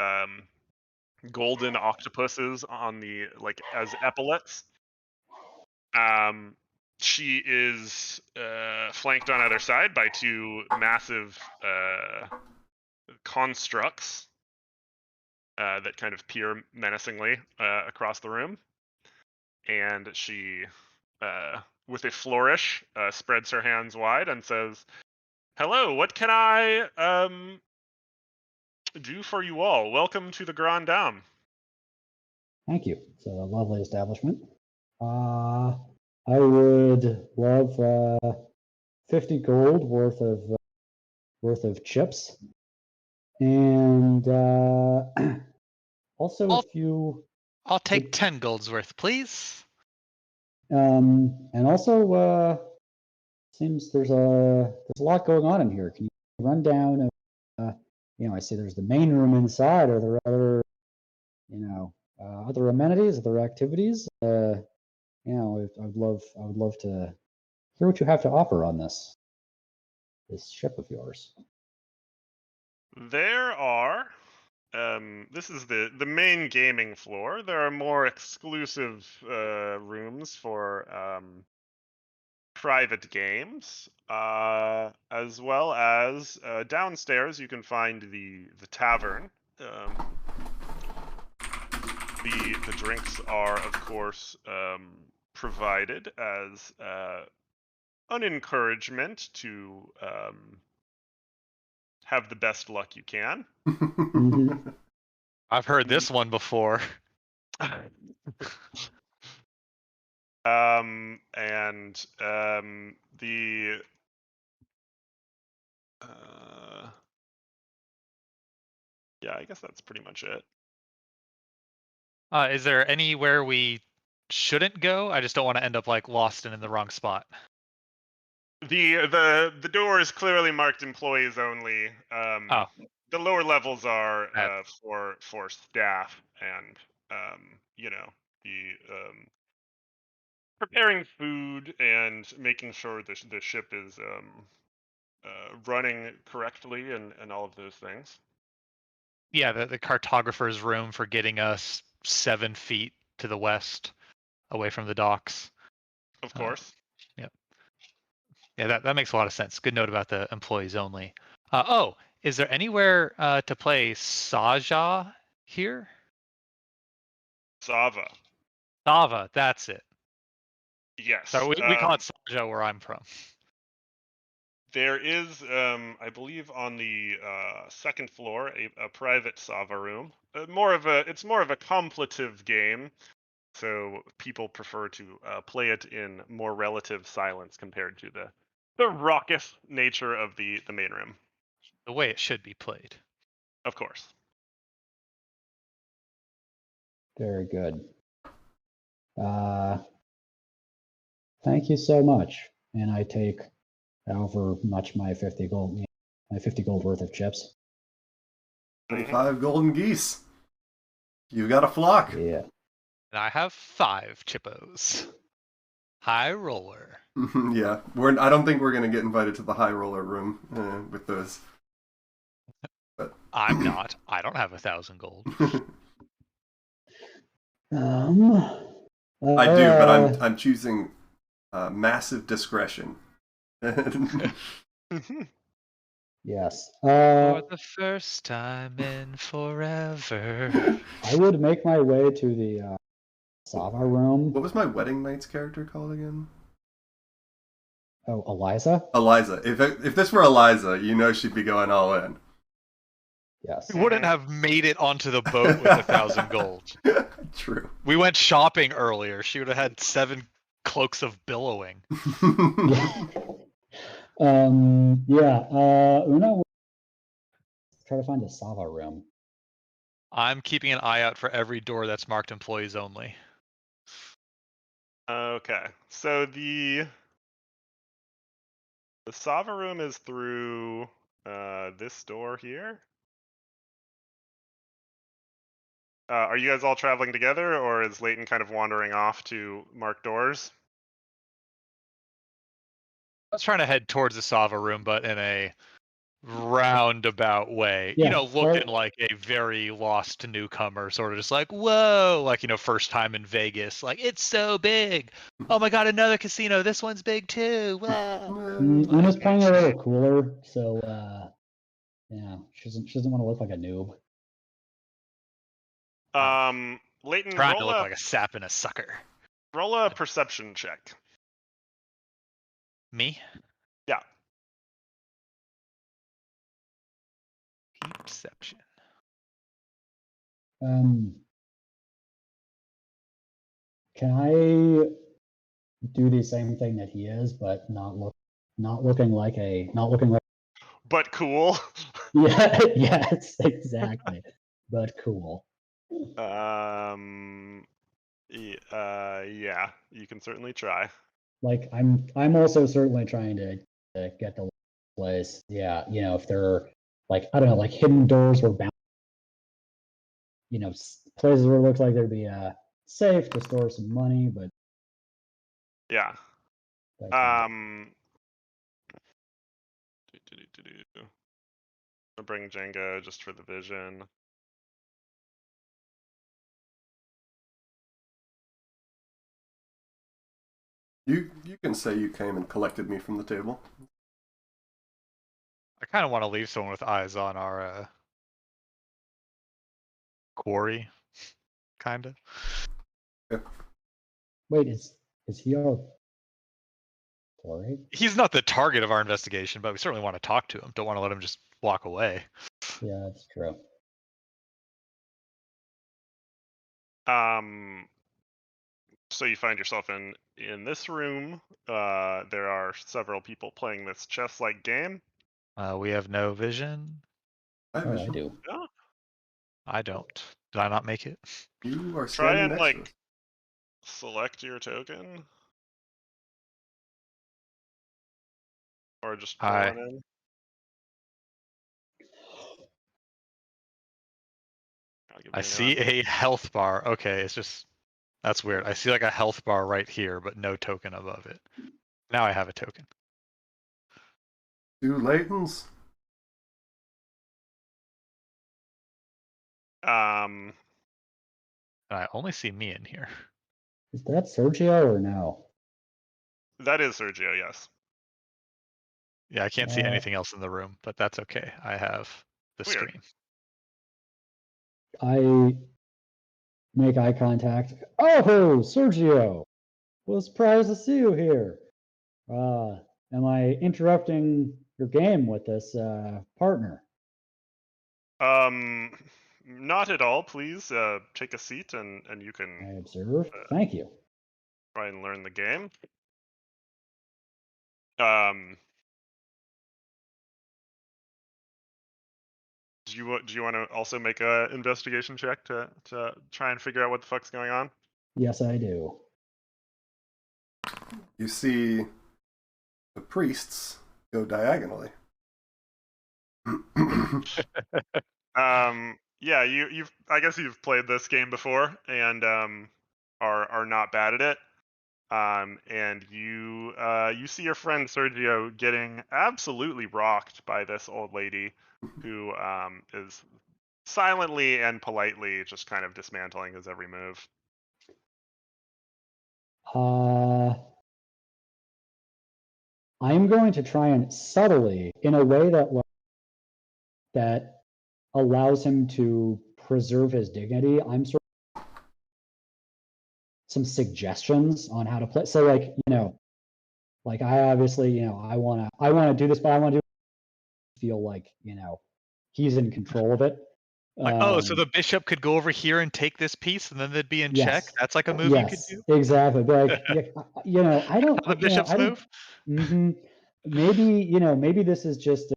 golden octopuses on the as epaulets. She is flanked on either side by two massive constructs that kind of peer menacingly across the room, and she, with a flourish, spreads her hands wide and says, "Hello, what can I do for you all? Welcome to the Grand Dame." Thank you. It's a lovely establishment. I would love 50 gold worth of chips, and also I'll- if you I'll take 10 golds worth, please. and also seems there's a lot going on in here. Can you run down of I see there's the main room inside. Are there other other amenities, other activities? I would love to hear what you have to offer on this ship of yours. There are. This is the main gaming floor. There are more exclusive rooms for private games, as well as downstairs. You can find the tavern. The drinks are, of course, provided as an encouragement to have the best luck you can. I've heard this one before. And the yeah, I guess that's pretty much it. Is there anywhere we shouldn't go? I just don't want to end up like lost and in the wrong spot. The door is clearly marked employees only. Oh. The lower levels are That- for staff and the preparing food and making sure the ship is running correctly and all of those things. Yeah, the cartographer's room for getting us 7 feet to the west, away from the docks. Of course. Yep. Yeah, that makes a lot of sense. Good note about the employees only. Is there anywhere to play Saja here? Sava. Sava, that's it. Yes. So we call it Saja where I'm from. There is, I believe, on the second floor, a private Sava room. It's more of a contemplative game, so people prefer to play it in more relative silence compared to the raucous nature of the main room. The way it should be played. Of course. Very good. Thank you so much. And I take however much my 50 gold, my 50 gold worth of chips. 25 golden geese. You got a flock. Yeah. And I have 5 chippos. High roller. Yeah, I don't think we're gonna get invited to the high roller room with those. But I'm not. I don't have 1,000 gold. I do, but I'm choosing massive discretion. Yes. For the first time in forever. I would make my way to the Sava room. What was my wedding night's character called again? Oh, Eliza? Eliza. If this were Eliza, you know she'd be going all in. Yes. We wouldn't have made it onto the boat with 1,000 gold. True. We went shopping earlier. She would have had 7 cloaks of billowing. Una, try to find the Sava room. I'm keeping an eye out for every door that's marked employees only. Okay, so the Sava room is through this door here. Are you guys all traveling together, or is Leighton kind of wandering off to mark doors? I was trying to head towards the Sava room, but in a roundabout way. Yeah, Looking like a very lost newcomer, sort of just like, whoa, like, first time in Vegas. Like, it's so big. Oh my god, another casino. This one's big too. Whoa. Una's playing a little cooler, so yeah, she doesn't want to look like a noob. Leighton, Trying to look like a sap and a sucker. roll a perception check. Me? Yeah. Perception. Can I do the same thing that he is, but not looking like But cool. Yeah, yes, exactly. But cool. Yeah, you can certainly try. Like I'm also certainly trying to get the place. Yeah, if there are like, I don't know, like hidden doors were bound, places where it looks like there'd be safe to store some money, but Yeah. that I'll bring Django just for the vision. You can say you came and collected me from the table. I kind of want to leave someone with eyes on our quarry, kind of. Yeah. Wait, is he our quarry? He's not the target of our investigation, but we certainly want to talk to him. Don't want to let him just walk away. Yeah, that's true. So you find yourself in this room. There are several people playing this chess-like game. We have no vision. I do. Yeah. I don't. Did I not make it? You are Try standing and next to us. select your token, or just pull one in. I see a health bar. Okay, it's just, that's weird. I see like a health bar right here, but no token above it. Now I have a token. 2 Laytons. And I only see me in here. Is that Sergio or no? That is Sergio, yes. Yeah, I can't see anything else in the room, but that's okay. I have the Weird. screen. I make eye contact. Oh, Sergio! Well, surprised to see you here. Am I interrupting your game with this partner? Not at all. Please take a seat, and you I can observe. Thank you. try and learn the game. do you want to also make a investigation check to try and figure out what the fuck's going on? Yes, I do. You see the priests go diagonally. Yeah, you've I guess you've played this game before and are not bad at it. And you see your friend Sergio getting absolutely rocked by this old lady who is silently and politely just kind of dismantling his every move. I'm going to try and subtly, in a way that allows him to preserve his dignity. I'm sort of some suggestions on how to play. So, like, like I obviously, I want to do this, but I want to feel like, he's in control of it. Like, so the bishop could go over here and take this piece, and then they'd be in check. Yes. That's like a move you could do. Exactly. But like, I don't. The bishop's move. Maybe this is just,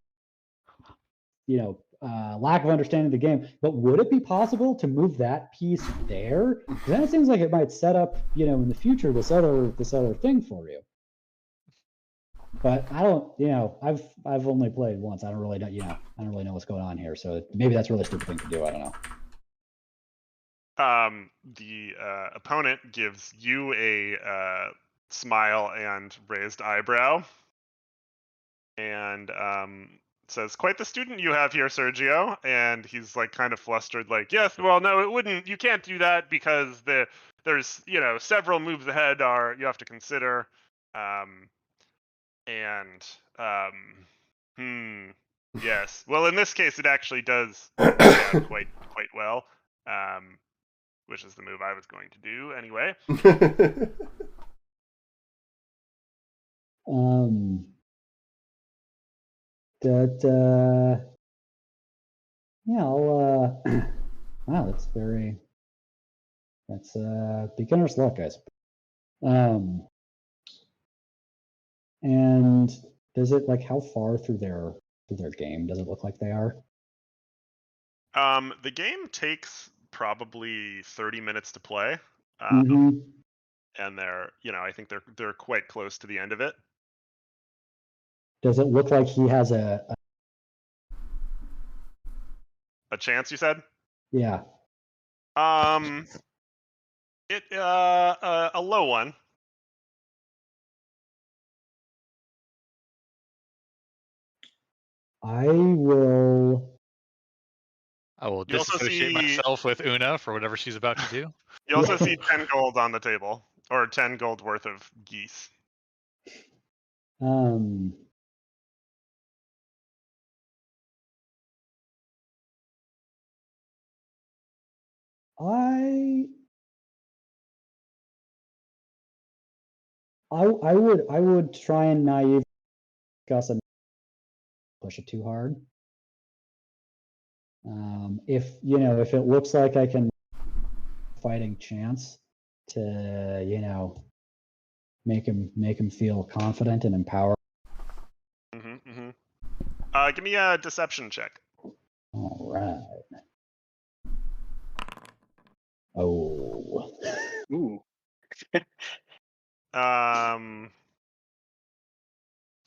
lack of understanding of the game. But would it be possible to move that piece there? Because then it seems like it might set up, in the future this other thing for you. But I don't, I've only played once. I don't really know, I don't really know what's going on here. So maybe that's a really stupid thing to do. I don't know. The opponent gives you a smile and raised eyebrow, and says, "Quite the student you have here, Sergio." And he's like kind of flustered, like, "Yes, well, no, it wouldn't. You can't do that because there's several moves ahead you have to consider." Yes. Well, in this case, it actually does quite well, which is the move I was going to do anyway. Wow, that's beginner's luck, I suppose. And does it, like, how far through their game does it look like they are? The game takes probably 30 minutes to play. Mm-hmm. And they're, I think they're quite close to the end of it. Does it look like he has a chance, you said? Yeah. A low one. I will disassociate myself with Una for whatever she's about to do. You also see 10 gold on the table, or 10 gold worth of geese. I would try and naive Gus and push it too hard. If it looks like I can fighting chance to make him feel confident and empowered. Give me a deception check. All right. Oh. Ooh.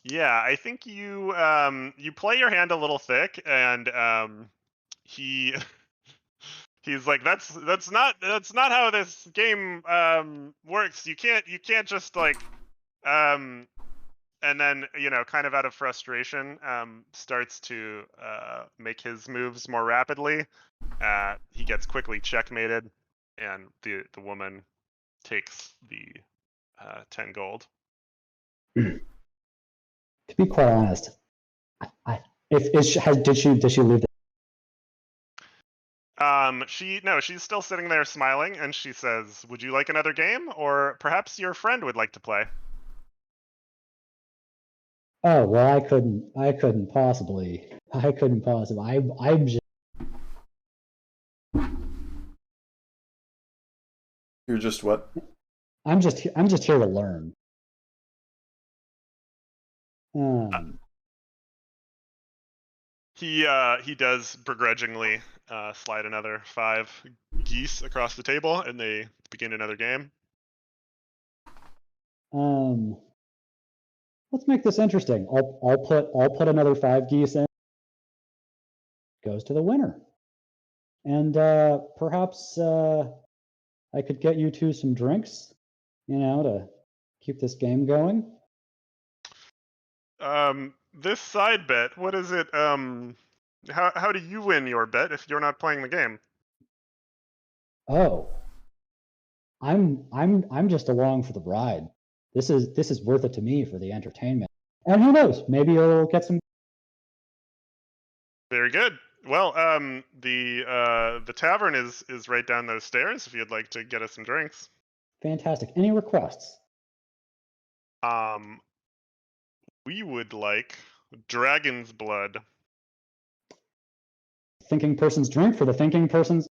Yeah, I think you play your hand a little thick, and he's like, that's not how this game works. You can't just like and then kind of out of frustration starts to make his moves more rapidly. He gets quickly checkmated, and the woman takes the 10 gold. To be quite honest, did she leave? She's still sitting there smiling, and she says, "Would you like another game, or perhaps your friend would like to play?" Oh, well, I couldn't possibly. I'm just. You're just what? I'm just here to learn. He does begrudgingly slide another 5 geese across the table, and they begin another game. Let's make this interesting. I'll put another 5 geese in. Goes to the winner. And perhaps I could get you two some drinks, to keep this game going. This side bet, what is it? How do you win your bet if you're not playing the game? Oh, I'm just along for the ride. This is worth it to me for the entertainment. And who knows? Maybe you'll get some. Very good. Well, the tavern is right down those stairs. If you'd like to get us some drinks. Fantastic. Any requests? We would like dragon's blood. Thinking person's drink for the thinking person's.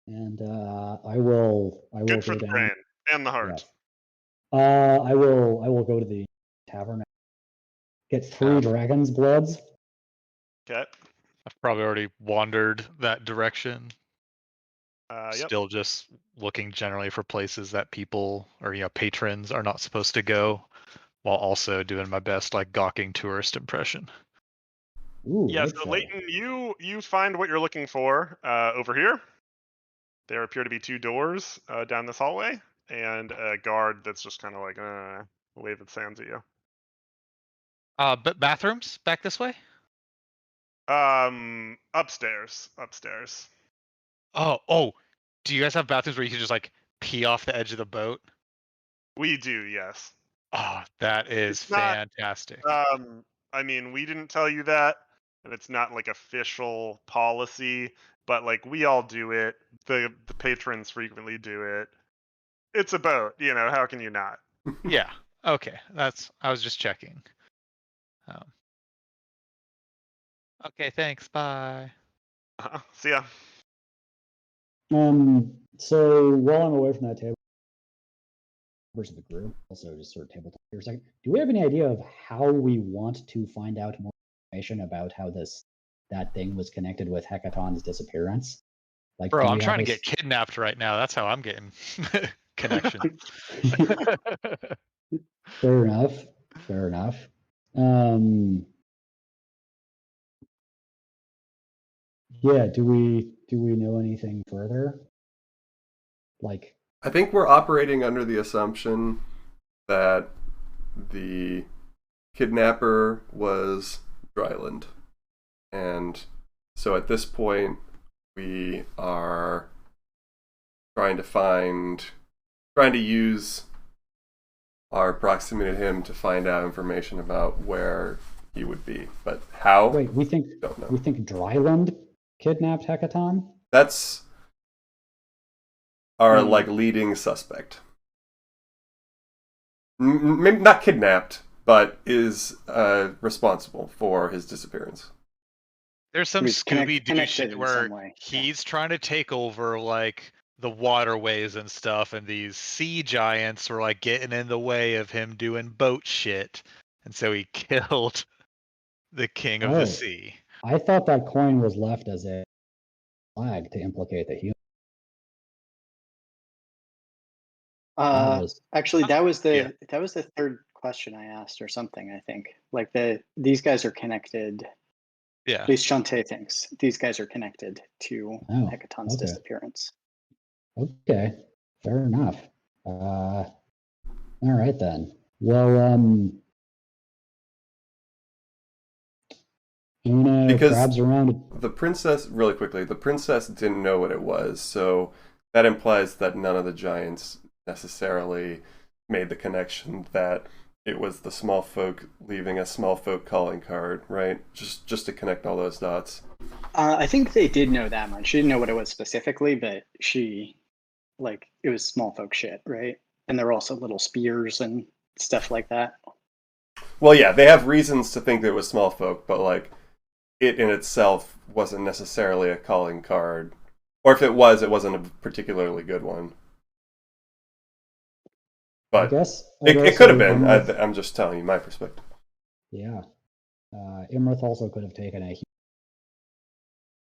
And I will Good for go the down. brain and the heart. Yes. I will go to the tavern. Get 3 dragon's bloods. Okay. I've probably already wandered that direction. Yep. Still just looking generally for places that people or patrons are not supposed to go, while also doing my best gawking tourist impression. Ooh, Yeah, so okay. Leighton, you find what you're looking for over here. There appear to be 2 doors down this hallway, and a guard that's just kind of wave its hands at you. But bathrooms back this way? Upstairs. Oh, do you guys have bathrooms where you can just pee off the edge of the boat? We do, yes. Oh, that is It's not, fantastic. I mean, we didn't tell you that, and it's not official policy, but we all do it. The patrons frequently do it. It's a boat, how can you not? Yeah. Okay. I was just checking. Okay, thanks. Bye. See ya. So while I'm away from that table, members of the group, also just sort of table talk for a second. Do we have any idea of how we want to find out more information about how that thing was connected with Hekaton's disappearance? Bro, I'm trying to get kidnapped right now. That's how I'm getting connection. Fair enough. Yeah, do we know anything further? I think we're operating under the assumption that the kidnapper was Dryland. And so at this point, we are trying to use our proximity to him to find out information about where he would be. But how? Wait, we think Dryland kidnapped Hekaton? That's our leading suspect. Maybe not kidnapped, but is responsible for his disappearance. There's some Scooby-Doo shit where way. he's trying to take over the waterways and stuff, and these sea giants were getting in the way of him doing boat shit, and so he killed the king of the sea. I thought that coin was left as a flag to implicate the human. Actually, that was the third question I asked, or something. I think these guys are connected. Yeah. At least Shantae thinks these guys are connected to Hekaton's disappearance. Okay, fair enough. All right then. Well, because around. The princess didn't know what it was, so that implies that none of the giants necessarily made the connection that it was the small folk leaving a small folk calling card, right? Just to connect all those dots. I think they did know that much. She didn't know what it was specifically, but she, it was small folk shit, right? And there were also little spears and stuff like that. Well, yeah, they have reasons to think that it was small folk, but it in itself wasn't necessarily a calling card. Or if it wasn't a particularly good one. But it could have been. I'm just telling you my perspective. Yeah. Imrith also could have taken a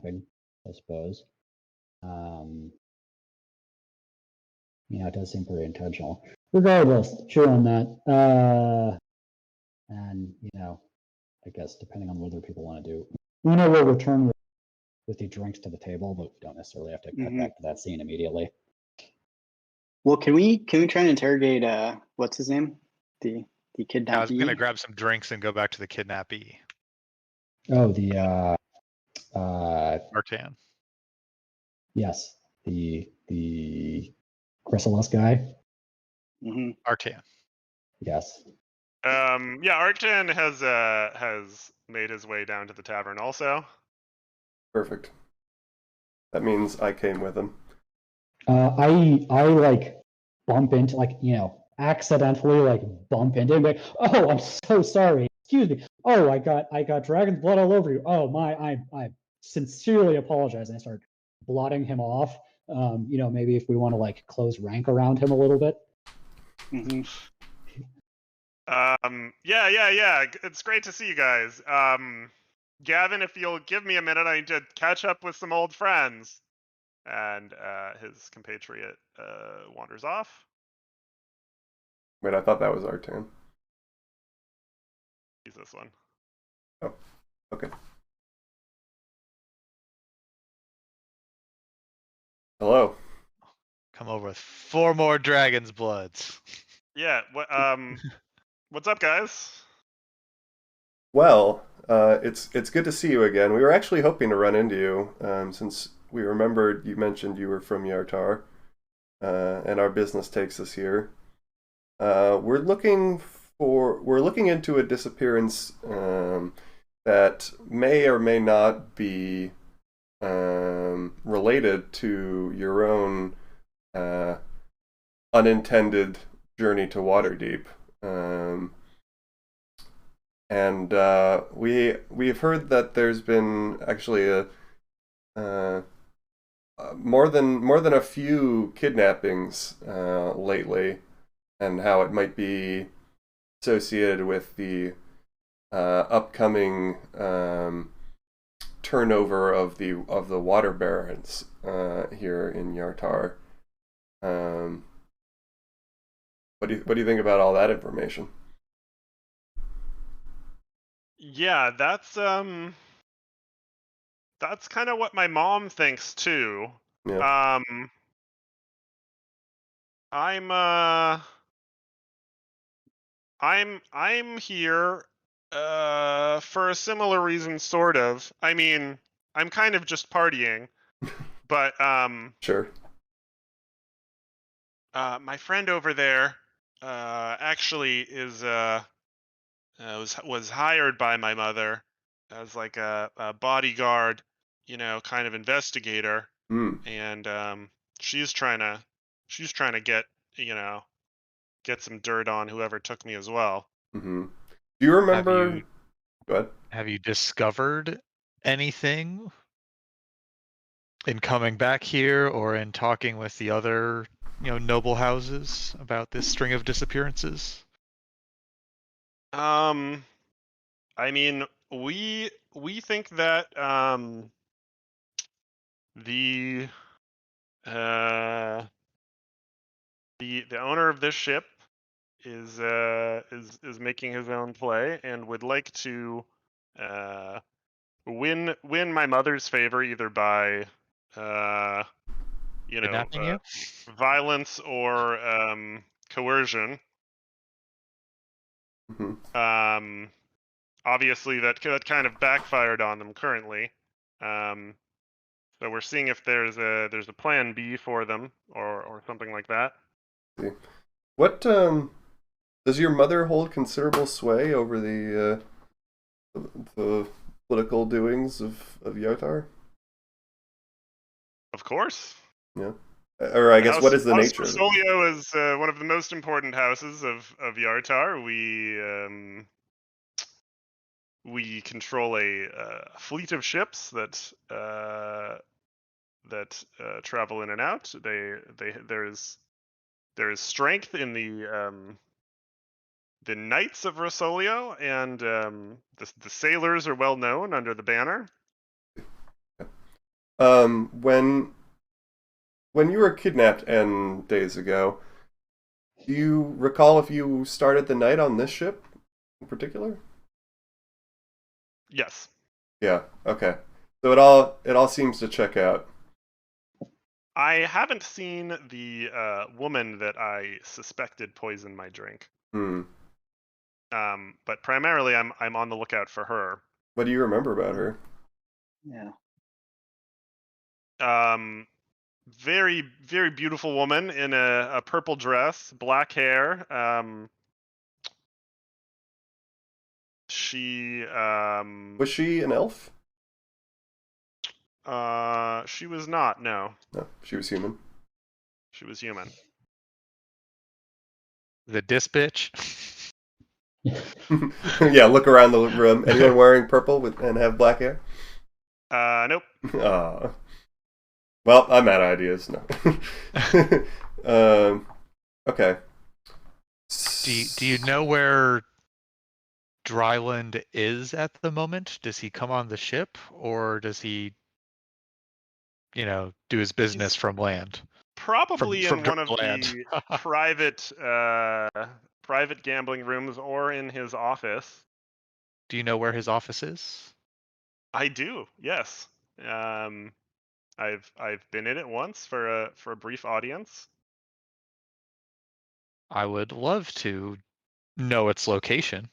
kidnapping, I suppose. It does seem pretty intentional. Regardless, chew on that. And I guess depending on whether people want to do, we'll return with the drinks to the table, but we don't necessarily have to cut back to that scene immediately. Well, can we try and interrogate what's his name? The kidnappee? I was gonna grab some drinks and go back to the kidnappee. Oh, the Artan. Yes, the chrysalis guy. Artan. Yes. Yeah, Artan has made his way down to the tavern also. Perfect. That means I came with him. I like bump into accidentally bump into him. Like, oh, I'm so sorry. Excuse me. Oh, I got dragon's blood all over you. Oh my, I sincerely apologize. And I start blotting him off. Maybe if we want to close rank around him a little bit. Yeah. It's great to see you guys. Gavin, if you'll give me a minute, I need to catch up with some old friends. And his compatriot wanders off. Wait, I thought that was Artan. He's this one. Oh, okay. Hello. Come over with 4 more dragon's bloods. Yeah. What's up, guys? Well, it's good to see you again. We were actually hoping to run into you, since we remembered you mentioned you were from Yartar, and our business takes us here. We're looking into a disappearance that may or may not be related to your own unintended journey to Waterdeep. And we've heard that there's been actually more than a few kidnappings lately, and how it might be associated with the upcoming turnover of the water barons here in Yartar. What do you think about all that information? Yeah, that's kind of what my mom thinks too. Yeah. I'm here for a similar reason, sort of. I mean, I'm kind of just partying, but Sure. my friend over there actually is was hired by my mother as like a bodyguard, kind of investigator, and she's trying to get some dirt on whoever took me as well. Mm-hmm. Do you remember? Go ahead. Have you discovered anything in coming back here or in talking with the other, noble houses about this string of disappearances? I mean, we think that the owner of this ship is making his own play and would like to win my mother's favor either by Kidnapping you? violence or coercion. Mm-hmm. Obviously that kind of backfired on them currently. So we're seeing if there's a plan B for them or something like that. What does your mother hold considerable sway over the political doings of Yartar? Of course. Yeah. Or I guess what is the nature of it? Rosolio is one of the most important houses of Yartar. We control a fleet of ships that travel in and out. There is strength in the Knights of Rosolio, and the sailors are well known under the banner. When you were kidnapped N days ago, do you recall if you started the night on this ship in particular? Yes. Yeah. Okay. So it all seems to check out. I haven't seen the woman that I suspected poisoned my drink. Hmm. But primarily I'm on the lookout for her. What do you remember about her? Yeah. Very, very beautiful woman in a purple dress, black hair. She Was she an elf? she was not. No, No, she was human. she was human. The dis bitch. Yeah, look around the room. Anyone wearing purple and have black hair? Nope. Aw. Well, I'm out of ideas. No. Okay. Do you know where Dryland is at the moment? Does he come on the ship, or does he, do his business from land? Probably From in one of Dreamland. the private gambling rooms or in his office. Do you know where his office is? I do. Yes. I've been in it once for a brief audience. I would love to know its location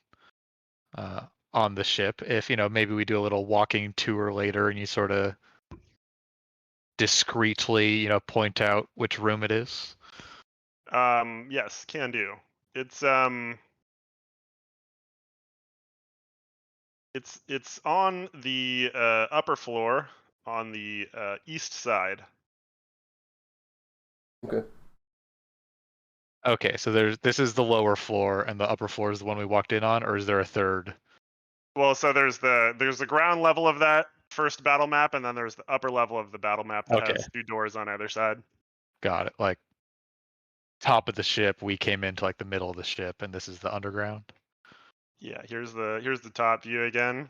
on the ship. If, maybe we do a little walking tour later and you sort of discreetly, point out which room it is. Yes, can do. It's on the upper floor on the east side. Okay. Okay, so this is the lower floor and the upper floor is the one we walked in on, or is there a third? Well, so there's the ground level of that first battle map, and then there's the upper level of the battle map that Okay. has two doors on either side. Got it. Like top of the ship, we came into like the middle of the ship, and this is the underground. Yeah, here's the top view again.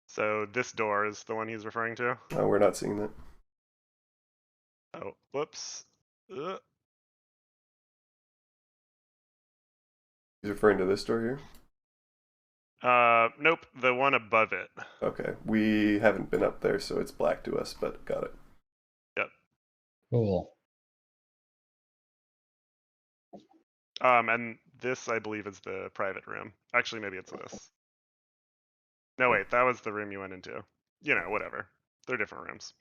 So this door is the one he's referring to. Oh, we're not seeing that. Oh, whoops. He's referring to this door here? Nope, the one above it. Okay. We haven't been up there, so it's black to us, but got it. Yep. Cool. And this, I believe, is the private room. Actually, maybe it's this. No, wait, that was the room you went into. Whatever. They're different rooms.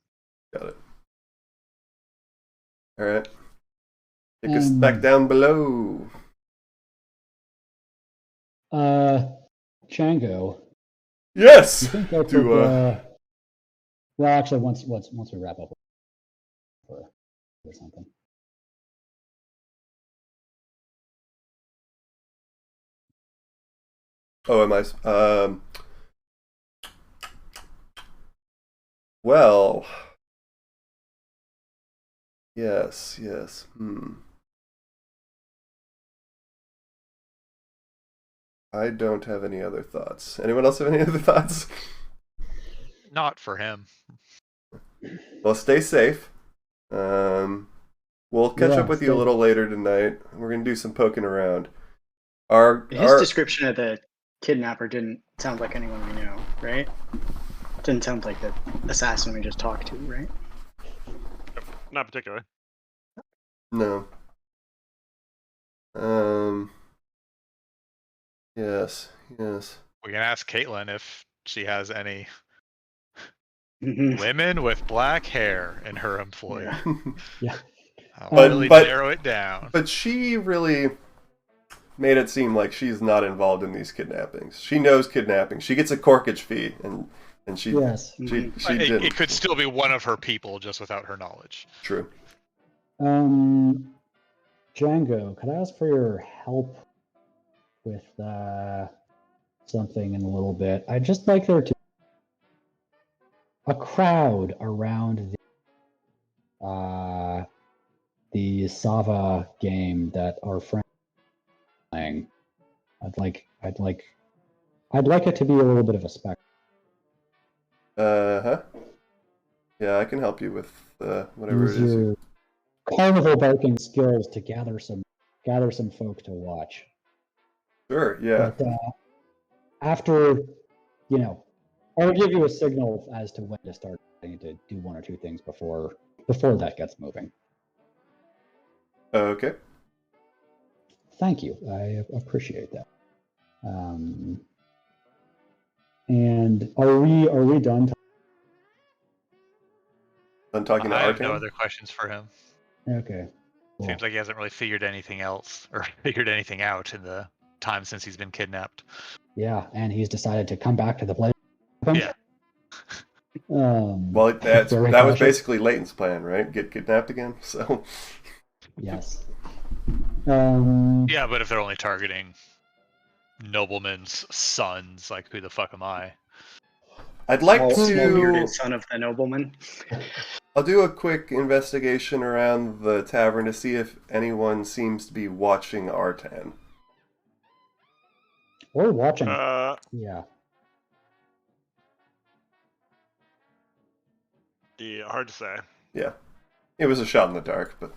Got it. All right. Take us back down below. Django. Yes. I think that's To well, actually, once we wrap up or something. Oh, am I? Well. Yes. I don't have any other thoughts. Anyone else have any other thoughts? Not for him. Well, stay safe. We'll catch up with you a little later tonight. We're gonna do some poking around. His description of the kidnapper didn't sound like anyone we know, right? Didn't sound like the assassin we just talked to, right? Not particularly. No. Yes. We can ask Caitlin if she has any Mhm. women with black hair in her employ. Yeah. Yeah. I'll really narrow it down. But she really made it seem like she's not involved in these kidnappings. She knows kidnapping. She gets a corkage fee, and she Yes. she Mm-hmm. didn't. It could still be one of her people, just without her knowledge. True. Django, could I ask for your help with something in a little bit? I'd just like there to a crowd around the Sava game that our friend is playing. I'd like it to be a little bit of a spectacle. Uh-huh. Yeah, I can help you with whatever Use it is. your carnival barking skills to gather some folk to watch. Sure, yeah. But after, I'll give you a signal as to when to start to do one or two things before that gets moving. Okay. Thank you. I appreciate that. And are we done? I'm talking to I have no Artan. other questions for him. Okay. Cool. Seems like he hasn't really figured anything else or figured anything out in the time since he's been kidnapped. Yeah, and he's decided to come back to the place. Yeah. Well, that very was cautious. basically Leighton's plan, right? Get kidnapped again. So. Yes. Yeah, but if they're only targeting noblemen's sons, like who the fuck am I? I'd like Small to. bearded son of the nobleman. I'll do a quick investigation around the tavern to see if anyone seems to be watching Artan. Or watching. Yeah, hard to say. Yeah. It was a shot in the dark, but.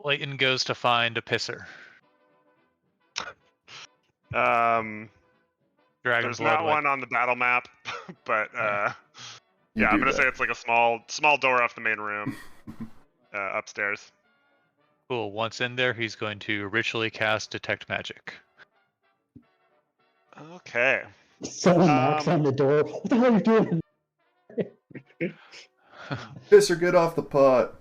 Leighton goes to find a pisser. Dragon There's blood not wet. one on the battle map, but You I'm do gonna that. say it's like a small door off the main room, upstairs. Cool. Once in there, he's going to ritually cast Detect Magic. Okay. Someone knocks on the door. What the hell are you doing? Pisser, get off the pot.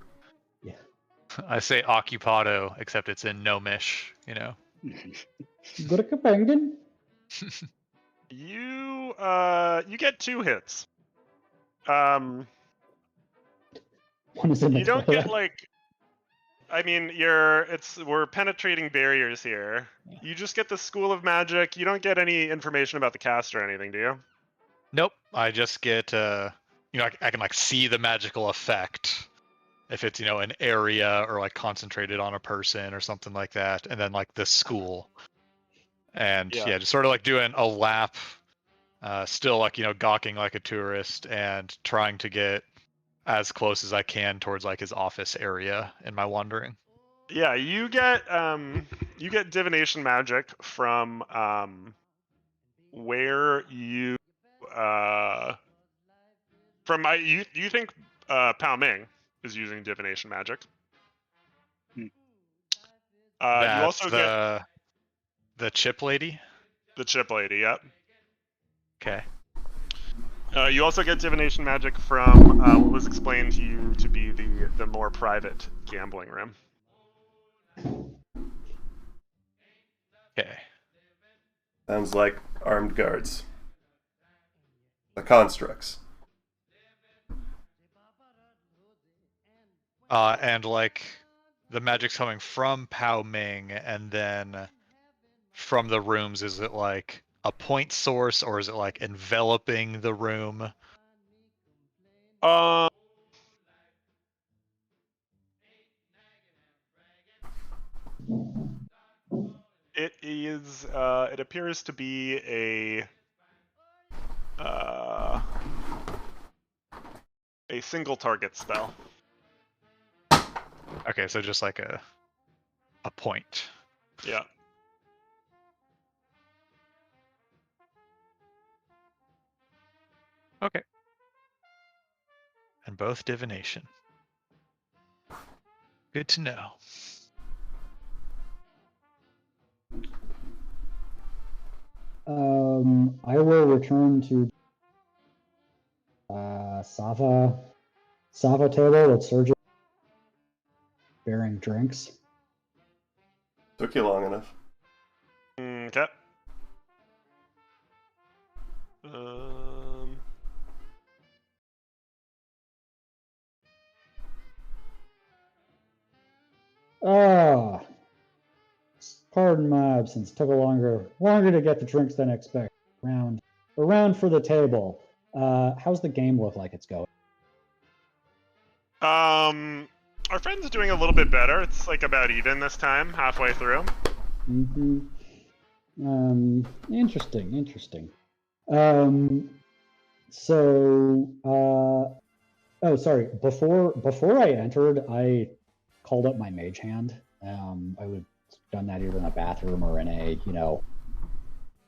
I say occupado, except it's in gnomish, Good at Kapangan. You get 2 hits. One is in the You don't get toilet. like. I mean, we're penetrating barriers here. You just get the school of magic. You don't get any information about the cast or anything, do you? Nope. I just get, I can like see the magical effect. If it's, an area or like concentrated on a person or something like that. And then like the school. And Yeah. just sort of like doing a lap, still like, gawking like a tourist and trying to get as close as I can towards like his office area in my wandering. Yeah, you get divination magic from where you you think Pao Ming is using divination magic. You That's also get the chip lady. the chip lady. Yep. Okay. You also get divination magic from what was explained to you to be the more private gambling room. Okay. Sounds like armed guards. The constructs. And like the magic's coming from Pao Ming, and then from the rooms, is it like a point source or is it like enveloping the room? It is. It appears to be a single target spell. Okay, so just like a point. Yeah. Okay. And both divination. Good to know. I will return to Sava table with Sergio bearing drinks. Took you long enough. Okay. Pardon my absence. Took a longer to get the drinks than expected. Around for the table. How's the game look like it's going? Our friend's doing a little bit better. It's like about even this time, halfway through. Interesting. So, oh, sorry. Before I entered, I called up my mage hand. I would have done that either in a bathroom or in a,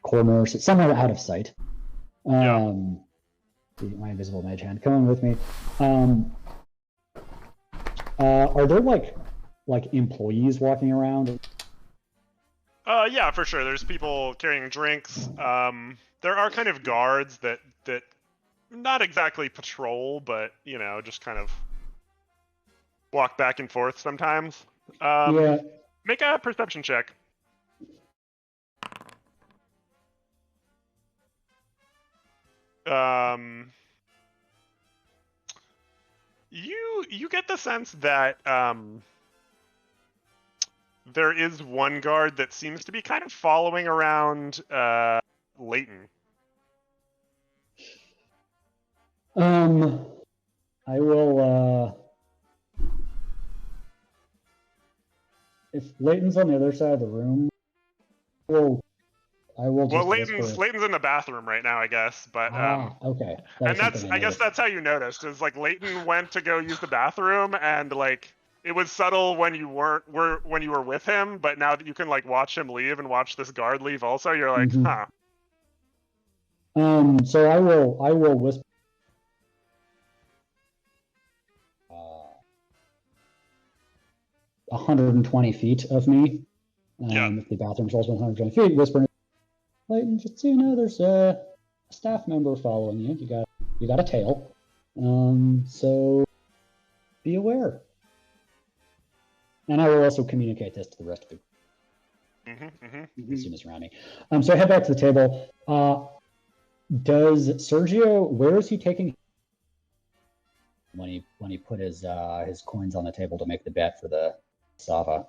corner, somewhere out of sight. Yeah. My invisible mage hand coming with me. Are there like employees walking around? Yeah, for sure. There's people carrying drinks. There are kind of guards that not exactly patrol, but just kind of walk back and forth sometimes. Yeah. Make a perception check. You get the sense that there is one guard that seems to be kind of following around Leighton. I will. If Leighton's on the other side of the room, I will just. Well, whisper. Leighton's in the bathroom right now, I guess. But okay. And I guess that's how you noticed. Is like Leighton went to go use the bathroom, and like it was subtle when you when you were with him, but now that you can like watch him leave and watch this guard leave, also you're like, huh. So I will whisper. 120 feet of me. If the bathroom's also 120 feet, whispering, Leighton, just so you know, there's a staff member following you. You got a tail. So be aware. And I will also communicate this to the rest of the group as soon as around me. So I head back to the table. Does Sergio, where is he taking when he put his coins on the table to make the bet for the Sava?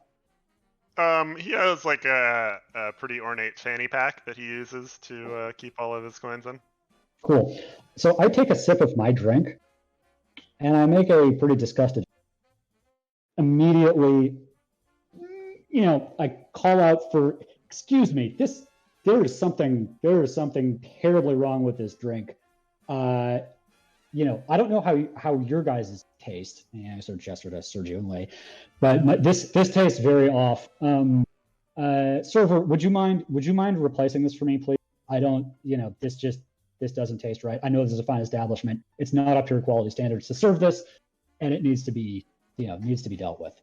He has like a pretty ornate fanny pack that he uses to keep all of his coins in. Cool. So I take a sip of my drink, and I make a pretty disgusted. Immediately, I call out for, excuse me, there is something terribly wrong with this drink. I don't know how your guys' taste, and I sort of gesture to Sergio and Lay, but this tastes very off. Server, would you mind replacing this for me, please? I don't, this doesn't taste right. I know this is a fine establishment. It's not up to your quality standards to serve this, and it needs to be dealt with.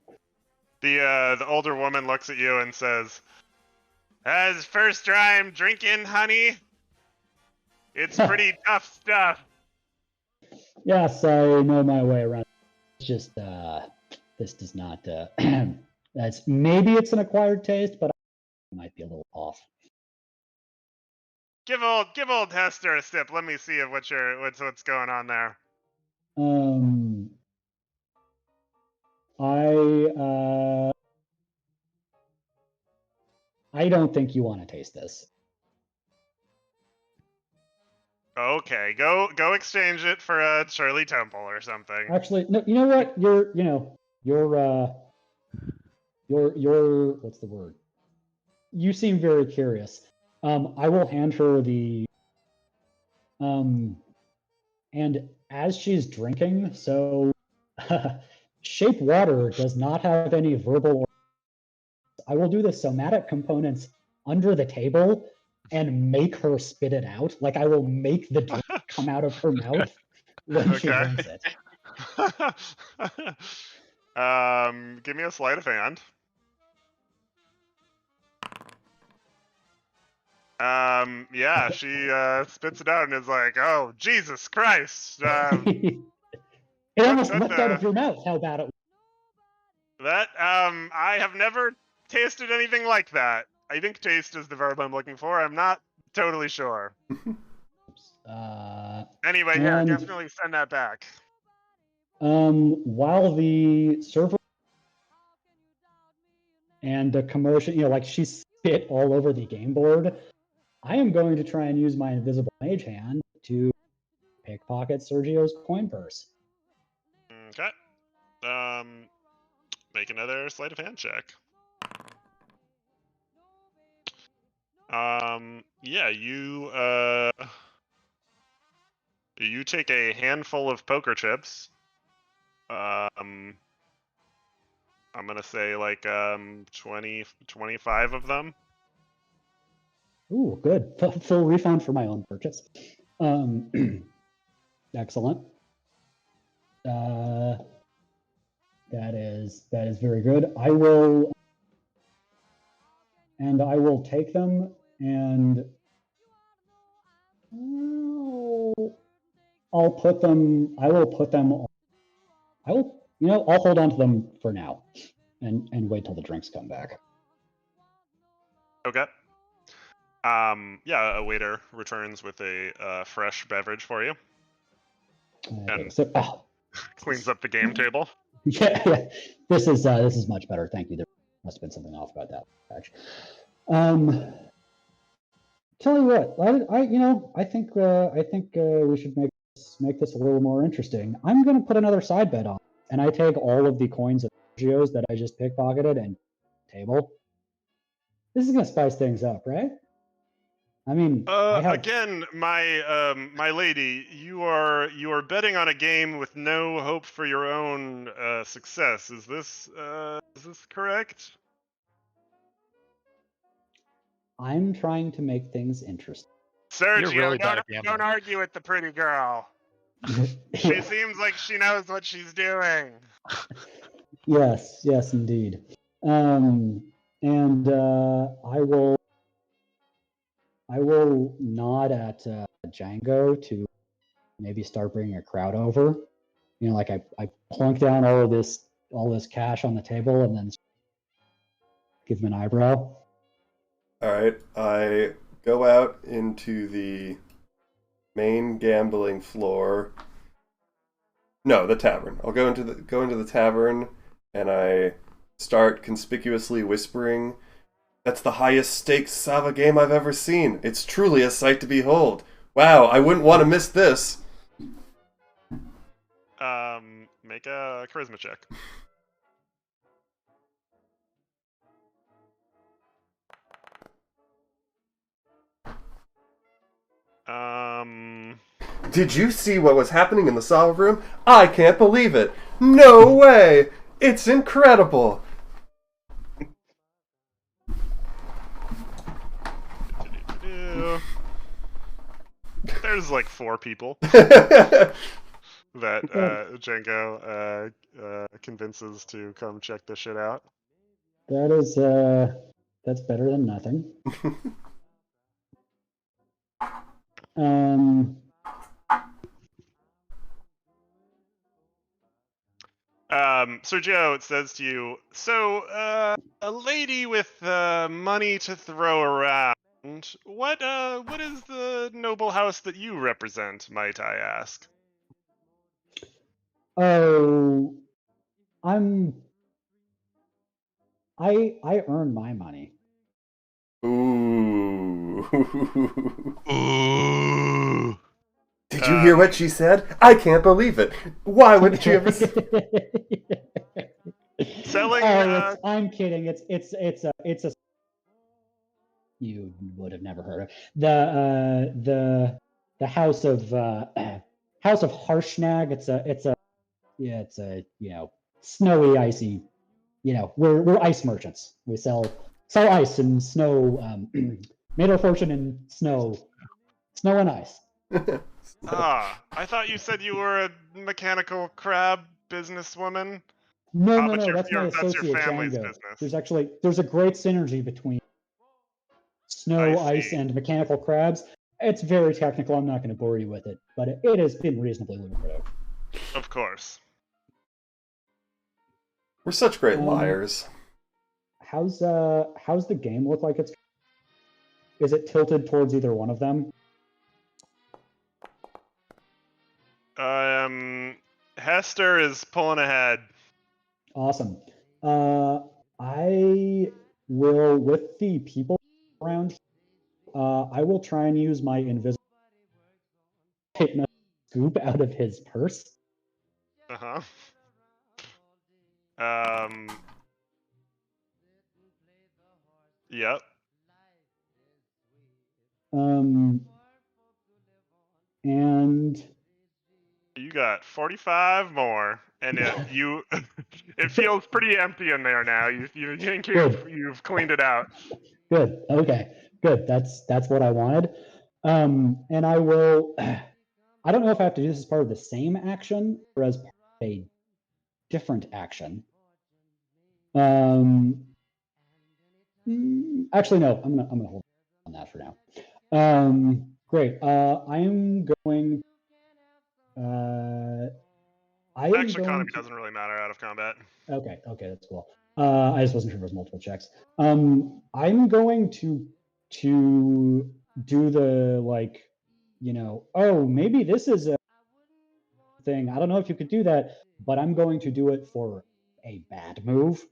The older woman looks at you and says, "As first time drinking, honey, it's pretty tough stuff." Yes, I know my way around. It's just this does not. That's maybe it's an acquired taste, but it might be a little off. Give old Hester a sip. Let me see what's going on there. I don't think you want to taste this. Okay, go exchange it for a Shirley Temple or something. Actually, no. You know what? You're what's the word? You seem very curious. I will hand her the. And as she's drinking, so shape water does not have any verbal. I will do the somatic components under the table and make her spit it out. Like I will make the drink come out of her mouth when she drinks it. Give me a sleight of hand. Yeah, she spits it out and is like, "Oh, Jesus Christ!" It almost leapt out of your mouth. How bad it was. That I have never tasted anything like that. I think taste is the verb I'm looking for. I'm not totally sure. Anyway, yeah, definitely send that back. While the server and the commotion, like she spit all over the game board, I am going to try and use my invisible mage hand to pickpocket Sergio's coin purse. Okay. Make another sleight of hand check. Yeah, you you take a handful of poker chips. I'm gonna say like 20, 25 of them. Ooh, good. Full refund for my own purchase. Excellent. That is very good. I will take them and I'll put them. I will put them. I will. I'll hold on to them for now, and wait till the drinks come back. Okay. Yeah, a waiter returns with a fresh beverage for you. And cleans up the game table. Yeah. This is much better. Thank you. There must have been something off about that. Actually, tell you what, I think we should make this a little more interesting. I'm going to put another side bet on, and I take all of the coins of Sergio's that I just pickpocketed and table. This is going to spice things up, right? I mean, again, my lady, you are betting on a game with no hope for your own success. Is this correct? I'm trying to make things interesting. Sergio, You're really bad at gambling. don't argue with the pretty girl. She seems like she knows what she's doing. Yes, indeed. And I will nod at Django to maybe start bringing a crowd over. Like I plunk down all this cash on the table and then give him an eyebrow. All right, I go out into the main gambling floor. No, the tavern. I'll go into the tavern, and I start conspicuously whispering, "That's the highest stakes Sava game I've ever seen. It's truly a sight to behold. Wow, I wouldn't want to miss this." Make a charisma check. Did you see what was happening in the Sava room? I can't believe it. No way. It's incredible. There's like 4 people that Django convinces to come check this shit out. That's better than nothing. Sergio, it says to you, so, a lady with money to throw around. What is the noble house that you represent, might I ask? Oh, I earn my money. Ooh. Ooh. Did you hear what she said? I can't believe it. Why wouldn't you ever? Selling. I'm kidding. It's a. You would have never heard of the house of Harshnag. It's a snowy, icy. We're ice merchants. We sell ice and snow. Made our fortune in snow and ice. I thought you said you were a mechanical crab businesswoman. No. That's my associate Django. Business. There's a great synergy between snow, ice, and mechanical crabs. It's very technical. I'm not going to bore you with it, but it has been reasonably lucrative. Of course. We're such great liars. How's the game look like? Is it tilted towards either one of them? Hester is pulling ahead. Awesome. I will, with the people around here, I will try and use my invisible scoop out of his purse. Uh-huh. Yep. And You got 45 more, and it feels pretty empty in there now. You think you've cleaned it out. Good. Okay. Good. That's what I wanted. And I will. I don't know if I have to do this as part of the same action or as part of a different action. Actually, no. I'm gonna hold on that for now. Great. I am going. Action economy doesn't really matter out of combat. Okay, that's cool. I just wasn't sure if it was multiple checks. I'm going to do the like, oh, maybe this is a thing. I don't know if you could do that, but I'm going to do it for a bad move.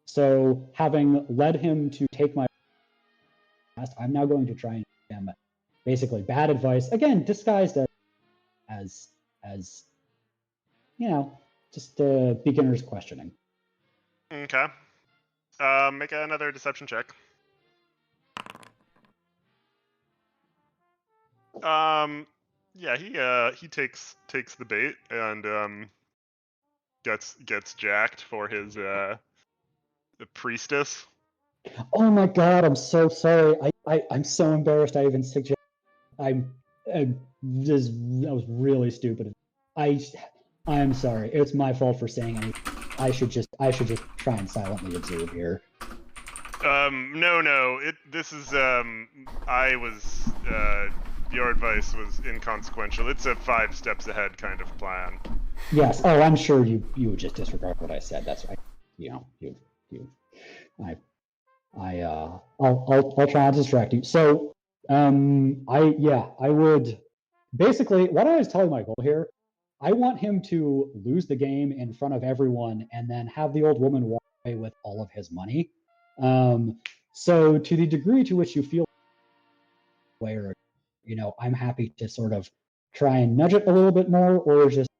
So having led him to take my past, I'm now going to try and give him basically bad advice, again, disguised as just beginner's questioning. Okay. Make another deception check. Yeah, he takes the bait and gets jacked for his the priestess. Oh my god, I'm so sorry. I'm so embarrassed I even suggested. That was really stupid. I'm sorry. It's my fault for saying anything. I should just try and silently observe here. No. This is your advice was inconsequential. It's a 5 steps ahead kind of plan. Yes. Oh, I'm sure you would just disregard what I said. That's right. I'll try and distract you. So, I would basically what I was telling Michael here. I want him to lose the game in front of everyone and then have the old woman walk away with all of his money. So to the degree to which you feel where, I'm happy to sort of try and nudge it a little bit more, or just.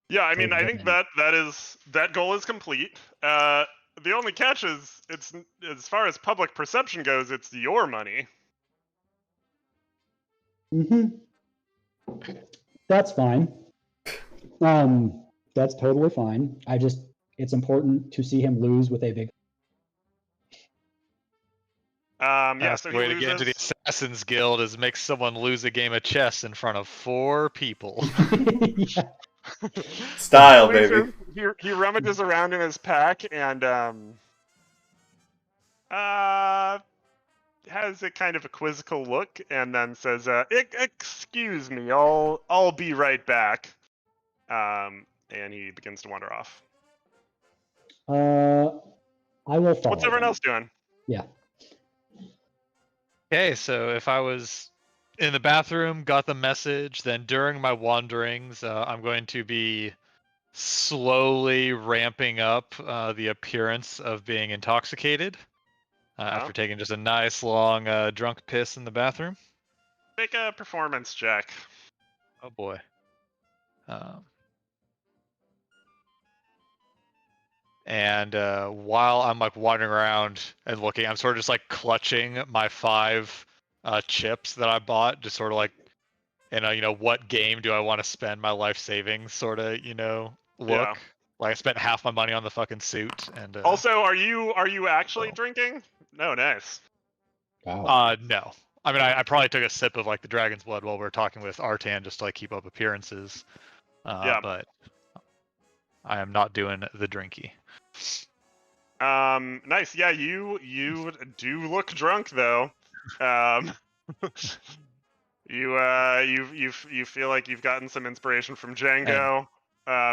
Yeah, I mean, I think that goal is complete. The only catch is it's as far as public perception goes, it's your money. That's fine. That's totally fine. It's important to see him lose with a big. So the way to get into the Assassin's Guild is make someone lose a game of chess in front of 4 people. Yeah. Style, baby. He rummages around in his pack and has a kind of a quizzical look, and then says, "Excuse me, I'll be right back." And he begins to wander off. I will follow. What's everyone else doing? Yeah. Okay, so if I was in the bathroom, got the message, then during my wanderings, I'm going to be slowly ramping up the appearance of being intoxicated after taking just a nice long drunk piss in the bathroom. Make a performance check. Oh boy. And while I'm like wandering around and looking, I'm sort of just like clutching my 5 chips that I bought, just sort of like, what game do I want to spend my life savings sort of, look. Yeah. Like I spent half my money on the fucking suit. And also, are you actually drinking? No, nice. Wow. No. I mean, I probably took a sip of like the dragon's blood while we were talking with Artan just to like keep up appearances. But I am not doing the drinky. Nice. Yeah, you do look drunk though. You feel like you've gotten some inspiration from Django.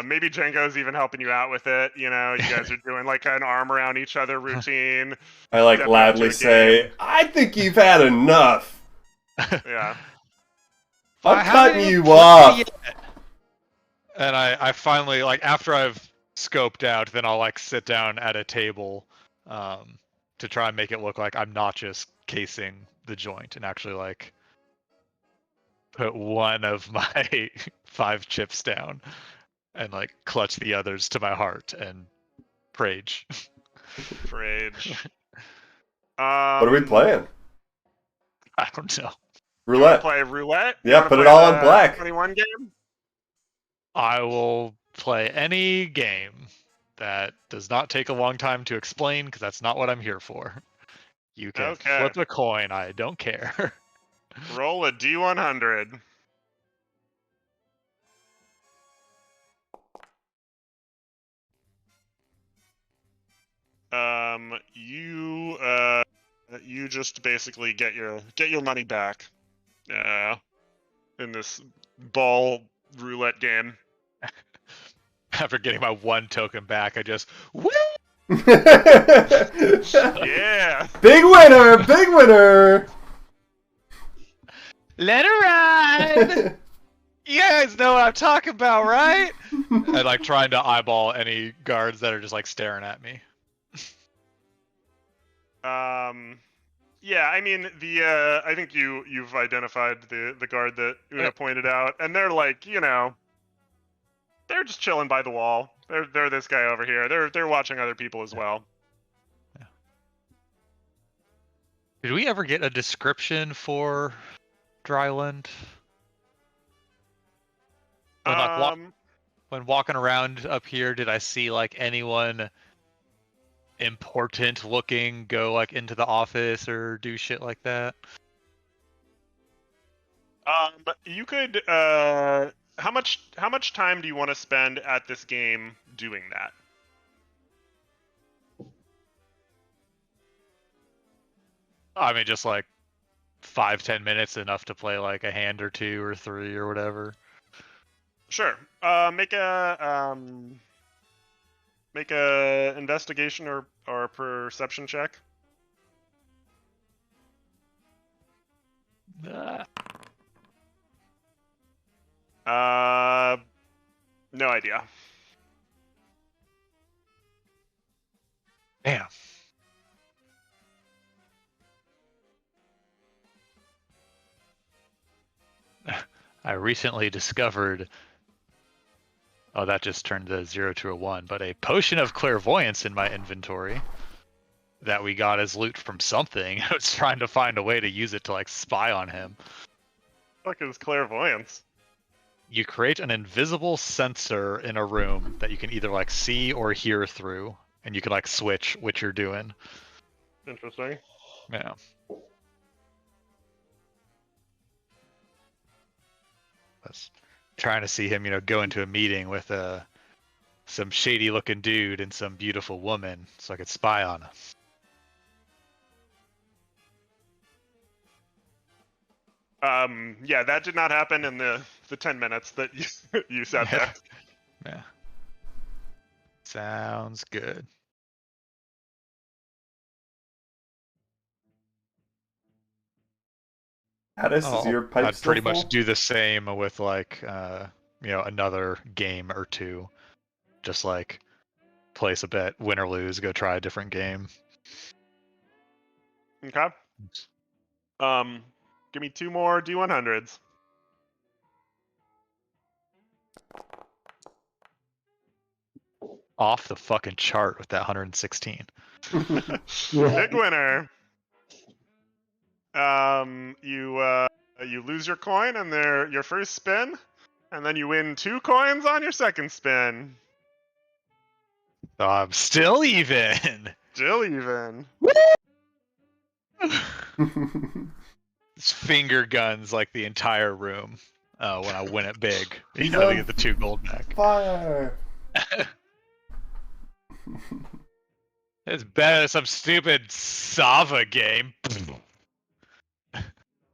Maybe Django's even helping you out with it. You guys are doing like an arm around each other routine. I like loudly say, "I think you've had enough." Yeah. I'm cutting you off. And I finally, like, after I've scoped out, then I'll like sit down at a table to try and make it look like I'm not just casing the joint and actually like put one of my 5 chips down and like clutch the others to my heart and rage. Rage. What are we playing? I don't know. Roulette. Play roulette? Yeah, put it all on black. 21 game? I will play any game that does not take a long time to explain, because that's not what I'm here for. You can Okay. flip a coin. I don't care. Roll a D100. You just basically get your money back. In this ball roulette game. After getting my 1 token back, I just woo! Yeah. Big winner! Big winner! Let her ride! You guys know what I'm talking about, right? I like trying to eyeball any guards that are just like staring at me. Yeah, I mean I think you've identified the guard that Una pointed out, and they're like, they're just chilling by the wall. They're this guy over here. They're watching other people as well. Yeah. Did we ever get a description for Dryland? When walking around up here, did I see like anyone important looking go like into the office or do shit like that? You could how much time do you want to spend at this game doing that? I mean, just like 5-10 minutes, enough to play like a hand or 2 or 3 or whatever. Sure. Make a investigation or perception check. No idea. Damn. I recently discovered. Oh, that just turned the 0 to a 1, but a potion of clairvoyance in my inventory that we got as loot from something. I was trying to find a way to use it to like spy on him. What the fuck is clairvoyance? You create an invisible sensor in a room that you can either like see or hear through, and you can like switch what you're doing. Interesting. Yeah. I was trying to see him, go into a meeting with some shady looking dude and some beautiful woman so I could spy on him. Yeah, that did not happen in the 10 minutes that you sat there. Yeah. Sounds good. Addis, is your pipe I'd still pretty full? much do the same with like another game or 2. Just like place a bet, win or lose, go try a different game. Okay. Give me 2 more D100s. Off the fucking chart with that 116. Big winner. You lose your coin on your first spin, and then you win 2 coins on your second spin. So I'm still even. Still even. It's finger guns like the entire room when I win it big. He's To on get the 2 gold back. Fire! It's better than some stupid Sava game.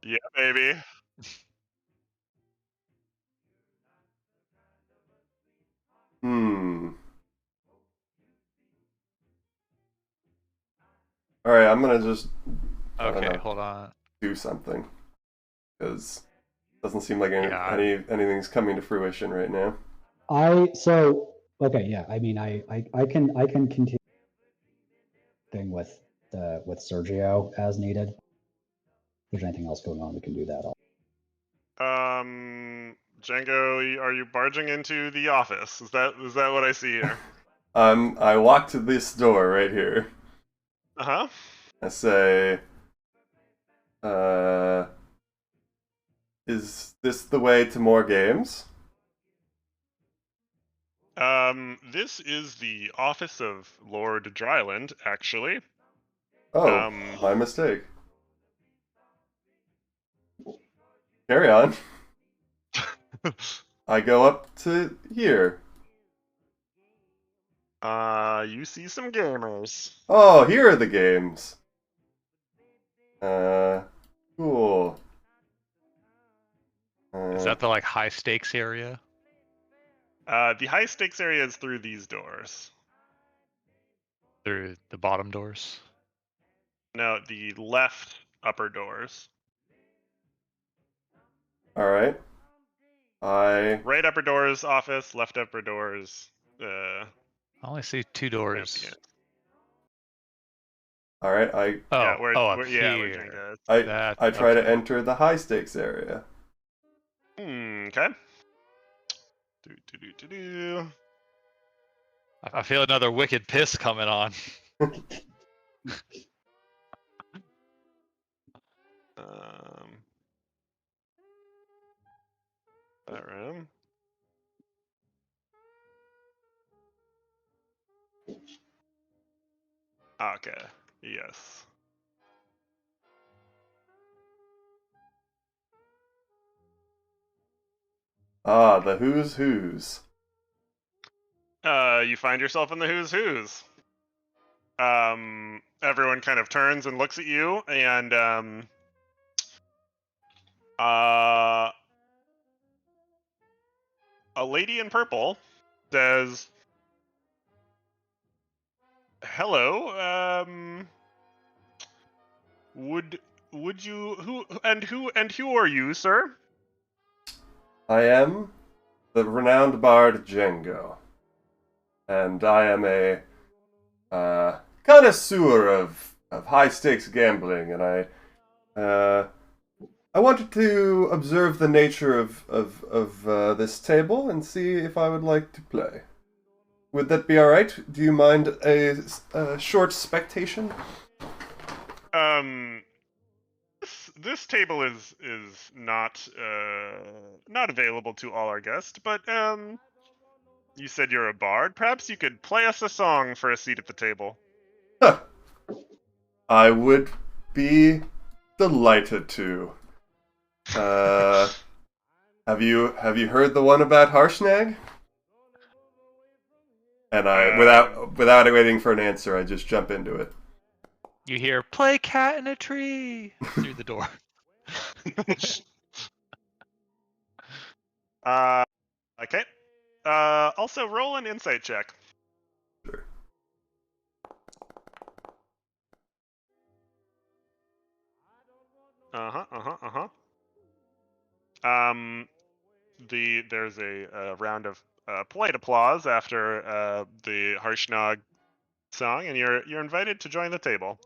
Yeah, baby. All right, I'm gonna just Okay, hold on. do something because it doesn't seem like anything's coming to fruition right now. Okay, yeah. I mean, I can continue thing with Sergio as needed. If there's anything else going on, we can do that. Django, are you barging into the office? Is that what I see here? I walk to this door right here. Uh-huh. I say, is this the way to more games? This is the office of Lord Dryland, actually. Oh, Um, my mistake. Carry on. I go up to here. You see some gamers. Oh, here are the games. Cool. Is that the like high stakes area? The high stakes area is through these doors. Through the bottom doors? No, the left upper doors. all right? Right upper doors, office. Left upper doors, I only see 2 doors. fancy. All right. Oh, Yeah, where up where here. Jenga is. I try to okay. enter the high stakes area. Okay. Do. I feel another wicked piss coming on. That room. Okay. Yes. Ah, the who's who's. You find yourself in the who's who's. Everyone kind of turns and looks at you, and a lady in purple says, "Hello. Would you who are you, sir?" I am the renowned bard Django, and I am a connoisseur of high stakes gambling, and I wanted to observe the nature of this table and see if I would like to play. Would that be all right? Do you mind a short spectation? This table is not not available to all our guests, but you said you're a bard. Perhaps you could play us a song for a seat at the table. Huh. I would be delighted to. Have you heard the one about Harshnag? And I, without waiting for an answer, I just jump into it. You hear "play cat in a tree" through the door. Okay. Also roll an insight check. Sure. There's a round of polite applause after the Harshnag song, and you're invited to join the table.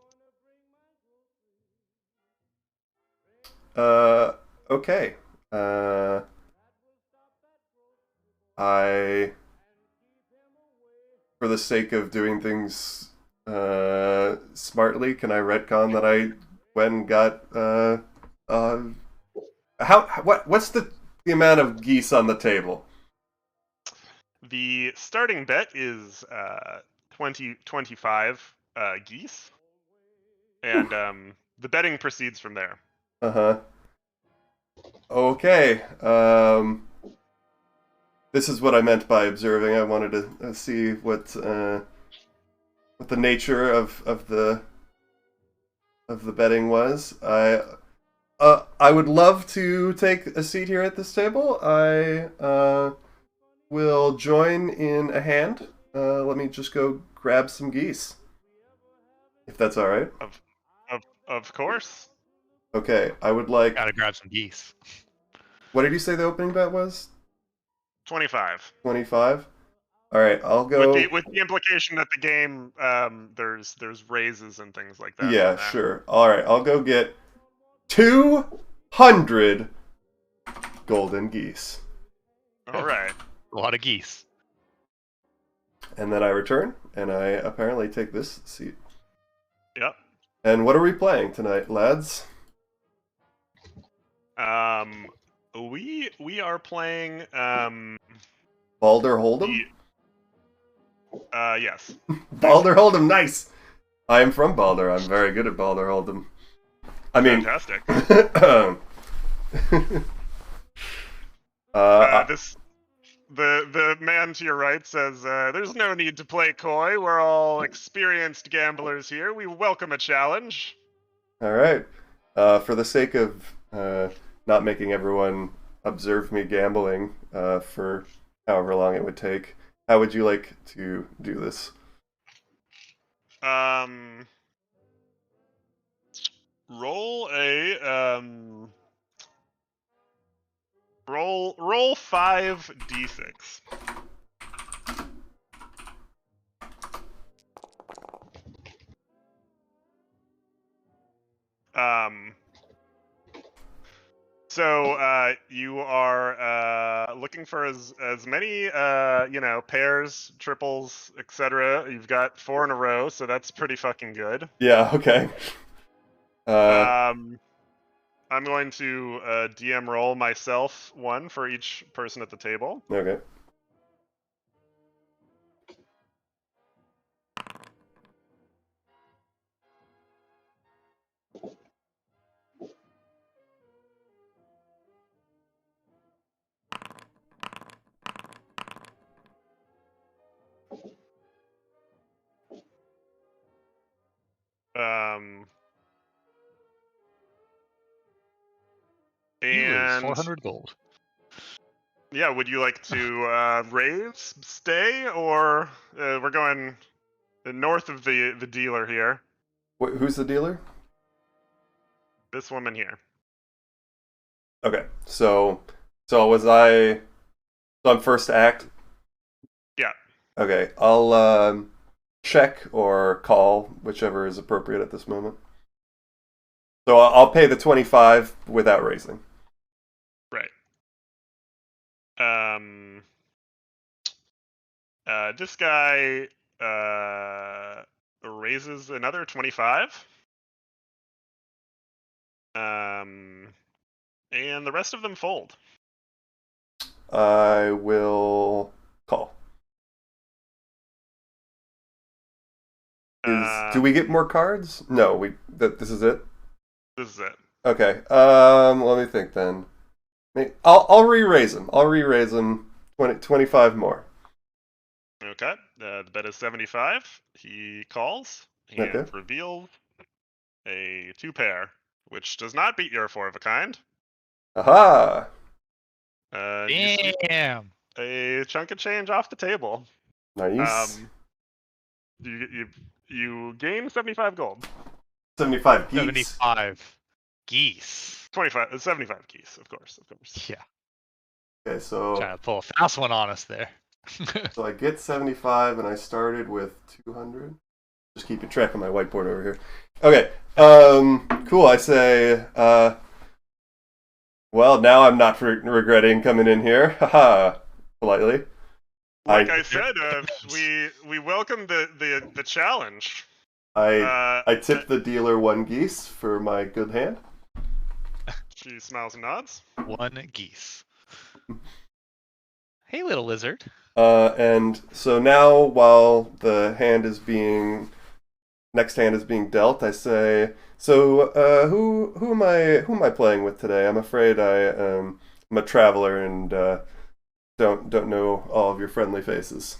Okay. I, for the sake of doing things smartly, can I retcon that I went and got what's the amount of geese on the table? The starting bet is 25 geese, and the betting proceeds from there. Uh-huh. Okay. This is what I meant by observing. I wanted to see what the nature of the betting was. I would love to take a seat here at this table. I will join in a hand. Let me just go grab some geese, if that's all right. Of course. Okay, I would like. Gotta grab some geese. What did you say the opening bet was? 25. 25. All right, I'll go. With the implication that the game there's raises and things like that. Yeah, sure. All right, I'll go get 200 golden geese. All right. A lot of geese. And then I return, and I apparently take this seat. Yep. And what are we playing tonight, lads? We are playing Balder Hold'em? Yes. Balder Hold'em, nice. I am from Balder. I'm very good at Balder Hold'em. I mean, Fantastic. The man to your right says, "There's no need to play coy. We're all experienced gamblers here. We welcome a challenge." all right. For the sake of not making everyone observe me gambling for however long it would take, how would you like to do this? Roll a roll 5d6. So you are looking for as many pairs, triples, etc. You've got 4 in a row, so that's pretty fucking good. Yeah. Okay. I'm going to DM roll myself 1 for each person at the table. Okay. You lose And 400 gold. yeah, would you like to raise, stay, or we're going north of the dealer here? Who's the dealer? This woman here. Okay. So was I? So I'm first to act. Yeah. Okay. I'll check or call, whichever is appropriate at this moment. So I'll pay the 25 without raising. Right. This guy raises another 25. And the rest of them fold. I will call. Do we get more cards? No, this is it? This is it. Okay. Let me think then. I'll re-raise him. I'll re-raise him 25 more. Okay. The bet is 75. He calls and reveals a 2-pair, which does not beat your 4 of a kind. Aha! Damn. A chunk of change off the table. Nice. You gain 75 gold. 75 geese. 75 geese. 75 geese, of course. Yeah. Okay, so Trying to pull a fast one on us there. so I get 75 and I started with 200. Just keeping track of my whiteboard over here. Okay. Cool. I say, well, now I'm not regretting coming in here. Haha. Politely. Like I said, we welcome the challenge. I tip the dealer 1 geese for my good hand. She smiles and nods. 1 geese. Hey, little lizard. And so now, while the next hand is being dealt, I say, so who am I playing with today? I'm afraid I'm a traveler and don't know all of your friendly faces.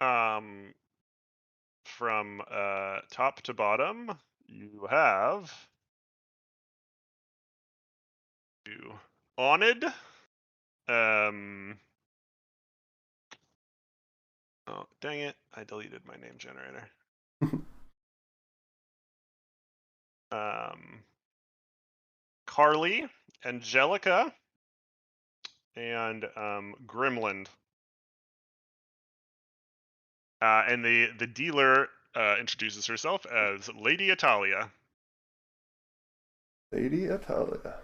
From top to bottom, you have Onid. Oh, dang it. I deleted my name generator. Carly, Angelica, and Grimland. And the dealer introduces herself as Lady Italia. Lady Italia.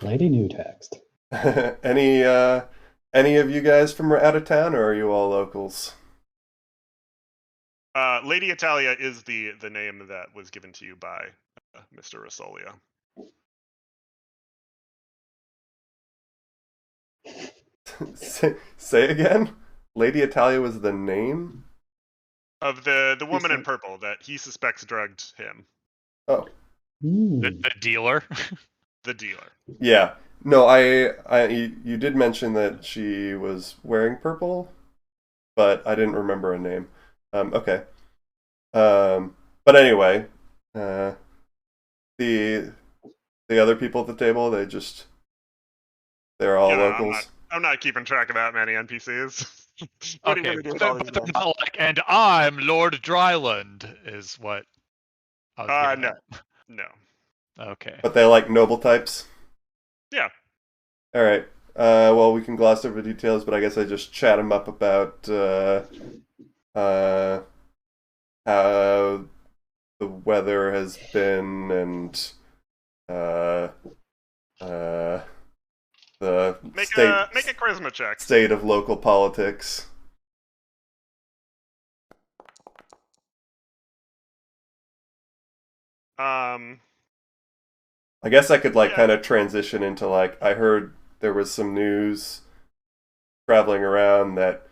Lady New Text. Any of you guys from out of town, or are you all locals? Lady Italia is the name that was given to you by Mr. Rosolia. Say again? Lady Italia was the name? Of the woman in said- purple that he suspects drugged him. Oh, The dealer. The dealer. yeah. No, you did mention that she was wearing purple, but I didn't remember a name. Okay. But anyway, the other people at the table, they're all locals. I'm not keeping track of that many NPCs. What are you Okay, gonna do with but, all but these they're men? not like, and I'm Lord Dryland, is what I was getting No. at. No. Okay. But they like noble types? Yeah. All right. Well, we can gloss over details, but I guess I just chat them up about how the weather has been and the Make a charisma check. state of local politics. I guess I could Yeah. kind of transition into I heard there was some news traveling around that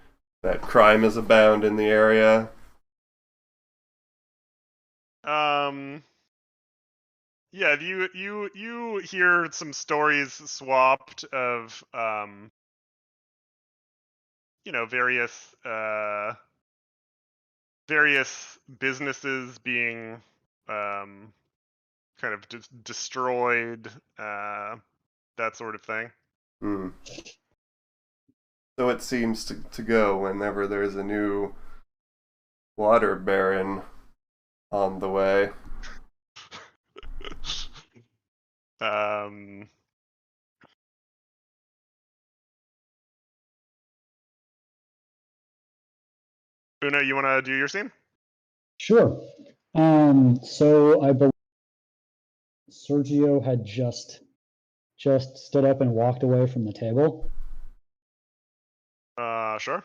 crime is abound in the area. Yeah, you hear some stories swapped of various businesses being kind of destroyed, that sort of thing. Hmm. So it seems to go whenever there's a new water baron on the way. Una, you want to do your scene? Sure. So I believe Sergio had just stood up and walked away from the table. Sure.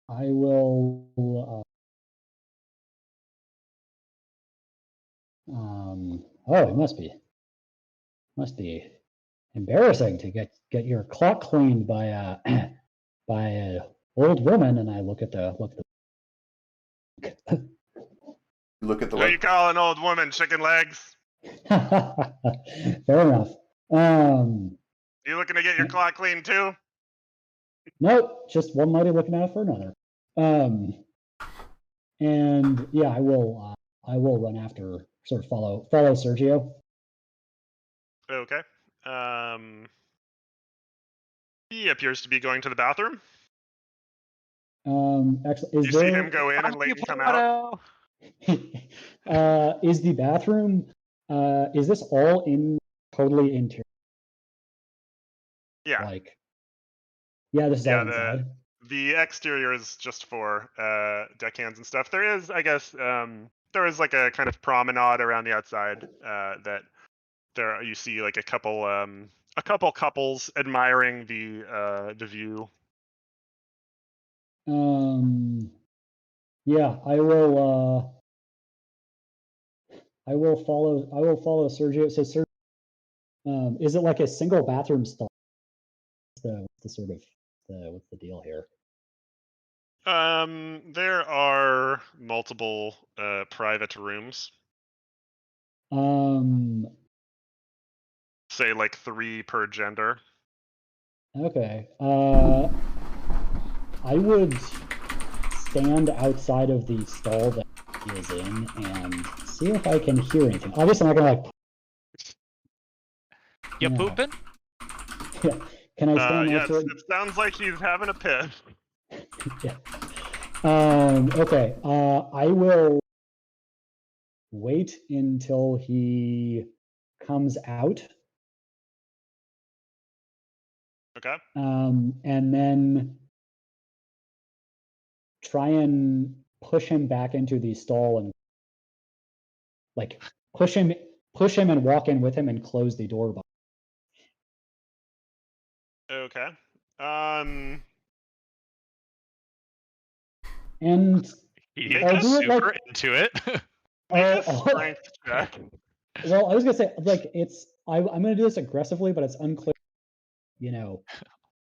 I will. Oh, it must be embarrassing to get your clock cleaned by a by a old woman. And I look at the Look at the What you call an old woman? Chicken legs? Fair enough. You looking to get your clock cleaned too? Nope, just one lady looking out for another. And yeah, I will run after, sort of follow Sergio. Okay. He appears to be going to the bathroom. Excellent. You see him go in and Leighton come out. Is the bathroom? Is this all totally interior? Yeah. This is all inside. The exterior is just for deckhands and stuff. There is, I guess, there is like a kind of promenade around the outside that there you see like a couple couples admiring the view. Yeah, I will follow Sergio. So Sergio, is it like a single bathroom stall? What's the deal here? There are multiple private rooms. Say like 3 per gender. Okay. I would stand outside of the stall that he is in and see if I can hear anything. Obviously, I'm not gonna You pooping? Can I stand next to it? It sounds like he's having a piss. Yeah. Okay. I will wait until he comes out. Okay. And then try and push him back into the stall and push him and walk in with him and close the door behind. Okay. And He I'll is do it super into it. Strength check. Well, I was gonna say I'm gonna do this aggressively, but it's unclear,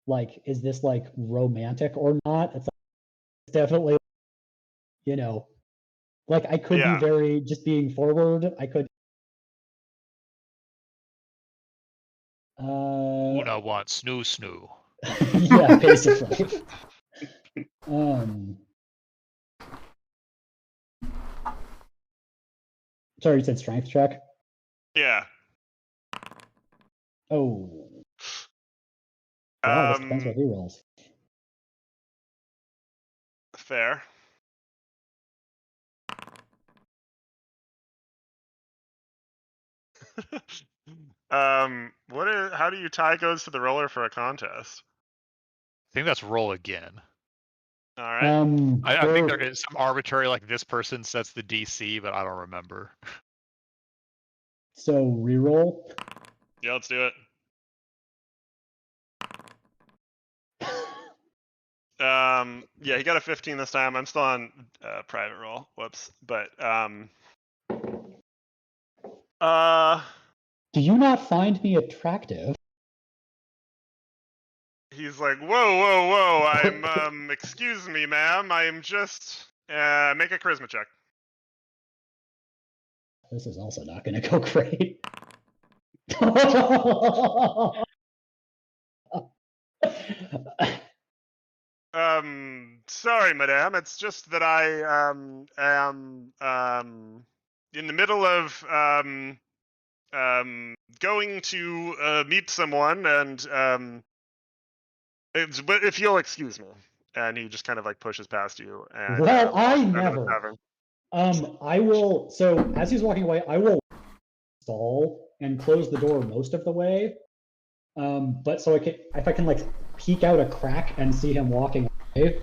like, is this like romantic or not? It's definitely, you know, like I could be Yeah. very just being forward. I could. Una wants snoo snoo. Yeah, basically. Sorry, you said strength check? Yeah. Oh. Well, I guess it depends what he rolls. Fair. How do you tie goes to the roller for a contest? I think that's roll again. All right. I think there is some arbitrary, like this person sets the DC, but I don't remember. So reroll. Yeah, let's do it. Yeah, he got a 15 this time. I'm still on private roll. Whoops. But Do you not find me attractive? he's like, whoa. I'm excuse me, ma'am. I'm just make a charisma check. This is also not going to go great. Sorry, madame. It's just that I am in the middle of going to meet someone, and but if you'll excuse me, and he just kind of like pushes past you and Well, I walks out of the never. tavern. I will. So as he's walking away, I will stall and close the door most of the way. But so if I can like peek out a crack and see him walking away.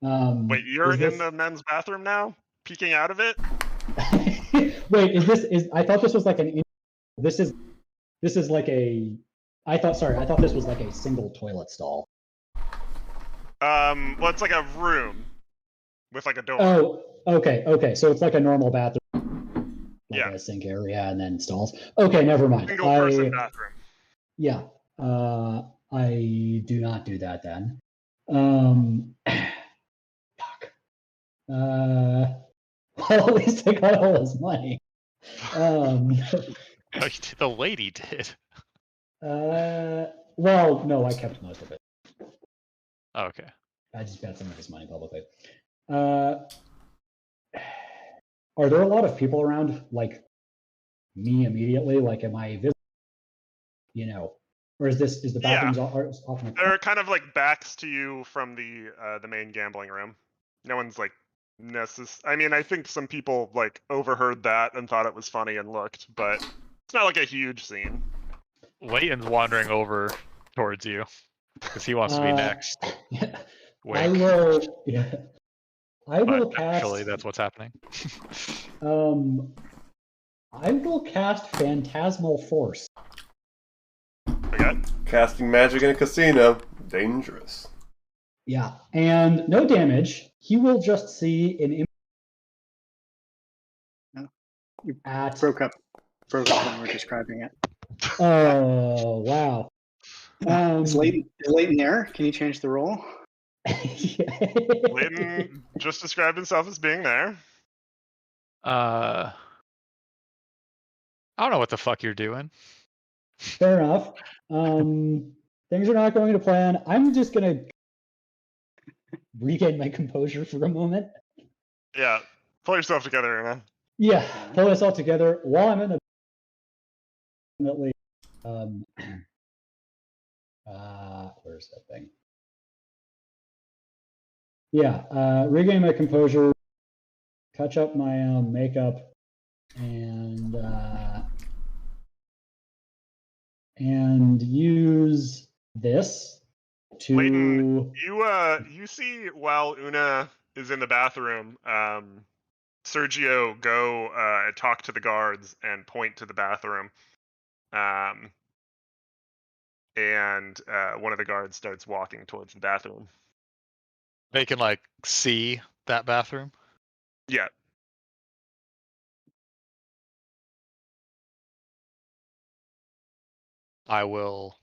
Wait, you're in the men's bathroom now, peeking out of it? Wait, is I thought this was like this is like a I thought this was like a single toilet stall. Well, it's like a room with like a door. Oh, okay. So it's like a normal bathroom, like Yeah. a sink area and then stalls. Okay, never mind. Single person bathroom. Yeah, I do not do that then. Fuck. Well, at least I got all his money. The lady did. Well, no, I kept most of it. Okay. I just bet some of his money publicly. Are there a lot of people around, like me immediately? Like, am I visible? You know, or is the bathrooms often? They're kind of like backs to you from the main gambling room. No one's like I mean, I think some people like overheard that and thought it was funny and looked, but it's not like a huge scene. Layton's wandering over towards you because he wants to be next. I will. Yeah, I will But cast. actually, that's what's happening. I will cast Phantasmal Force. Okay. Casting magic in a casino, dangerous. Yeah, and no damage. He will just see an You broke up when we were describing it. Oh wow. Is Leighton there? Can you change the role? Layton just described himself as being there. I don't know what the fuck you're doing. Fair enough. Things are not going to plan. I'm just gonna regain my composure for a moment. Yeah. Pull yourself together, Anna. Yeah, pull myself together while I'm in the where's that thing? Yeah, regain my composure, touch up my makeup, and use this to. Layton, you see while Una is in the bathroom, Sergio go talk to the guards and point to the bathroom. And one of the guards starts walking towards the bathroom. They can like see that bathroom. Yeah. I will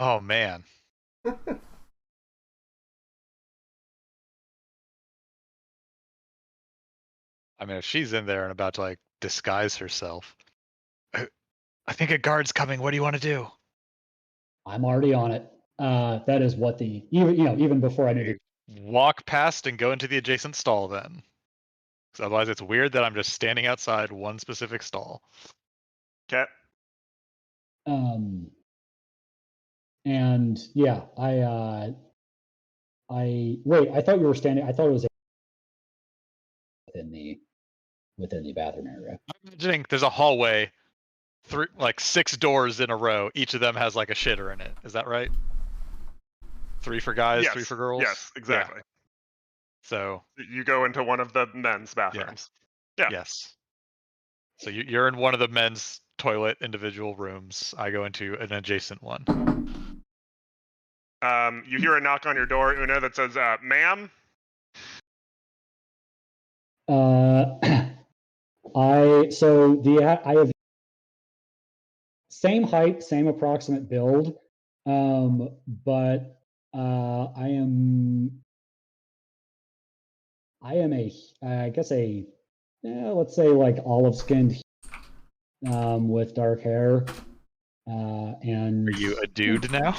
Oh man. I mean, if she's in there and about to like disguise herself, I think a guard's coming. What do you want to do? I'm already on it. That is what the even before I knew the Walk past and go into the adjacent stall then. Because otherwise it's weird that I'm just standing outside one specific stall. Okay. And yeah, I wait. I thought you were standing. I thought it was within the bathroom area. I'm imagining there's a hallway, like 6 doors in a row. Each of them has like a shitter in it. Is that right? 3 for guys, Yes. 3 for girls. Yes, exactly. Yeah. So you go into one of the men's bathrooms. Yeah. Yes. So you're in one of the men's toilet individual rooms. I go into an adjacent one. You hear a knock on your door, Una, that says, "Ma'am." I have same height, same approximate build, but I am I guess let's say like olive skinned, with dark hair, and Are you a dude now?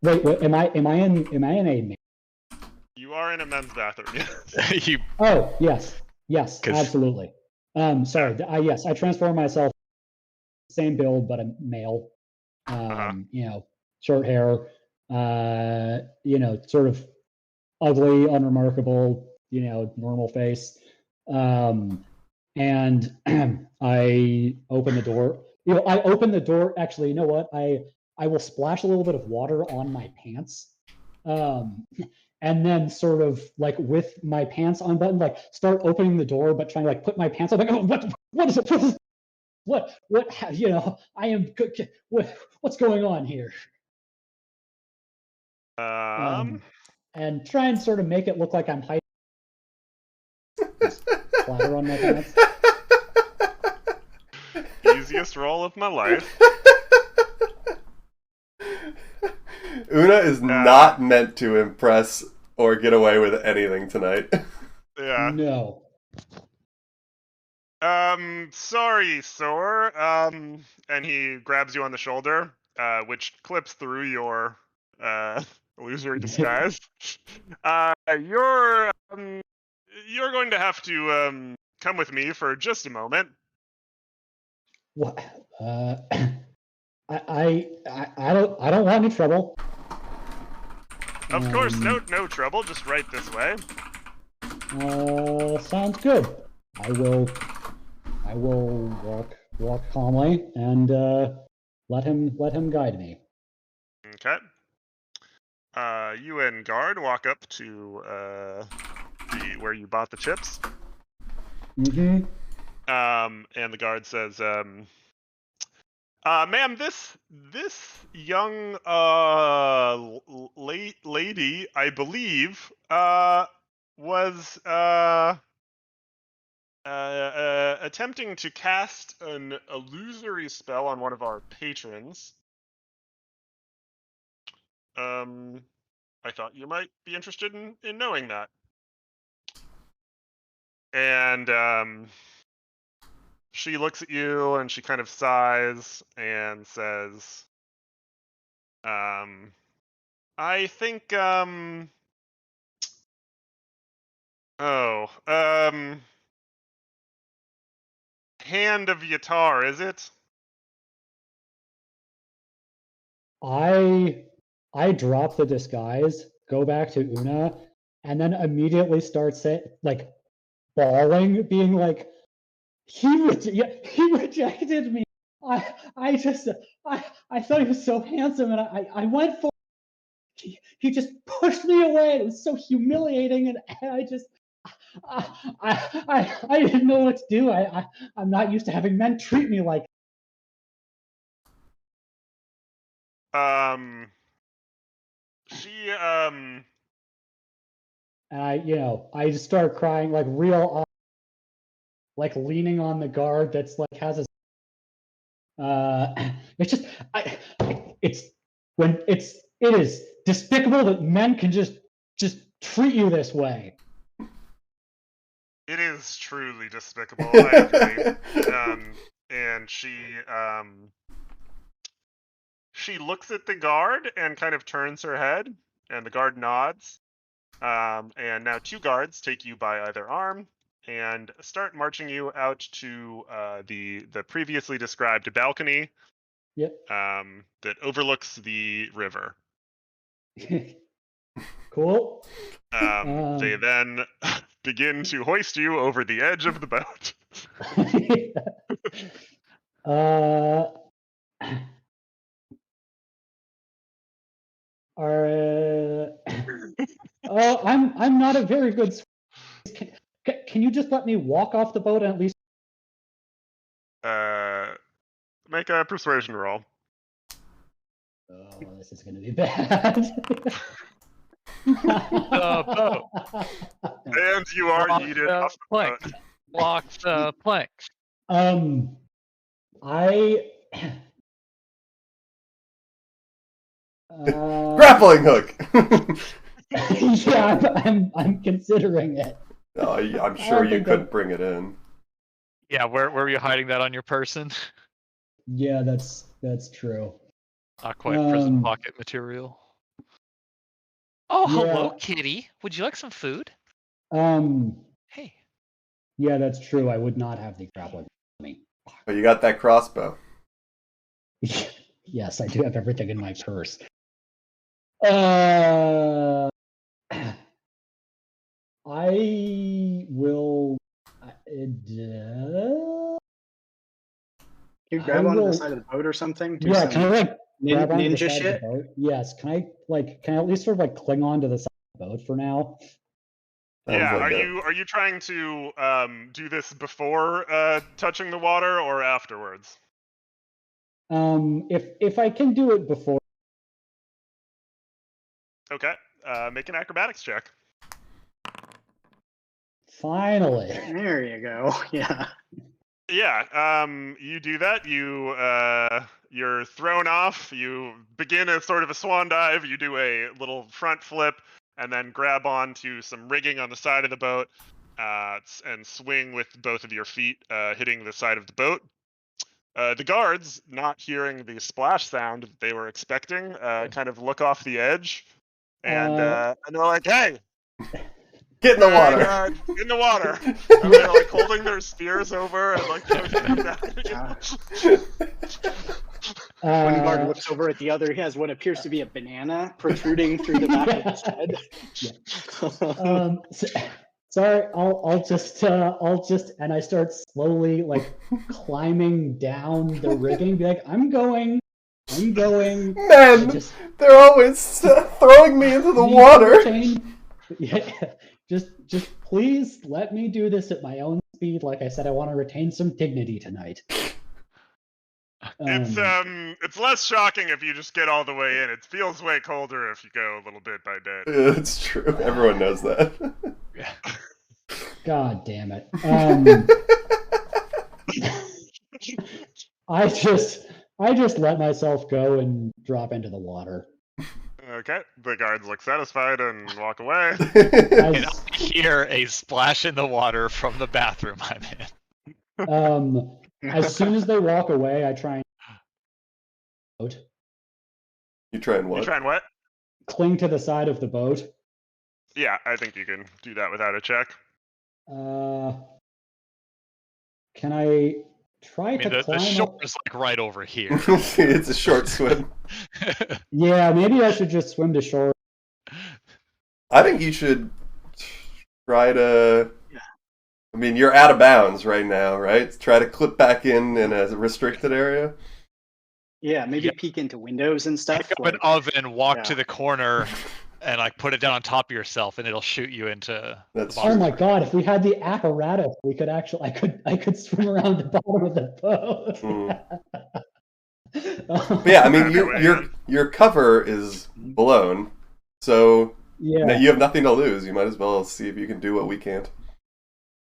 wait, am I in a? You are in a men's bathroom. You. Oh yes, absolutely. Sorry, yes, I transform myself. Same build, but a male. Short hair. Sort of ugly, unremarkable. Normal face. And I open the door. I open the door. Actually, you know what? I will splash a little bit of water on my pants. And then sort of like with my pants unbuttoned, like start opening the door, but trying to like put my pants on. Like, oh, what is it? What I am good. What's going on here? And try and sort of make it look like I'm hiding. Splatter on my pants. Easiest roll of my life. Una is not meant to impress or get away with anything tonight. Yeah. No. Sorry, sir. And he grabs you on the shoulder, which clips through your illusory disguise. You're going to have to come with me for just a moment. What? I don't want any trouble. Of course, no trouble. Just right this way. Sounds good. I will walk calmly and let him guide me. Okay. You and guard walk up to where you bought the chips. Mm-hmm. And the guard says, "Ma'am, this young lady, I believe, was attempting to cast an illusory spell on one of our patrons. I thought you might be interested in knowing that." And she looks at you and she kind of sighs and says, "I think, Hand of Yatar, is it?" I drop the disguise, go back to Una, and then immediately start like bawling, being like, he rejected me. I thought he was so handsome, and I went for. He just pushed me away. It was so humiliating, and I just. I didn't know what to do. I'm not used to having men treat me like. She and I just start crying like real, like leaning on the guard that's like has a. It's just it is despicable that men can just treat you this way. It is truly despicable. I agree. And she looks at the guard and kind of turns her head, and the guard nods. And now 2 guards take you by either arm and start marching you out to the previously described balcony. Yep. That overlooks the river. Cool. They then begin to hoist you over the edge of the boat. I'm not a very good swimmer. Can you just let me walk off the boat and at least? Make a persuasion roll. Oh, this is going to be bad. Boat. And you are yeeted off the plank. boat. Block the plank. Grappling hook. Yeah, I'm considering it. Oh, I'm sure you couldn't bring it in. Yeah, where were you hiding that on your person? Yeah, that's true. Not quite prison pocket material. Oh, hello, kitty. Would you like some food? Hey. Yeah, that's true. I would not have the grappling on me. But you got that crossbow. Yes, I do have everything in my purse. I will. Can you grab onto the side of the boat or something? Do yeah, can I like grab onto the ninja side shit? of the boat? Yes. Can I at least sort of like cling on to the side of the boat for now? Yeah, Sounds like are you trying to do this before touching the water or afterwards? If I can do it before. Okay. Make an acrobatics check. Finally. There you go. Yeah. Yeah, you do that. You're thrown off. You begin a sort of a swan dive. You do a little front flip, and then grab onto some rigging on the side of the boat, and swing with both of your feet, hitting the side of the boat. The guards, not hearing the splash sound that they were expecting, kind of look off the edge, and they're like, "Hey, get in the water! Get in the water!" And they're like holding their spears over and like pushing them down. One guard looks over at the other. He has what appears to be a banana protruding through the back of his head. Sorry, I'll just, and I start slowly like climbing down the rigging. Be like, I'm going. Men, they're always throwing me into the water. Yeah, just please let me do this at my own speed. Like I said, I want to retain some dignity tonight. It's less shocking if you just get all the way in. It feels way colder if you go a little bit by bit. Yeah, it's true. Everyone knows that. God damn it. I just let myself go and drop into the water. Okay, the guards look satisfied and walk away. And I hear a splash in the water from the bathroom I'm in. As soon as they walk away, I try and You try and what? You try and what? Cling to the side of the boat. Yeah, I think you can do that without a check. Can I try to climb the shore up? is like right over here. It's a short swim. Yeah, maybe I should just swim to shore. I think you should try to... I mean, you're out of bounds right now, right? Try to clip back in a restricted area. Yeah, maybe peek into windows and stuff. Pick up an oven, walk to the corner, and like put it down on top of yourself, and it'll shoot you into. That's oh my god! If we had the apparatus, we could actually. I could swim around the bottom of the boat. But yeah, I mean, your cover is blown, so Yeah. You have nothing to lose. You might as well see if you can do what we can't.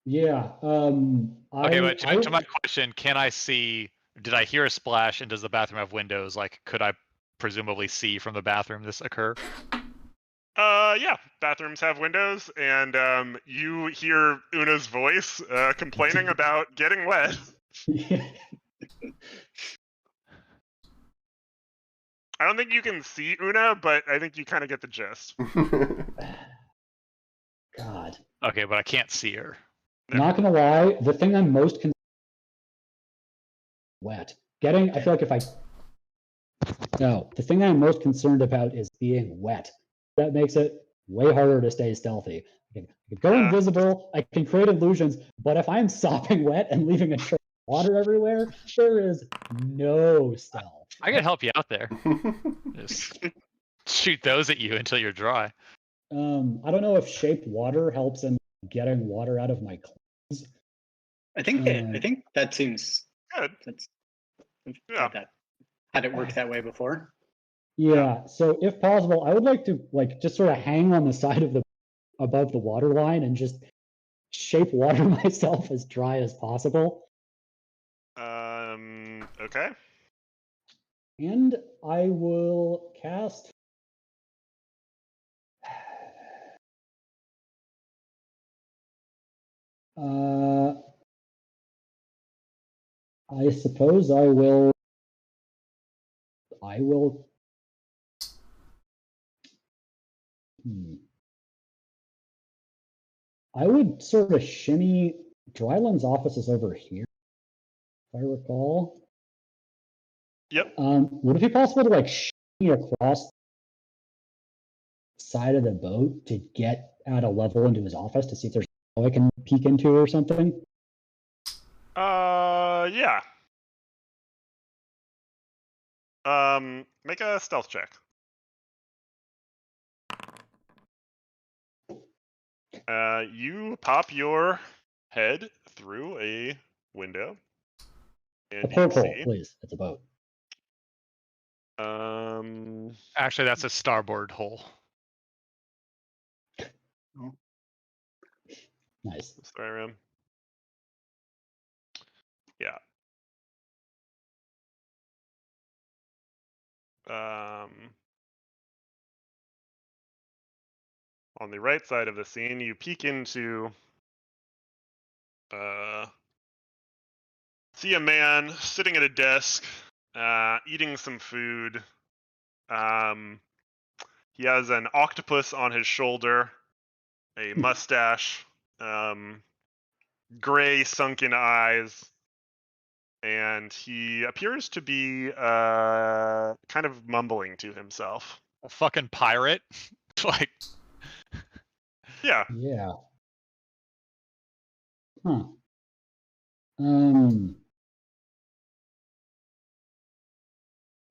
Yeah. Okay, but to my question, can I see? Did I hear a splash? And does the bathroom have windows? Like, could I presumably see from the bathroom this occur? Yeah, bathrooms have windows, and you hear Una's voice complaining about getting wet. I don't think you can see Una, but I think you kind of get the gist. God. Okay, but I can't see her. Not gonna lie, the thing I'm most wet. I feel like if I no, the thing I'm most concerned about is being wet. That makes it way harder to stay stealthy. I can go invisible, I can create illusions, but if I'm sopping wet and leaving a trail of water everywhere, there is no stealth. I can help you out there. Just shoot those at you until you're dry. I don't know if shaped water helps in getting water out of my clothes. I think that seems good. Had it worked that way before. Yeah. So if possible, I would like to just sort of hang on the side of above the water line and just shape water myself as dry as possible. Okay. And I will cast. I suppose I will. I would sort of shimmy. Dryland's office is over here, if I recall. Yep. Would it be possible to shimmy across the side of the boat to get at a level into his office to see if there's a I can peek into or something? Yeah. Make a stealth check. You pop your head through a window, and a porthole, please. It's a boat. Actually, that's a starboard hole. Nice. Sorry, Ram. Yeah. On the right side of the scene, you peek into see a man sitting at a desk, eating some food. He has an octopus on his shoulder, a mustache, gray sunken eyes, and he appears to be kind of mumbling to himself. A fucking pirate? Yeah. Yeah. Huh.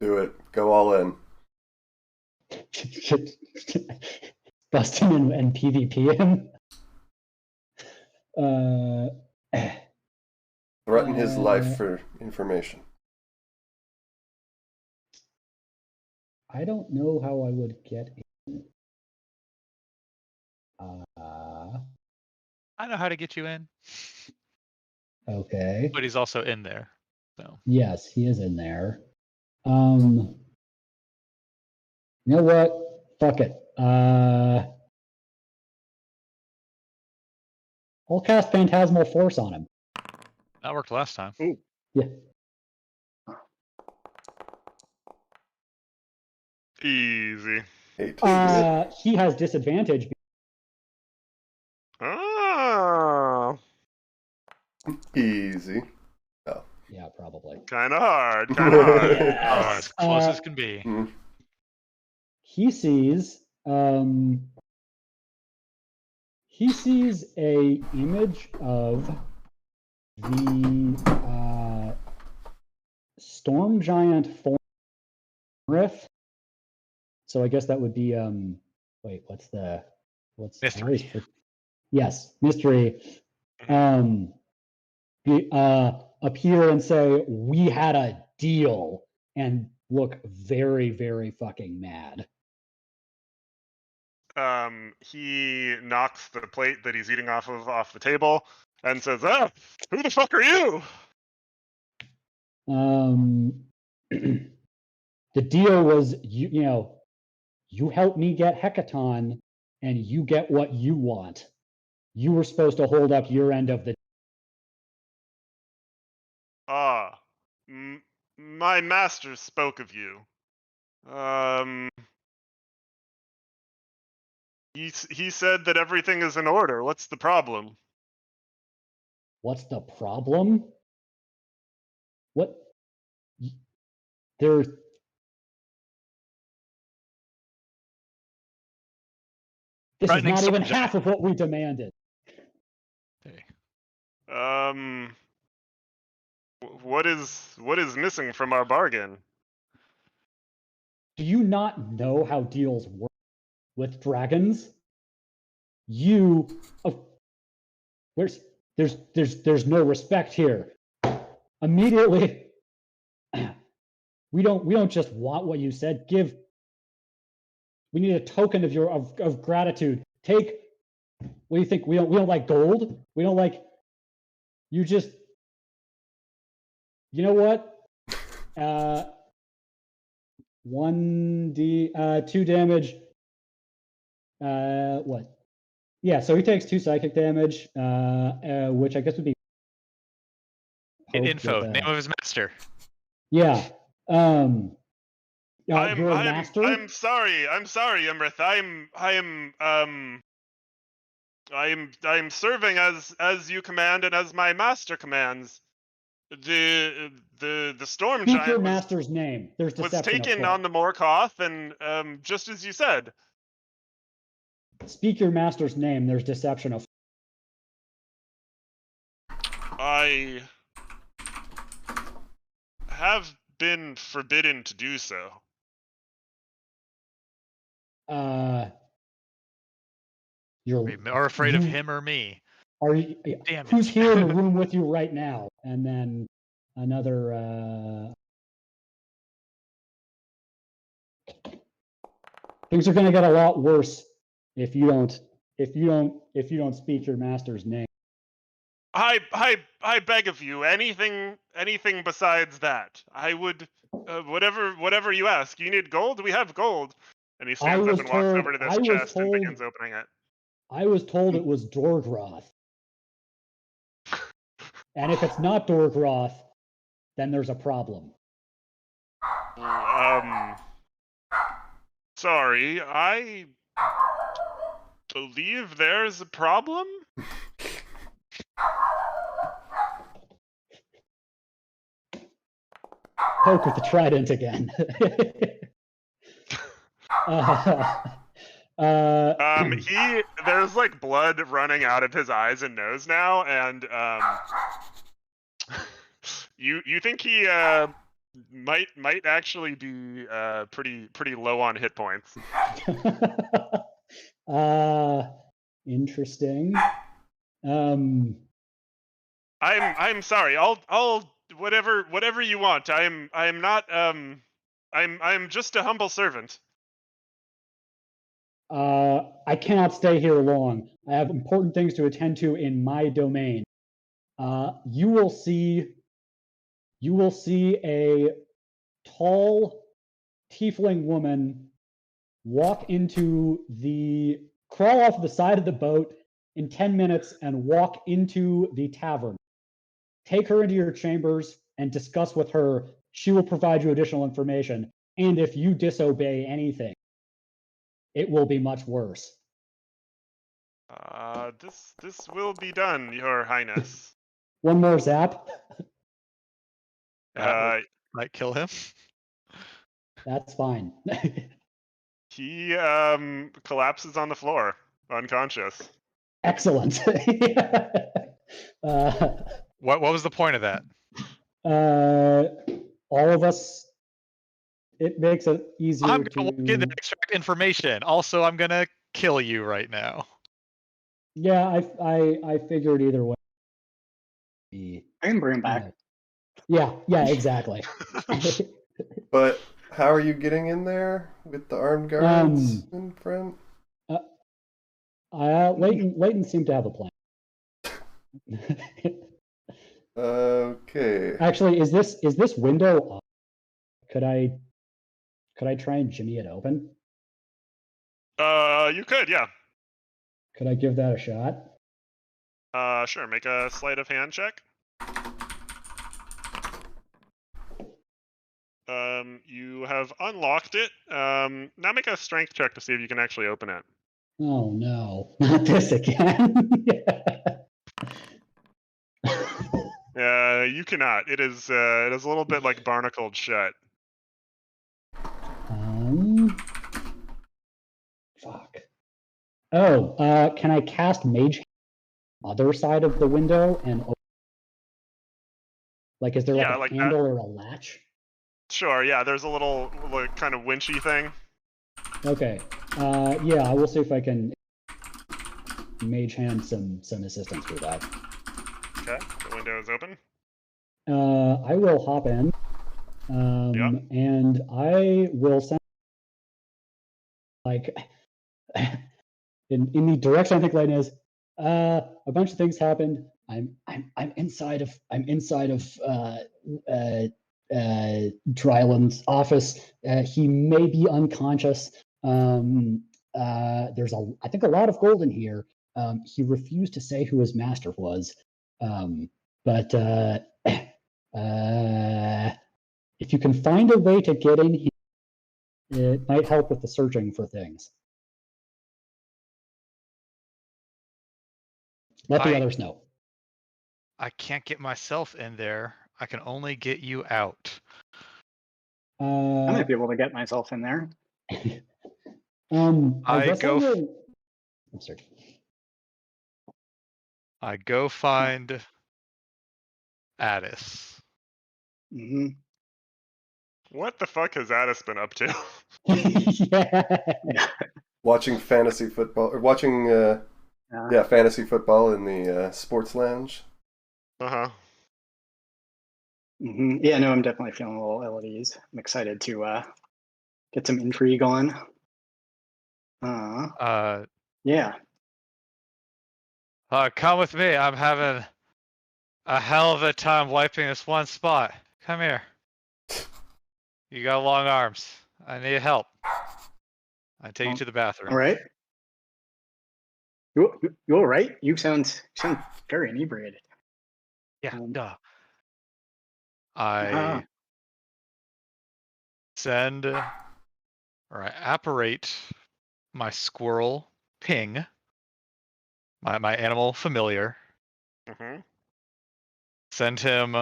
Do it. Go all in. Bust him and PvP him. Threaten his life for information. I don't know how I would get in. I know how to get you in. Okay. But he's also in there. So yes, he is in there. You know what? Fuck it. I'll cast Phantasmal Force on him. that worked last time. Ooh. Yeah. Easy. He has disadvantage. Oh. Easy. Oh. Yeah, probably. Kind of hard. Kind of hard. As close as can be. He sees a image of the storm giant Riff. So I guess that would be wait, what's Mystery? Yes, mystery. Appear and say, "We had a deal," and look very, very fucking mad. he knocks the plate that he's eating off the table and says, "Ah, who the fuck are you?" The deal was you help me get Hekaton, and you get what you want. You were supposed to hold up your end of the. Ah, my master spoke of you. He said that everything is in order. What's the problem? What's the problem? What? There. This is Threatening not even subject. half of what we demanded. Okay. What is missing from our bargain? Do you not know how deals work with dragons? You, there's no respect here. Immediately, we don't just want what you said. We need a token of gratitude. Take. What do you think? We don't like gold. We don't like. You just. You know what? 2 damage. What? Yeah, so he takes 2 psychic damage, which I guess would be Info, name of his master. Yeah. I'm master? I'm sorry, Imrith. I'm serving as you command and as my master commands. The storm Speak giant your master's name. There's was deception. taken on the Morkoth, and just as you said. Speak your master's name. There's deception of. I have been forbidden to do so. You're Are afraid of him or me? Are you? Damn it. Who's here in the room with you right now? And then another. Things are going to get a lot worse if you don't speak your master's name. I beg of you, anything besides that. I would, whatever you ask. You need gold? We have gold. And he stands up and walks over to this chest and begins opening it. I was told it was Dorgroth. And if it's not Dorgroth, then there's a problem. Sorry, I believe there's a problem? Poke with the trident again. There's like blood running out of his eyes and nose now, and you think he might actually be pretty low on hit points. Interesting. I'm sorry. I'll whatever you want. I'm not I'm just a humble servant. I cannot stay here long. I have important things to attend to in my domain. You will see a tall tiefling woman crawl off the side of the boat in 10 minutes and walk into the tavern. Take her into your chambers and discuss with her. She will provide you additional information. And if you disobey anything, it will be much worse. This will be done, Your Highness. One more zap. Might kill him. That's fine. He collapses on the floor, unconscious. Excellent. What was the point of that? All of us. It makes it easier. I'm gonna walk in and extract information. Also, I'm gonna kill you right now. Yeah, I figured either way. I can bring him back. Yeah, exactly. But how are you getting in there with the armed guards in front? Leighton seemed to have a plan. Okay. Actually, is this window up? Could I try and jimmy it open? You could, yeah. Could I give that a shot? Sure. Make a sleight of hand check. You have unlocked it. Now make a strength check to see if you can actually open it. Oh no, not this again. You cannot. It is a little bit like barnacled shut. Fuck. Oh, can I cast Mage other side of the window and open? Like, is there like Yeah, a like that. handle or a latch? Sure, yeah, there's a little like, kind of winchy thing. Okay. Yeah, I will see if I can mage hand some assistance with that. Okay, the window is open. I will hop in. And I will send like in the direction I think Leighton is. A bunch of things happened. I'm inside of Dryland's office. He may be unconscious. There's I think a lot of gold in here. He refused to say who his master was. But if you can find a way to get in here, it might help with the searching for things. Let the others know. I can't get myself in there. I can only get you out. I might be able to get myself in there. I I'm sorry. I go find Addis. Mm-hmm. What the fuck has Addis been up to? Yeah. Watching fantasy football, or watching, fantasy football in the sports lounge. Uh-huh. Mm-hmm. Yeah, no, I'm definitely feeling a little ill at ease. I'm excited to get some intrigue on. Yeah. Come with me. I'm having a hell of a time wiping this one spot. Come here. You got long arms. I need help. I take you to the bathroom. All right. You all right? You sound very inebriated. Yeah, duh. I send or I apparate my squirrel Ping, my animal familiar. Mm-hmm. Send him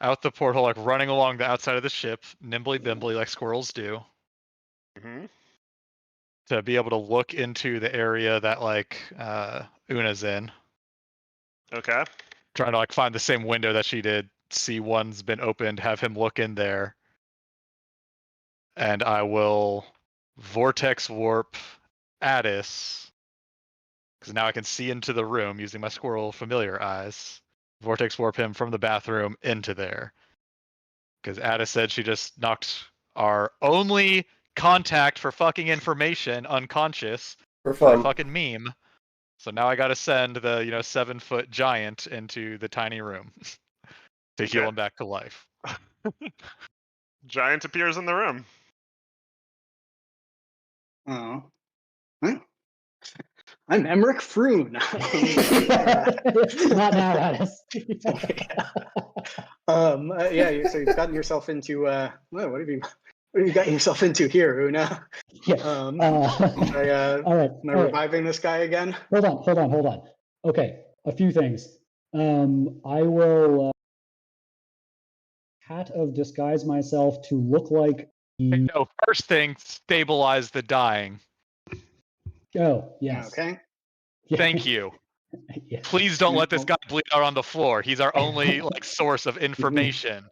out the portal, like running along the outside of the ship, nimbly bimbly like squirrels do. Mm-hmm. To be able to look into the area that like Una's in. Okay. Trying to like find the same window that she did. See one's been opened, have him look in there. And I will vortex warp Addis. Because now I can see into the room using my squirrel familiar eyes. Vortex warp him from the bathroom into there. Because Addis said she just knocked our only contact for fucking information unconscious For for a fun. fucking meme. So now I gotta send the 7-foot giant into the tiny room to heal him back to life. Giant appears in the room. Oh. Huh? I'm Emmerich Froon. Not now, Addis. Yeah. So you've gotten yourself into what have you gotten yourself into here, Una? Yeah. All right. Am I reviving this guy again? Hold on. Okay, a few things. I will hat of disguise myself to look like the... No, first thing, stabilize the dying. Oh, yes. Okay. Thank you. Yeah. Please don't let this guy bleed out on the floor. He's our only source of information.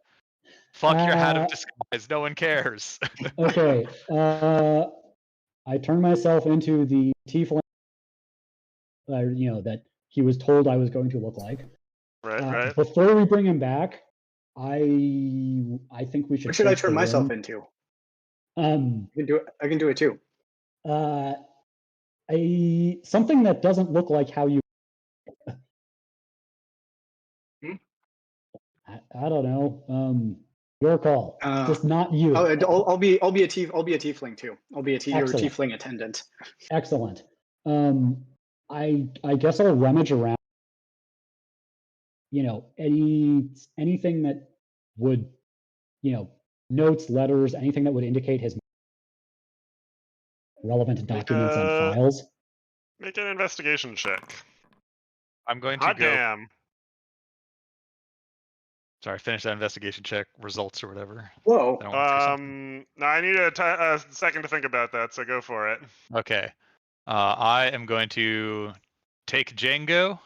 Fuck your hat of disguise. No one cares. Okay. I turn myself into the tiefling, that he was told I was going to look like. Right. Before we bring him back, I think we should. What should I turn myself into? I can do it too. something that doesn't look like how you. I don't know. Your call. Just not you. I'll be a tiefling too. I'll be your Excellent. tiefling attendant. Excellent. I guess I'll rummage around. Anything that would, notes, letters, anything that would indicate his relevant documents and files. Make an investigation check. I'm going to Hot go. damn. Sorry, finish that investigation check results or whatever. Whoa. I don't want to say something. No, I need a second to think about that, so go for it. Okay. I am going to take Django.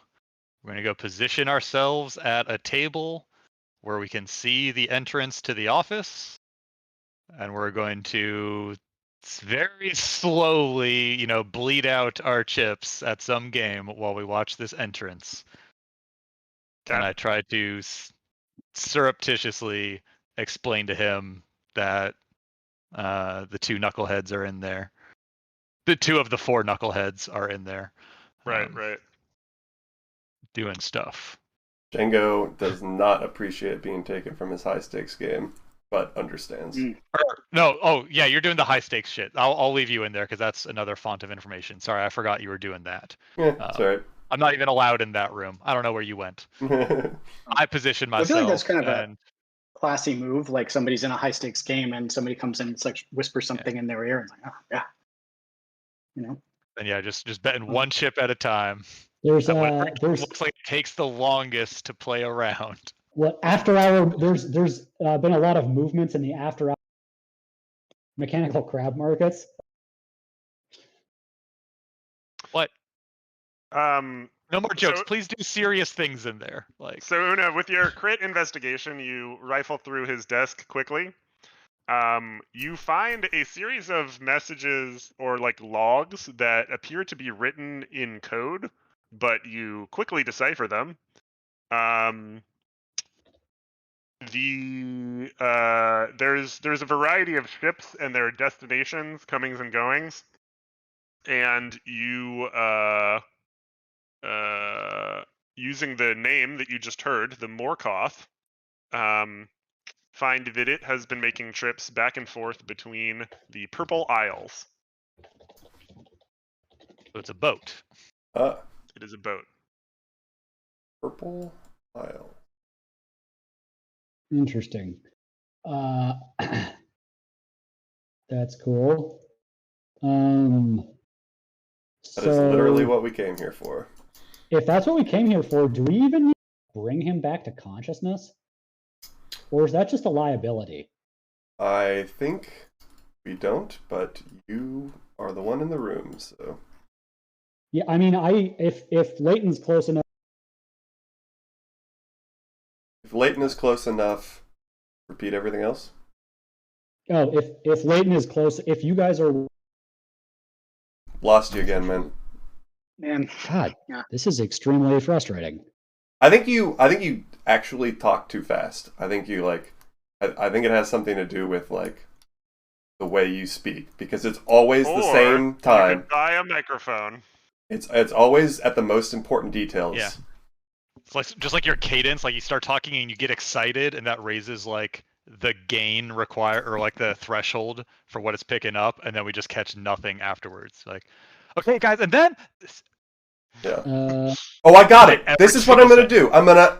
We're going to go position ourselves at a table where we can see the entrance to the office. And we're going to very slowly, bleed out our chips at some game while we watch this entrance. Okay. And I try to surreptitiously explain to him that the two knuckleheads are in there. The two of the four knuckleheads are in there. Right. Doing stuff. Django does not appreciate being taken from his high stakes game, but understands. Yeah, you're doing the high stakes shit. I'll leave you in there because that's another font of information. Sorry, I forgot you were doing that. Yeah, that's all right. I'm not even allowed in that room. I don't know where you went. I positioned myself. I feel like that's kind of a classy move. Like somebody's in a high stakes game and somebody comes in and like whispers something in their ear and like, oh yeah, And yeah, just betting one chip at a time. There's looks like it takes the longest to play around. Well, after hour, there's been a lot of movements in the after hour mechanical crab markets. What? No more jokes. So, please do serious things in there. So Una, with your crit investigation, you rifle through his desk quickly. You find a series of messages or logs that appear to be written in code, but you quickly decipher them. There's a variety of ships and their destinations, comings and goings, and you using the name that you just heard, the Morkoth, find that it has been making trips back and forth between the Purple Isles. So it's a boat. It is a boat. Purple Isle. Interesting. That's cool. That is literally what we came here for. If that's what we came here for, do we even need to bring him back to consciousness? Or is that just a liability? I think we don't, but you are the one in the room, so. Yeah, I mean, if Leighton's close enough. If Leighton is close enough, repeat everything else. Oh, if Leighton is close, if you guys are. Lost you again, man. Man, God, yeah. This is extremely frustrating. I think you actually talk too fast. I think you I think it has something to do with the way you speak, because it's always the same time. You could buy a microphone. It's always at the most important details. Yeah. It's just like your cadence, you start talking and you get excited, and that raises the gain or the threshold for what it's picking up, and then we just catch nothing afterwards. Okay, guys, and then. Yeah. Oh, I got it. This is what I'm gonna do. I'm gonna.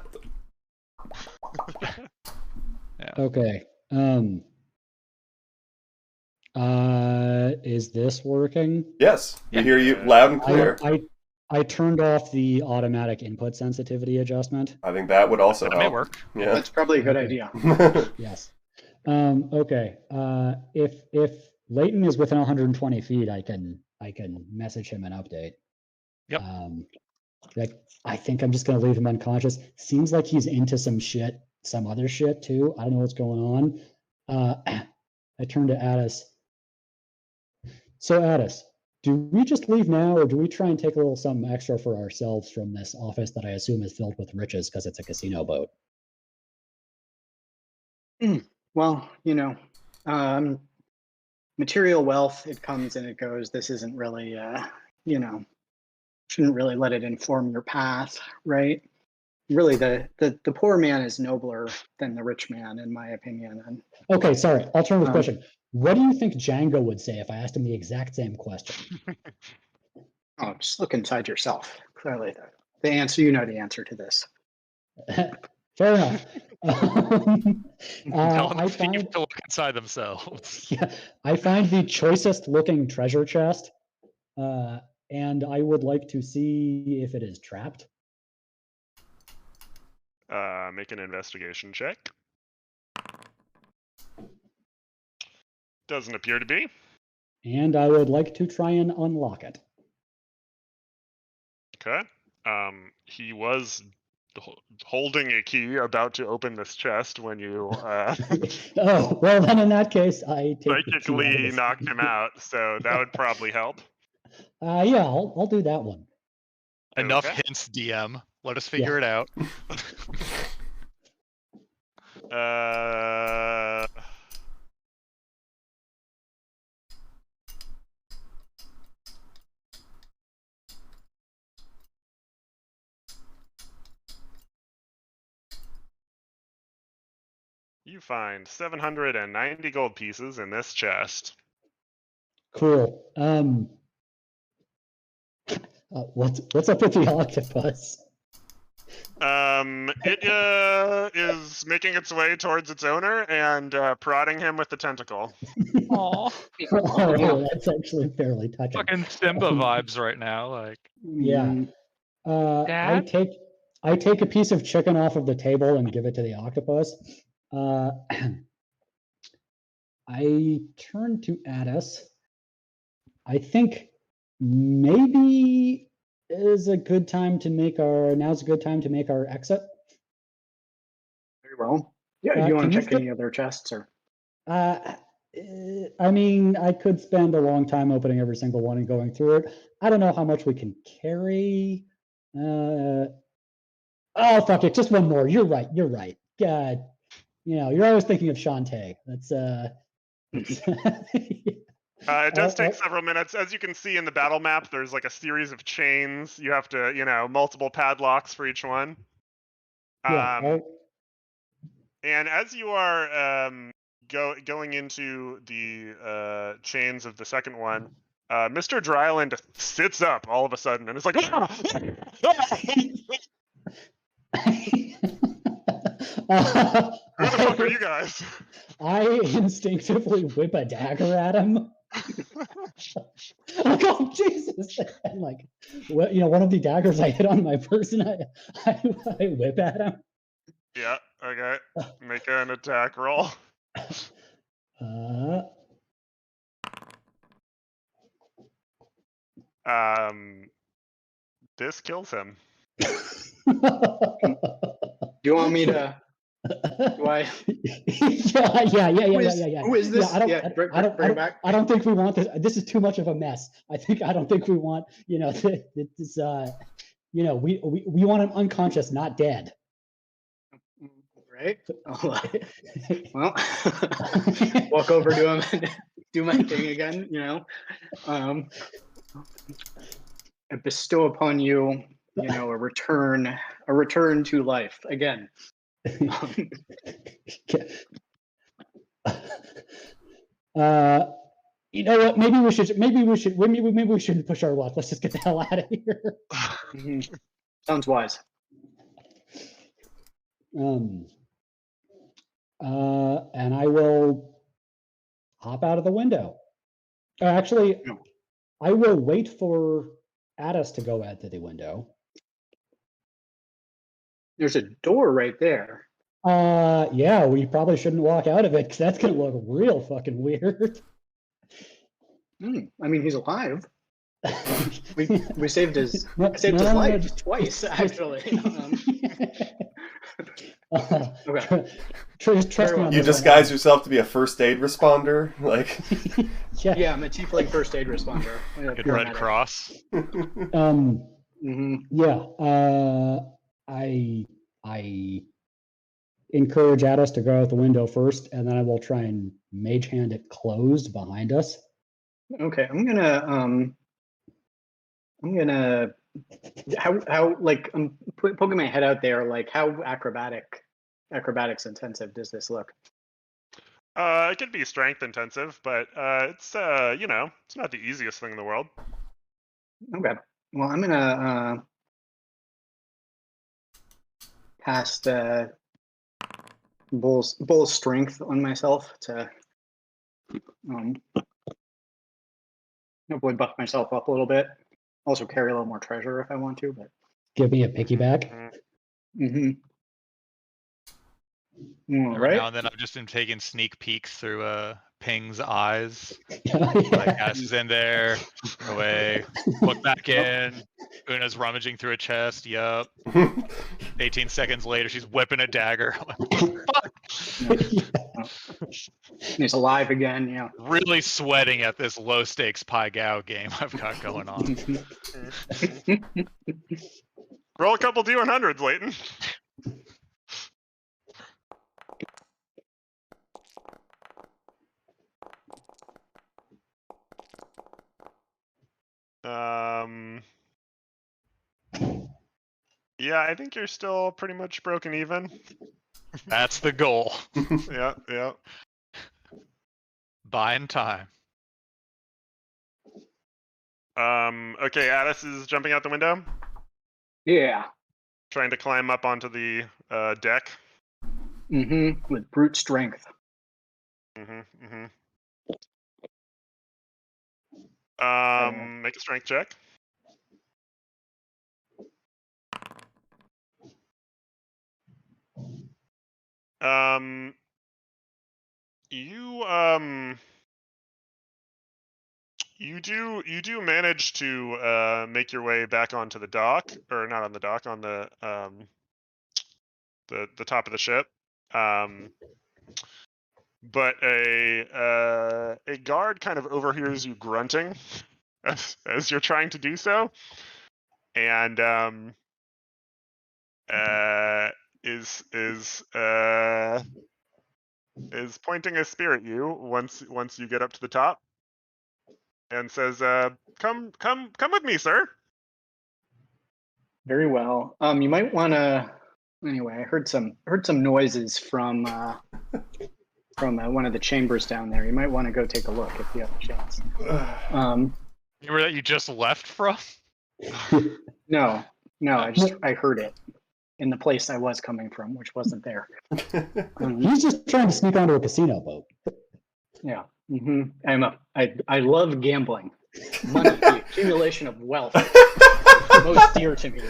Yeah. Okay. Is this working? Yes, we hear you loud and clear. I turned off the automatic input sensitivity adjustment. I think that would also That help. may work. Yeah. That's probably a good idea. Yes. Okay. If Leighton is within 120 feet, I can message him an update. Yep. I think I'm just gonna leave him unconscious. Seems like he's into some other shit too. I don't know what's going on. I turn to Addis. So Addis, do we just leave now, or do we try and take a little something extra for ourselves from this office that I assume is filled with riches because it's a casino boat? Well, material wealth, it comes and it goes. This isn't really, shouldn't really let it inform your path, right? Really, the poor man is nobler than the rich man, in my opinion. And Okay, sorry. Alternative question. What do you think Django would say if I asked him the exact same question? oh, just look inside yourself. Clearly, the answer, you know the answer to this. Fair enough. Tell them I to find look inside themselves. yeah, I find the choicest looking treasure chest, and I would like to see if it is trapped. Make an investigation check. Doesn't appear to be. And I would like to try and unlock it. Okay. He was holding a key about to open this chest when you Oh, well, then in that case, I take the key out of psychically this. knocked him out, so that would probably help. Yeah, I'll do that one. Enough Okay. hints, DM. Let us figure it out. You find 790 gold pieces in this chest. Cool. What's up with the octopus? It is making its way towards its owner and prodding him with the tentacle. Aw, Oh, that's actually fairly touching. fucking Simba vibes right now. Like, Yeah. I Dad? take a piece of chicken off of the table and give it to the octopus. I turn to Addis. I think maybe now's a good time to make our exit. Very well. Yeah, you want to check any other chests or? I mean, I could spend a long time opening every single one and going through it. I don't know how much we can carry. Oh, fuck it. Just one more. You're right. God, you're always thinking of Shantae. That's It does take several minutes. As you can see in the battle map, there's like a series of chains. You have to, multiple padlocks for each one. And as you are going into the chains of the second one, Mr. Dryland sits up all of a sudden and is like, Who the fuck are you guys? I instinctively whip a dagger at him. Like, oh Jesus! And like, one of the daggers I hit on my person, I whip at him. Yeah. Okay. Make an attack roll. This kills him. Do you want me to? Do I? Yeah. Who is this? Bring it back. I don't think we want this. This is too much of a mess. I don't think we want. This. We want him unconscious, not dead. Right. Well, walk over to him and do my thing again. I bestow upon you, a return to life again. You know what? Maybe we shouldn't push our luck. Let's just get the hell out of here. Sounds wise. And I will hop out of the window. Actually, I will wait for Addis to go out to the window. There's a door right there. Yeah, we probably shouldn't walk out of it because that's gonna look real fucking weird. I mean, he's alive. we saved his life twice, actually. Okay. Trust me. You disguise yourself to be a first aid responder, like. Yeah, I'm a tiefling first aid responder. Good Red Cross. Yeah. I encourage Addis to go out the window first, and then I will try and mage hand it closed behind us. Okay, I'm gonna I'm gonna how like I'm poking my head out there. Like how acrobatics intensive does this look? It could be strength intensive, but it's it's not the easiest thing in the world. Okay. Well, I'm gonna cast bull strength on myself to hopefully buff myself up a little bit. Also carry a little more treasure if I want to, but Give me a piggyback. mm-hmm. All Every right. now and then I've just been taking sneak peeks through Ping's eyes. Like Ash is in there, away, look back in. Una's rummaging through a chest. Yup. 18 seconds later, she's whipping a dagger. He's alive again. Yeah. Really sweating at this low stakes Pai Gao game I've got going on. Roll a couple D100s, Leighton. Yeah, I think you're still pretty much broken even. That's the goal. Yeah. Buying time. Okay, Addis is jumping out the window, Yeah. trying to climb up onto the deck. Mm-hmm. With brute strength. Make a strength check. You do manage to make your way back onto the dock, or not on the dock, on the top of the ship. But a guard kind of overhears you grunting as you're trying to do so, and is pointing a spear at you once you get up to the top, and says, "Come with me, sir." Very well. You might want to. Anyway, I heard some noises from one of the chambers down there. You might want to go take a look if you have a chance. Remember that you just left from? No, I heard it in the place I was coming from, which wasn't there. He's just trying to sneak onto a casino boat. Yeah. Mm-hmm. I love gambling. Money, the accumulation of wealth, is most dear to me.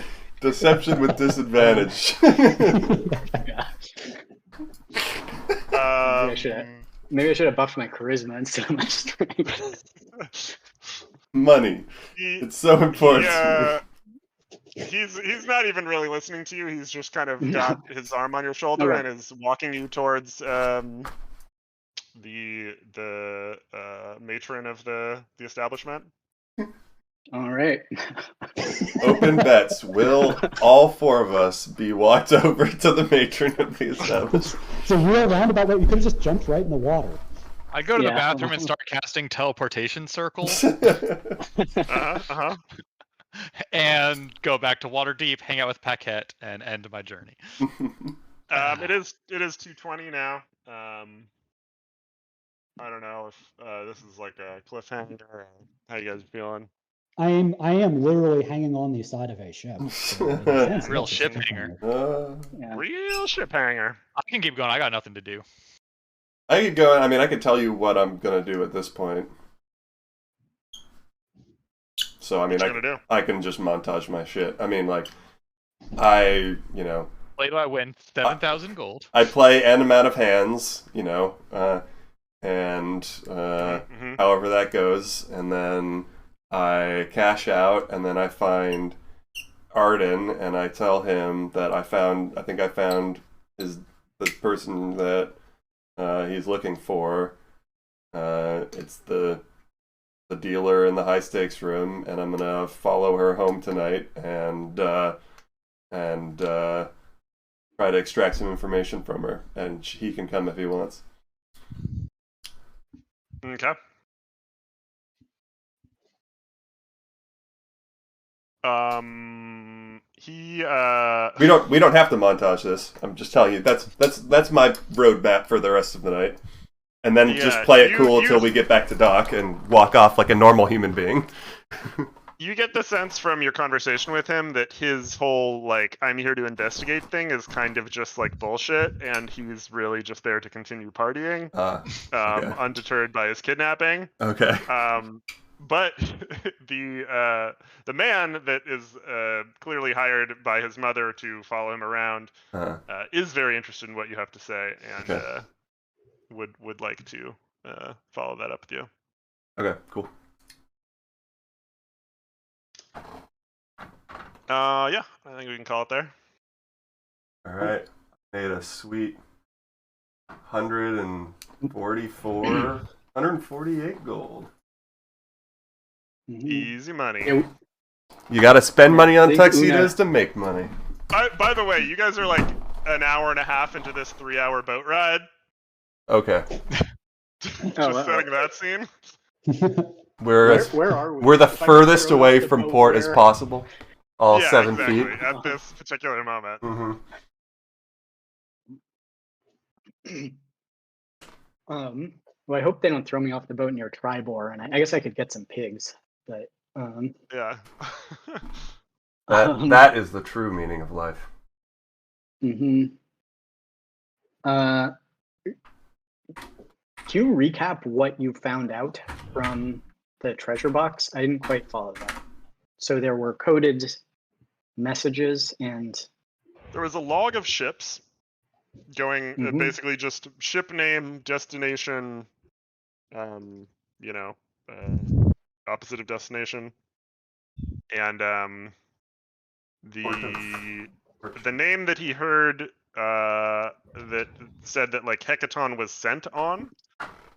Deception with disadvantage. Yeah. Maybe I should have buffed my charisma instead of my strength. Money. It's so important to me. He's not even really listening to you. He's just kind of got his arm on your shoulder and is walking you towards the matron of the establishment. All right. Open bets. Will all four of us be walked over to the matron of the establishment? It's a real roundabout way. You could have just jumped right in the water. I'd go to the bathroom and start casting teleportation circles. And go back to Waterdeep, hang out with Paquette, and end my journey. It is 2:20 now. I don't know if this is like a cliffhanger. How you guys feeling? I am literally hanging on the side of a ship. So real ship hanger. Real ship hanger. I can keep going. I got nothing to do. I could go. I mean, I could tell you what I'm gonna do at this point. So I mean, I can just montage my shit. I mean, like, play do I win 7,000 gold? I play n amount of hands, and however that goes, and then I cash out, and then I find Arden, and I tell him that I think I found the person that he's looking for. It's the dealer in the high stakes room, and I'm gonna follow her home tonight and try to extract some information from her, and he can come if he wants. Okay. He We don't have to montage this. I'm just telling you that's my roadmap for the rest of the night. And then just play it cool until we get back to dock and walk off like a normal human being. You get the sense from your conversation with him that his whole, like, I'm here to investigate thing is kind of just, like, bullshit, and he's really just there to continue partying, Okay. undeterred by his kidnapping. Okay. But the man that is clearly hired by his mother to follow him around is very interested in what you have to say, and would like to follow that up with you. Okay, cool. Yeah, I think we can call it there. All right, made a sweet 148 gold. Easy money. You got to spend money on tuxedos to make money. By the way, you guys are like an hour and a half into this 3-hour boat ride. Okay. Just setting that scene. Where are we? We're the furthest away from port as possible. All 7 feet. At this particular moment. Well, I hope they don't throw me off the boat near Tribor, and I guess I could get some pigs, but yeah. That is the true meaning of life. Can you recap what you found out from the treasure box? I didn't quite follow that. So there were coded messages, and there was a log of ships going basically just ship name, destination, opposite of destination, and the name that he heard that said that like Hekaton was sent on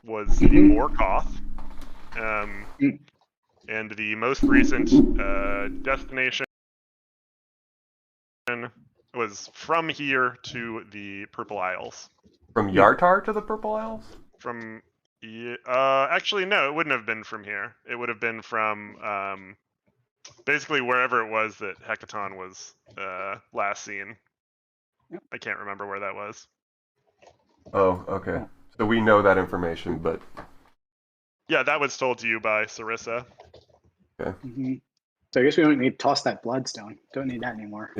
was the Morkoth, and the most recent destination was from here to the Purple Isles. From Yartar to the Purple Isles? Actually no, it wouldn't have been from here. It would have been from basically wherever it was that Hekaton was last seen. I can't remember where that was. Oh, okay. So we know that information, but yeah, that was told to you by Sarissa. Okay. So I guess we don't need to toss that bloodstone. Don't need that anymore.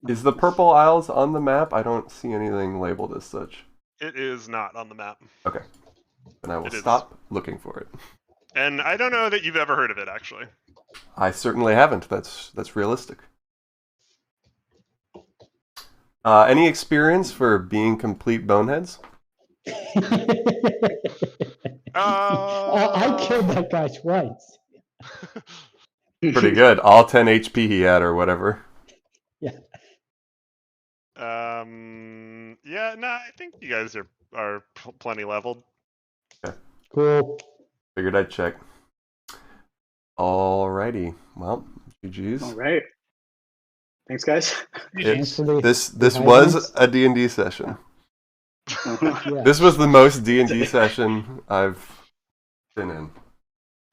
Is the Purple Isles on the map? I don't see anything labeled as such. It is not on the map. Okay. Then I will stop looking for it. And I don't know that you've ever heard of it, actually. I certainly haven't. That's realistic. Any experience for being complete boneheads? I killed that guy twice. Pretty good. All 10 HP he had, or whatever. Yeah. Yeah. No, I think you guys are plenty leveled. Okay. Cool. Figured I'd check. Alrighty. Well, GG's. All right. Thanks, guys. This was a D&D session. Yeah. This was the most D&D session I've been in.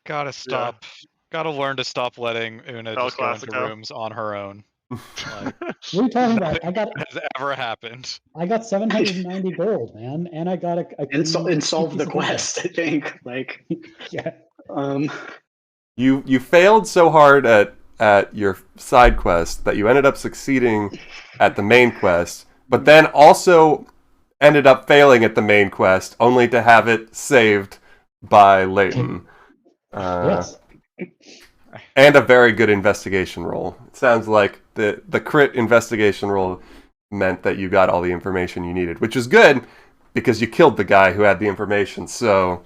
Gotta stop. Gotta learn to stop letting Una just go into rooms on her own. Like, what are you talking about? has ever happened. I got 790 gold, man, and I got a and solved the quest. I think, like, yeah. You failed so hard at your side quest that you ended up succeeding at the main quest, but then also ended up failing at the main quest, only to have it saved by Leighton. Yes. And a very good investigation roll. It sounds like the crit investigation roll meant that you got all the information you needed, which is good because you killed the guy who had the information. So,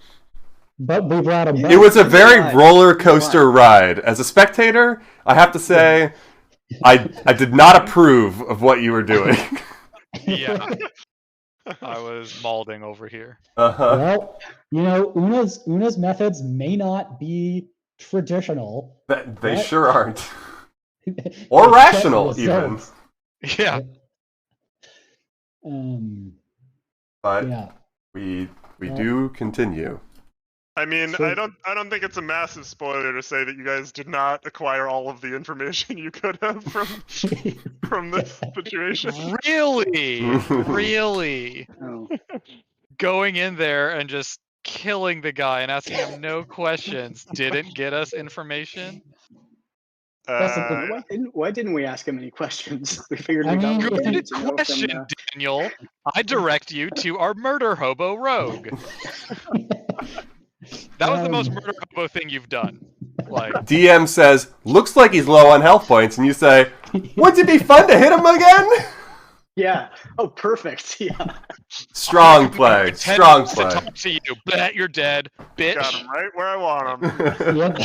but we brought him back. It was a very roller coaster ride. As a spectator, I have to say, I did not approve of what you were doing. Yeah. I was malding over here. Well, Una's methods may not be traditional. They sure aren't. Or rational, even. Yeah. But yeah. we do continue. I mean, So- I don't think it's a massive spoiler to say that you guys did not acquire all of the information you could have from this situation. Really? Really? Oh. Going in there and just killing the guy and asking him no questions didn't get us information? That's a Uh, Why didn't we ask him any questions? We figured I we got mean, what we if you- needed to know from Question, the... Daniel. I direct you to our murder hobo rogue. That was the most murder hobo thing you've done. Like, DM says, looks like he's low on health points, and you say, wouldn't it be fun to hit him again? Yeah. Oh, perfect. Yeah. Strong play. 10 Strong minutes to play. talk to you. Bet you're dead, bitch. got him right where I want him. Yep.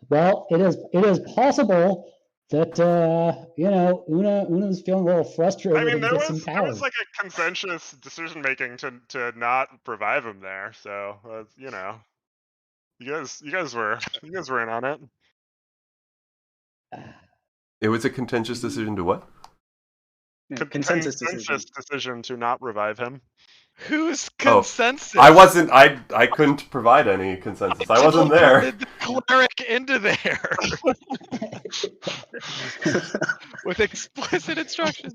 Well, it is possible that Una's feeling a little frustrated I mean, and there get some was power. like a consensus decision making to not revive him there. So you know, you guys were in on it. It was a contentious decision to what? Consensus decision. Decision to not revive him. Whose Oh, consensus? I wasn't. I couldn't provide any consensus. I wasn't there. Teleported the cleric into there with explicit instructions.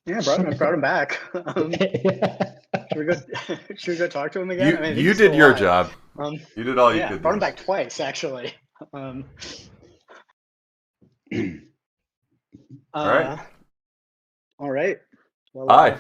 Yeah, brought him back. Should we go? Should we go talk to him again? You, I mean, I think you he's did still your alive. job. You did all you Yeah, could brought him do. back twice actually. All right. All right. Well, Hi.